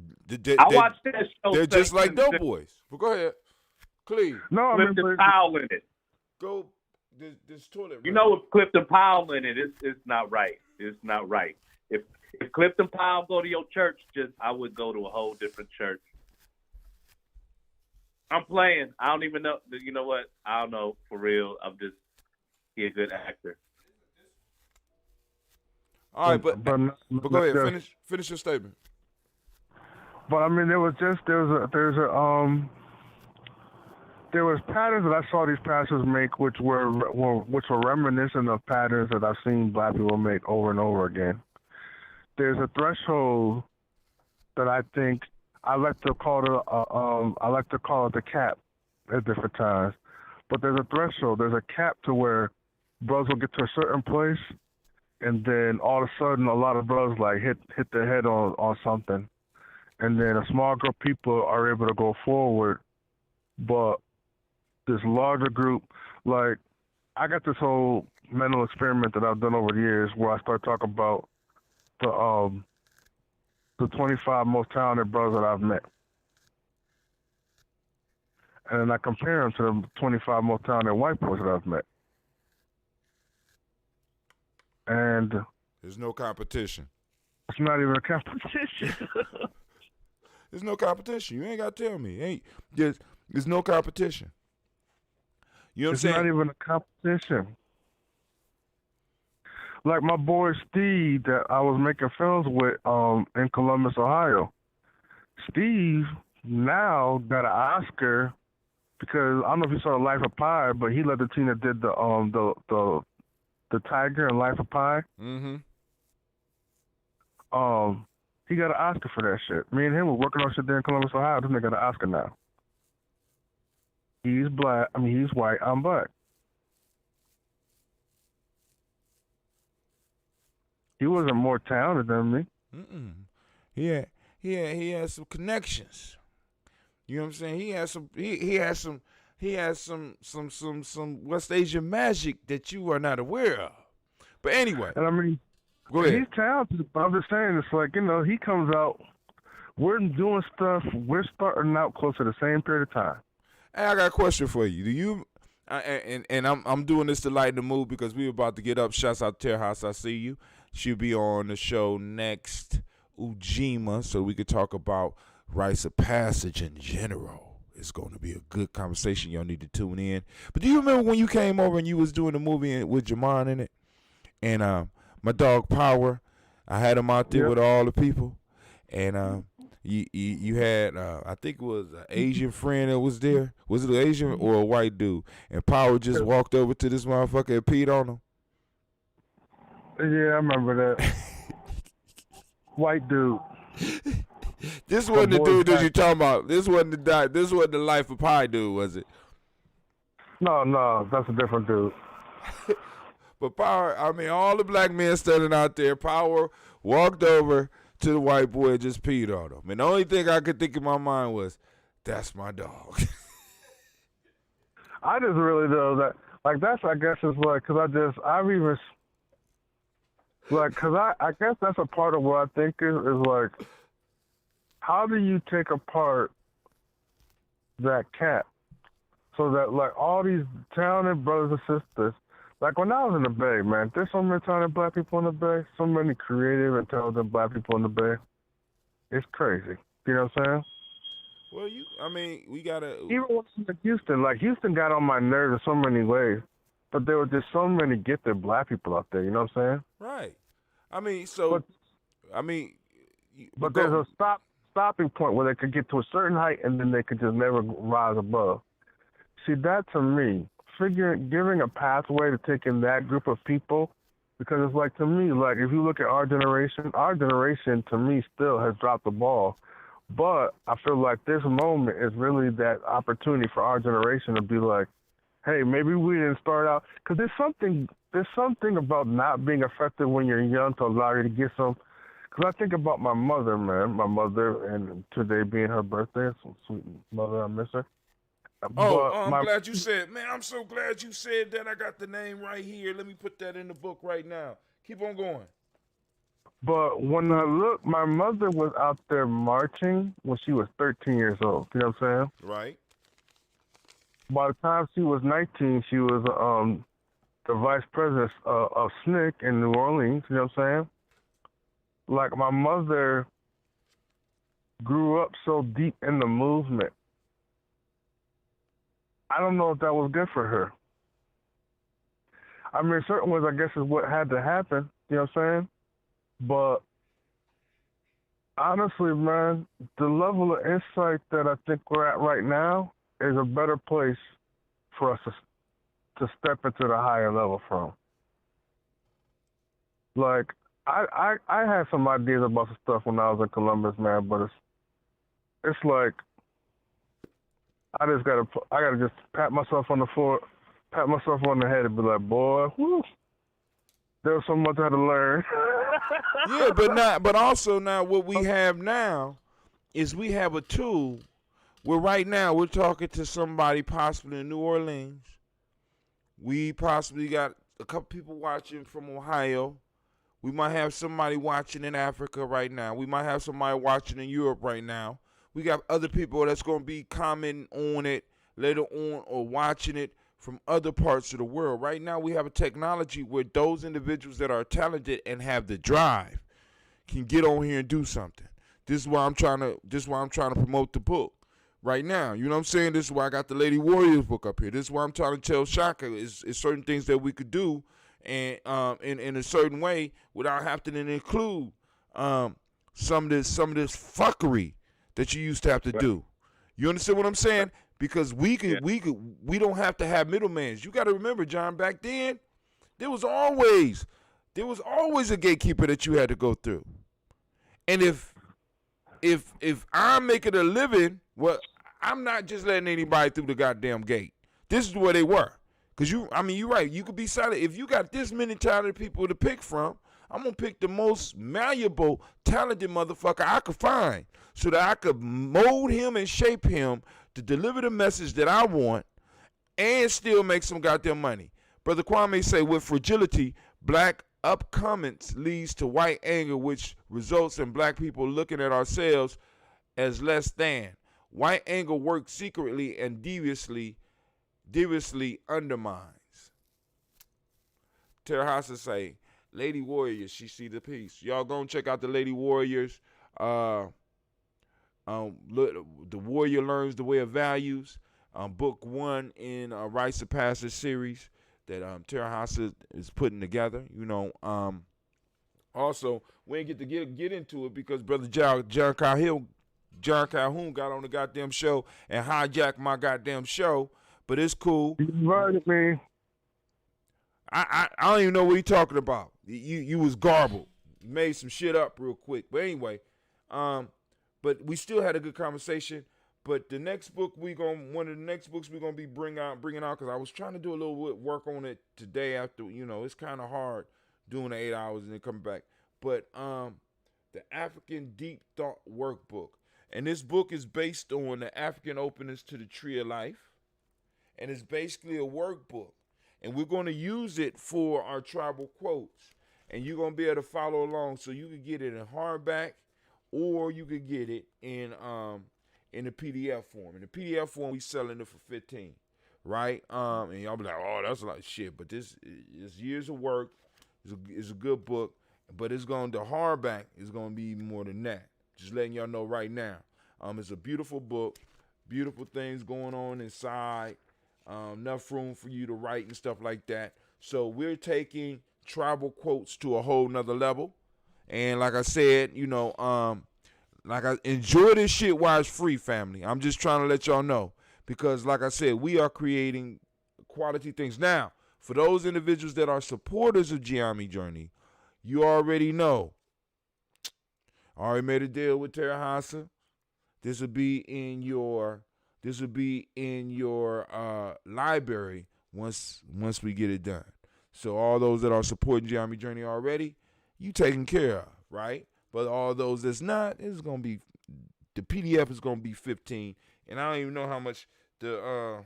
[SPEAKER 7] I watched that show.
[SPEAKER 8] They're just like Dope Boys. But go ahead. Cleve.
[SPEAKER 3] No,
[SPEAKER 7] Clifton Powell in it.
[SPEAKER 8] Go this toilet.
[SPEAKER 7] You know, with Clifton Powell in it, it's not right. It's not right. If Clifton Powell go to your church, I would go to a whole different church. I'm playing. I don't even know. You know what? I don't know for real. He's a good actor.
[SPEAKER 8] All right, but go ahead. Finish your statement.
[SPEAKER 3] But I mean, there was patterns that I saw these pastors make, which were reminiscent of patterns that I've seen black people make over and over again. There's a threshold that I think I like to call it the cap at different times. But there's a threshold. There's a cap to where brothers will get to a certain place, and then all of a sudden, a lot of brothers like hit their head on something, and then a small group of people are able to go forward, but this larger group, like, I got this whole mental experiment that I've done over the years where I start talking about the 25 most talented brothers that I've met. and then I compare them to the 25 most talented white boys that I've met. And
[SPEAKER 8] there's no competition.
[SPEAKER 3] It's not even a competition.
[SPEAKER 8] There's no competition. You ain't got to tell me. There's no competition. You know what I'm saying?
[SPEAKER 3] It's not even a competition. Like my boy Steve that I was making films with in Columbus, Ohio. Steve now got an Oscar because I don't know if you saw Life of Pi, but he led the team that did the Tiger in Life of Pi.
[SPEAKER 8] Mm-hmm.
[SPEAKER 3] He got an Oscar for that shit. Me and him were working on shit there in Columbus, Ohio. This nigga got an Oscar now. He's black. I mean, he's white. I'm black. He wasn't more talented than me.
[SPEAKER 8] He had some connections. You know what I'm saying? He has some West Asian magic that you are not aware of. But anyway.
[SPEAKER 3] And I mean,
[SPEAKER 8] go ahead.
[SPEAKER 3] He's talented, but I'm just saying, it's like, he comes out, we're doing stuff, we're starting out close to the same period of time.
[SPEAKER 8] Hey, I got a question for you. Do you, and I'm doing this to lighten the mood because we're about to get up. Shouts out to Terra House, I see you. She'll be on the show next, Ujima, so we could talk about rites of passage in general. It's going to be a good conversation. Y'all need to tune in. But do you remember when you came over and you was doing the movie with Jamon in it? And my dog Power, I had him out there with all the people. And you had, I think it was an Asian friend that was there. Was it an Asian or a white dude? And Power just walked over to this motherfucker and peed on him.
[SPEAKER 3] Yeah, I remember that. White dude.
[SPEAKER 8] This wasn't the dude that you talking about. This wasn't the Life of Pi dude, was it?
[SPEAKER 3] No, that's a different dude.
[SPEAKER 8] But Power, I mean, all the black men standing out there, Power walked over to the white boy and just peed on him. And the only thing I could think in my mind was, that's my dog.
[SPEAKER 3] I just really know that, like, that's, I guess, is like, because I guess that's a part of what I think is like, how do you take apart that cat so that, like, all these talented brothers and sisters, like, when I was in the Bay, man, there's so many talented black people in the Bay, so many creative, intelligent black people in the Bay. It's crazy. You know what I'm saying?
[SPEAKER 8] Well, we gotta.
[SPEAKER 3] Even when I was in Houston, like, Houston got on my nerves in so many ways, but there were just so many gifted black people out there. You know what I'm saying?
[SPEAKER 8] Right. I mean, so.
[SPEAKER 3] But there's a stopping point where they could get to a certain height and then they could just never rise above. See, that to me, giving a pathway to taking that group of people, because it's like, to me, like, if you look at our generation to me still has dropped the ball. But I feel like this moment is really that opportunity for our generation to be like, hey, maybe we didn't start out, because there's something about not being affected when you're young to allow you to get some. Because I think about my mother, and today being her birthday, so sweet mother, I miss her.
[SPEAKER 8] I'm glad you said, man, I'm so glad you said that. I got the name right here. Let me put that in the book right now. Keep on going.
[SPEAKER 3] But when I look, my mother was out there marching when she was 13 years old. You know what I'm saying?
[SPEAKER 8] Right.
[SPEAKER 3] By the time she was 19, she was the vice president of SNCC in New Orleans. You know what I'm saying? Like, my mother grew up so deep in the movement. I don't know if that was good for her. I mean, in certain ways, I guess is what had to happen. You know what I'm saying? But honestly, man, the level of insight that I think we're at right now is a better place for us to step into the higher level from. Like, I had some ideas about some stuff when I was in Columbus, man, but it's like I gotta just pat myself on the head and be like, boy, whew, there was so much I had to learn.
[SPEAKER 8] Yeah, but also now what we have now is we have a tool where right now we're talking to somebody possibly in New Orleans. We possibly got a couple people watching from Ohio. We might have somebody watching in Africa right now. We might have somebody watching in Europe right now. We got other people that's going to be commenting on it later on or watching it from other parts of the world. Right now we have a technology where those individuals that are talented and have the drive can get on here and do something. This is why I'm trying to promote the book right now. You know what I'm saying? This is why I got the Lady Warriors book up here. This is why I'm trying to tell Shaka is certain things that we could do and in a certain way without having to include some of this fuckery that you used to have to do. You understand what I'm saying? Because we don't have to have middlemen. You got to remember, John, back then there was always a gatekeeper that you had to go through. And if I'm making a living, well, I'm not just letting anybody through the goddamn gate. This is where they were. Because you're right. You could be silent. If you got this many talented people to pick from, I'm going to pick the most malleable, talented motherfucker I could find so that I could mold him and shape him to deliver the message that I want and still make some goddamn money. Brother Kwame say, with fragility, black upcomings leads to white anger, which results in black people looking at ourselves as less than. White anger works secretly and deviously undermines. Terahasa say, Lady Warriors, she see the piece. Y'all go and check out the Lady Warriors. The Warrior Learns the Way of Values. Book 1 in Rites of Passage series that Terahasa is putting together. You know, also we ain't get to get into it because Brother John Calhoun got on the goddamn show and hijacked my goddamn show. But it's cool.
[SPEAKER 3] You invited me.
[SPEAKER 8] I don't even know what you're talking about. You was garbled. You made some shit up real quick. But anyway, but we still had a good conversation. But the next book one of the next books we're gonna be bringing out because I was trying to do a little work on it today after, you know, it's kind of hard doing the 8 hours and then coming back. But the African Deep Thought Workbook. And this book is based on the African openings to the Tree of Life. And it's basically a workbook. And we're going to use it for our tribal quotes. And you're going to be able to follow along. So you can get it in hardback or you could get it in the PDF form. In the PDF form, we selling it for $15, right? And y'all be like, oh, that's a lot of shit. But this is years of work. It's a good book. But the hardback is going to be more than that. Just letting y'all know right now. It's a beautiful book. Beautiful things going on inside. Enough room for you to write and stuff like that. So we're taking tribal quotes to a whole nother level. And like I said, you know, enjoy this shit while it's free, family. I'm just trying to let y'all know. Because like I said, we are creating quality things. Now, for those individuals that are supporters of Gye-Nyame Journey, you already know. I already made a deal with Terahasa. This will be in your library once we get it done. So all those that are supporting Gye-Nyame Journey already, you taken care of, right? But all those that's not, it's gonna be the PDF is gonna be $15, and I don't even know how much the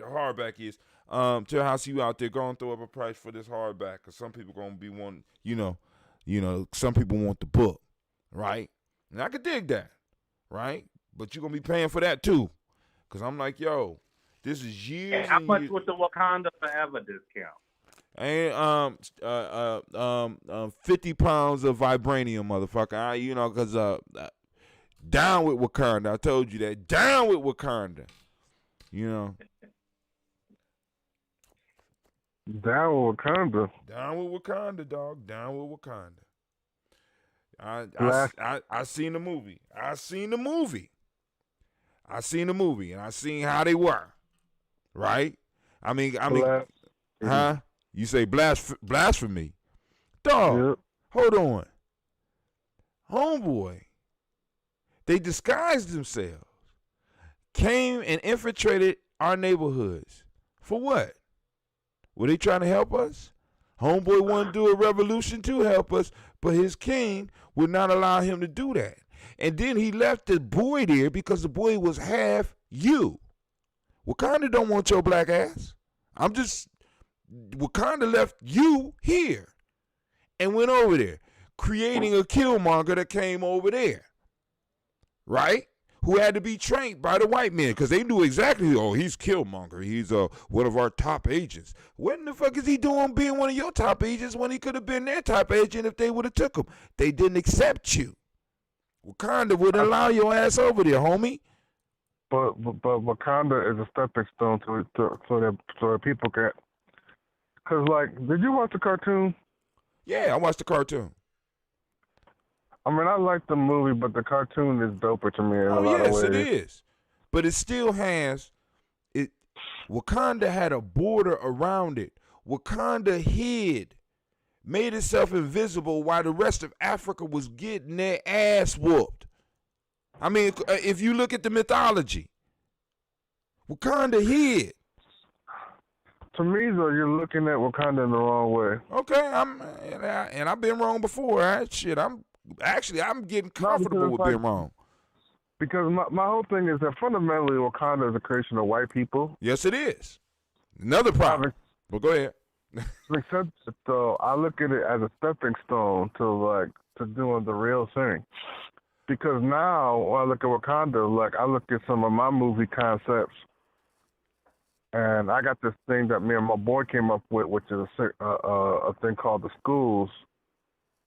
[SPEAKER 8] hardback is. Terahasa, you out there, go and throw up a price for this hardback, cause some people gonna be one, you know, some people want the book, right? And I could dig that, right? But you're going to be paying for that too. Because I'm like, yo, this is years.
[SPEAKER 7] And how much was the Wakanda Forever discount?
[SPEAKER 8] And 50 pounds of vibranium, motherfucker. Because down with Wakanda. I told you that. Down with Wakanda. You know.
[SPEAKER 3] Down with Wakanda.
[SPEAKER 8] Down with Wakanda, dog. Down with Wakanda. I seen the movie. I seen the movie, and I seen how they were, right? I mean, huh? You say blasphemy, dog?
[SPEAKER 3] Yep.
[SPEAKER 8] Hold on, homeboy. They disguised themselves, came and infiltrated our neighborhoods. For what? Were they trying to help us? Homeboy wanted to do a revolution to help us, but his king would not allow him to do that. And then he left the boy there because the boy was half you. Wakanda don't want your black ass. Wakanda left you here and went over there, creating a killmonger that came over there, right? who had to be trained by the white men because they knew exactly, oh, he's Killmonger. He's one of our top agents. What in the fuck is he doing being one of your top agents when he could have been their top agent if they would have took him? They didn't accept you. Wakanda wouldn't allow your ass over there, homie.
[SPEAKER 3] But Wakanda is a stepping stone so that people can. Cause like, did you watch the cartoon?
[SPEAKER 8] Yeah, I watched the cartoon.
[SPEAKER 3] I mean, I like the movie, but the cartoon is doper to me in a lot of ways.
[SPEAKER 8] Yes, it is. But it still has it. Wakanda had a border around it. Wakanda hid, made itself invisible while the rest of Africa was getting their ass whooped. I mean, if you look at the mythology, Wakanda hid.
[SPEAKER 3] To me, though, you're looking at Wakanda in the wrong way.
[SPEAKER 8] Okay, and I've been wrong before. Right? Shit, I'm getting comfortable with being wrong.
[SPEAKER 3] Because my whole thing is that fundamentally Wakanda is a creation of white people.
[SPEAKER 8] Yes, it is. Another problem. But go ahead.
[SPEAKER 3] Except though, I look at it as a stepping stone to doing the real thing. Because now when I look at Wakanda, like I look at some of my movie concepts, and I got this thing that me and my boy came up with, which is a thing called the schools,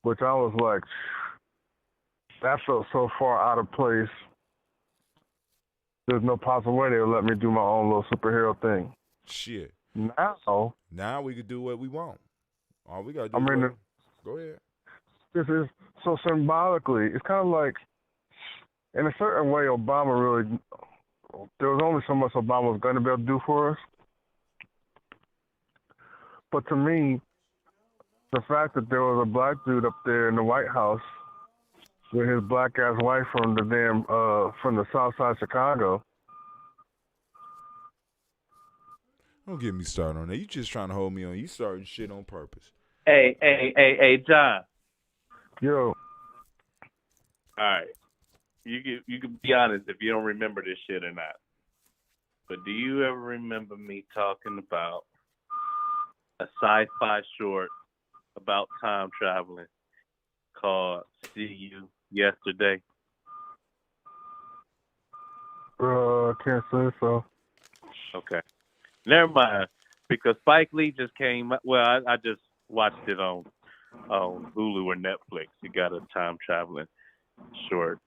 [SPEAKER 3] which I was like, that felt so far out of place. There's no possible way they would let me do my own little superhero thing.
[SPEAKER 8] Shit.
[SPEAKER 3] Now
[SPEAKER 8] we could do what we want. All we gotta do. Go ahead.
[SPEAKER 3] This is so symbolically. It's kind of like, in a certain way, Obama really. There was only so much Obama was going to be able to do for us. But to me, the fact that there was a black dude up there in the White House with his black ass wife from the South Side of Chicago.
[SPEAKER 8] Don't get me started on that. You just trying to hold me on. You starting shit on purpose.
[SPEAKER 7] Hey, John.
[SPEAKER 3] Yo.
[SPEAKER 7] All right. You can be honest if you don't remember this shit or not. But do you ever remember me talking about a sci-fi short about time traveling called See You Yesterday?
[SPEAKER 3] Can't say so.
[SPEAKER 7] Okay. Never mind. Because Spike Lee just came. Well, I just watched it on Hulu or Netflix. You got a time traveling short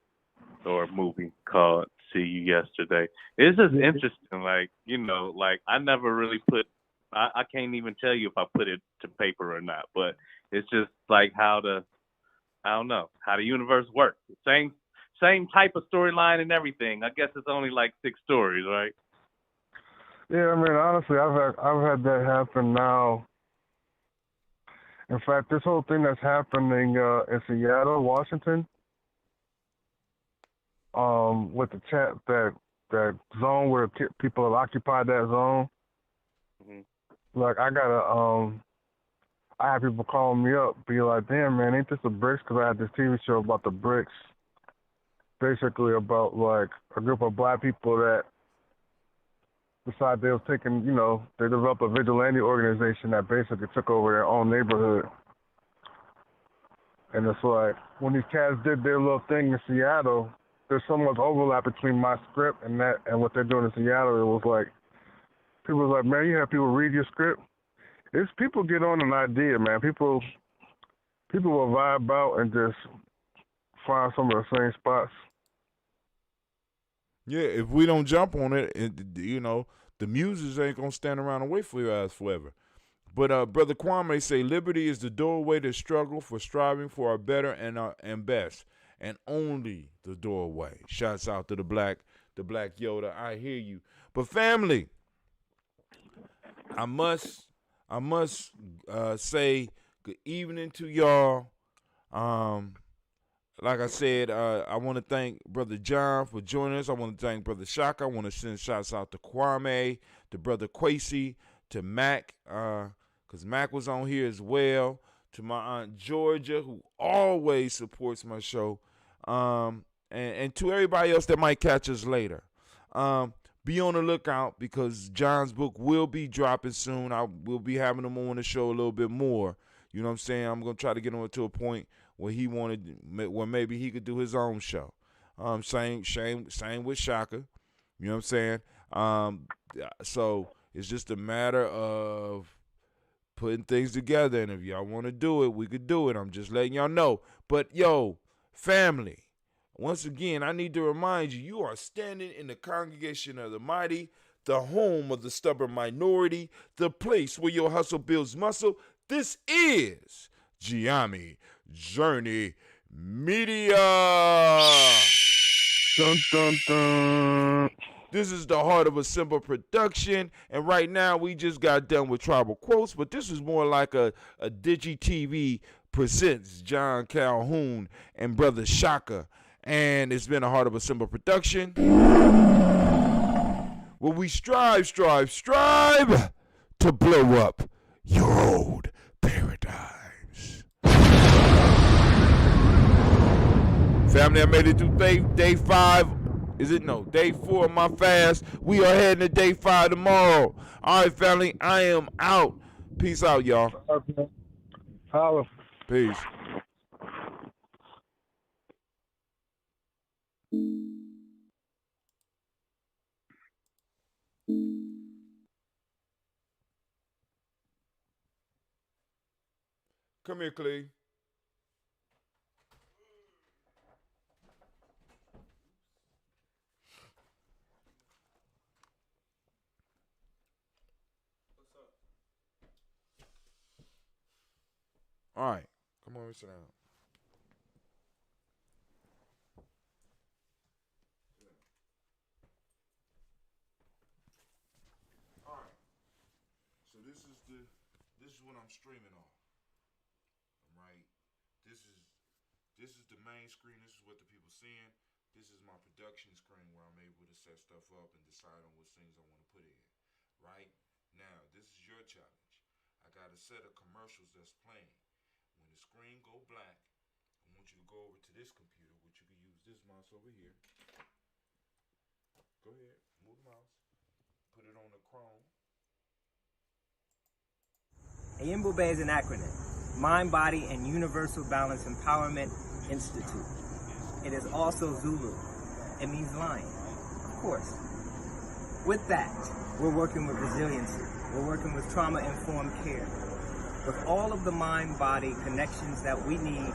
[SPEAKER 7] or movie called See You Yesterday. It's just interesting. Like, I never really I can't even tell you if I put it to paper or not, but it's just like how the universe works. Same type of storyline and everything. I guess it's only like 6 stories, right?
[SPEAKER 3] Yeah, I mean, honestly, I've had that happen now. In fact, this whole thing that's happening in Seattle, Washington, with the chat that zone where people have occupied that zone. Mm-hmm. Like I have people calling me up, be like, "Damn, man, ain't this the bricks?" Because I had this TV show about the bricks, basically about like a group of black people that decided they was taking, they developed a vigilante organization that basically took over their own neighborhood. And it's like, when these cats did their little thing in Seattle, there's so much overlap between my script and what they're doing in Seattle. It was like, people was like, man, you have people read your script. It's people get on an idea, man. People will vibe out and just find some of the same spots.
[SPEAKER 8] Yeah, if we don't jump on it, the muses ain't gonna stand around and wait for your ass forever. But Brother Kwame say liberty is the doorway to struggle for striving for our better and best, and only the doorway. Shouts out to the black Yoda. I hear you. But family, I must say good evening to y'all. Like I said, I want to thank Brother John for joining us. I want to thank Brother Shaka. I want to send shouts out to Kwame, to Brother Quasi, to Mac, because Mac was on here as well, to my Aunt Georgia, who always supports my show, and to everybody else that might catch us later. Be on the lookout because John's book will be dropping soon. I will be having him on the show a little bit more. You know what I'm saying? I'm going to try to get him to a point where where maybe he could do his own show. Same with Shaka. You know what I'm saying? So it's just a matter of putting things together, and if y'all want to do it, we could do it. I'm just letting y'all know. But yo, family, once again, I need to remind you, you are standing in the congregation of the mighty, the home of the stubborn minority, the place where your hustle builds muscle. This is Gye-Nyame Journey Media.
[SPEAKER 3] Dun, dun, dun.
[SPEAKER 8] This is the Heart of a Simple production, and right now we just got done with Tribal Quotes, but this is more like a Digi TV presents John Calhoun and Brother Shaka, and it's been a Heart of a Simple production where we strive to blow up your old paradigms. Family, I made it through day 5. Day 4 of my fast. We are heading to day 5 tomorrow. All right, family, I am out. Peace out, y'all.
[SPEAKER 3] Okay. Holla.
[SPEAKER 8] Peace. Come here, Clay. All right, come on, sit down. All right, so this is what I'm streaming on. Right, this is the main screen. This is what the people seeing. This is my production screen where I'm able to set stuff up and decide on what things I want to put in. Right now, this is your challenge. I got a set of commercials that's playing. When the screen go black, I want you to go over to this computer, which you can use this mouse over here. Go ahead, move the mouse. Put it on the Chrome.
[SPEAKER 1] AYIMBUBE is an acronym. Mind, Body, and Universal Balance Empowerment Institute. It is also Zulu. It means lion, of course. With that, we're working with resiliency. We're working with trauma-informed care. With all of the mind-body connections that we need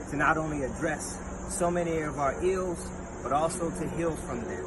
[SPEAKER 1] to not only address so many of our ills, but also to heal from them.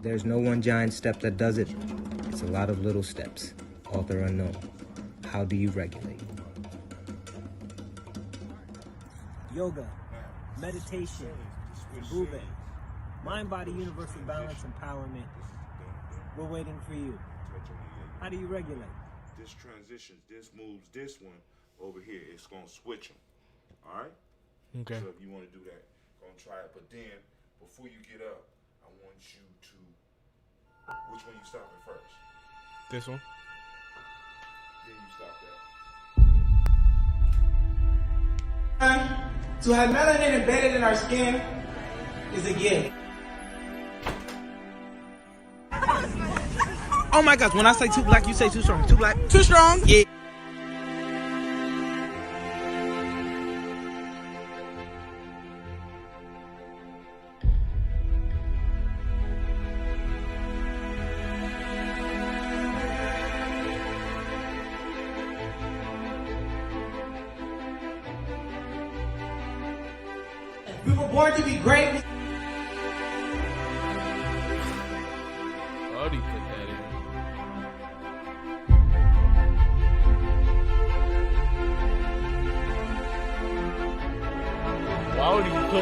[SPEAKER 1] There's no one giant step that does it. It's a lot of little steps. Author unknown. How do you regulate? Yoga, meditation, AYIMBUBE, mind, body, universal balance, empowerment. We're waiting for you. How do you regulate?
[SPEAKER 8] This transitions, this moves this one over here. It's going to switch them. All right?
[SPEAKER 4] Okay.
[SPEAKER 8] So if you want to do that, go and try it. But then, before you get up, I want you to... Which one you stopping first?
[SPEAKER 4] This one?
[SPEAKER 8] Then you stop that.
[SPEAKER 9] To have melanin embedded in our skin is a gift.
[SPEAKER 10] Oh my gosh, when I say too black, you say too strong. Too black? Too strong? Yeah.
[SPEAKER 9] We were born to be great.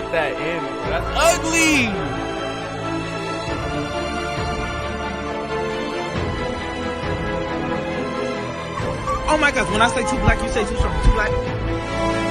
[SPEAKER 11] put that in. That's ugly.
[SPEAKER 10] Oh my gosh, when I say too black, you say too strong. Too black.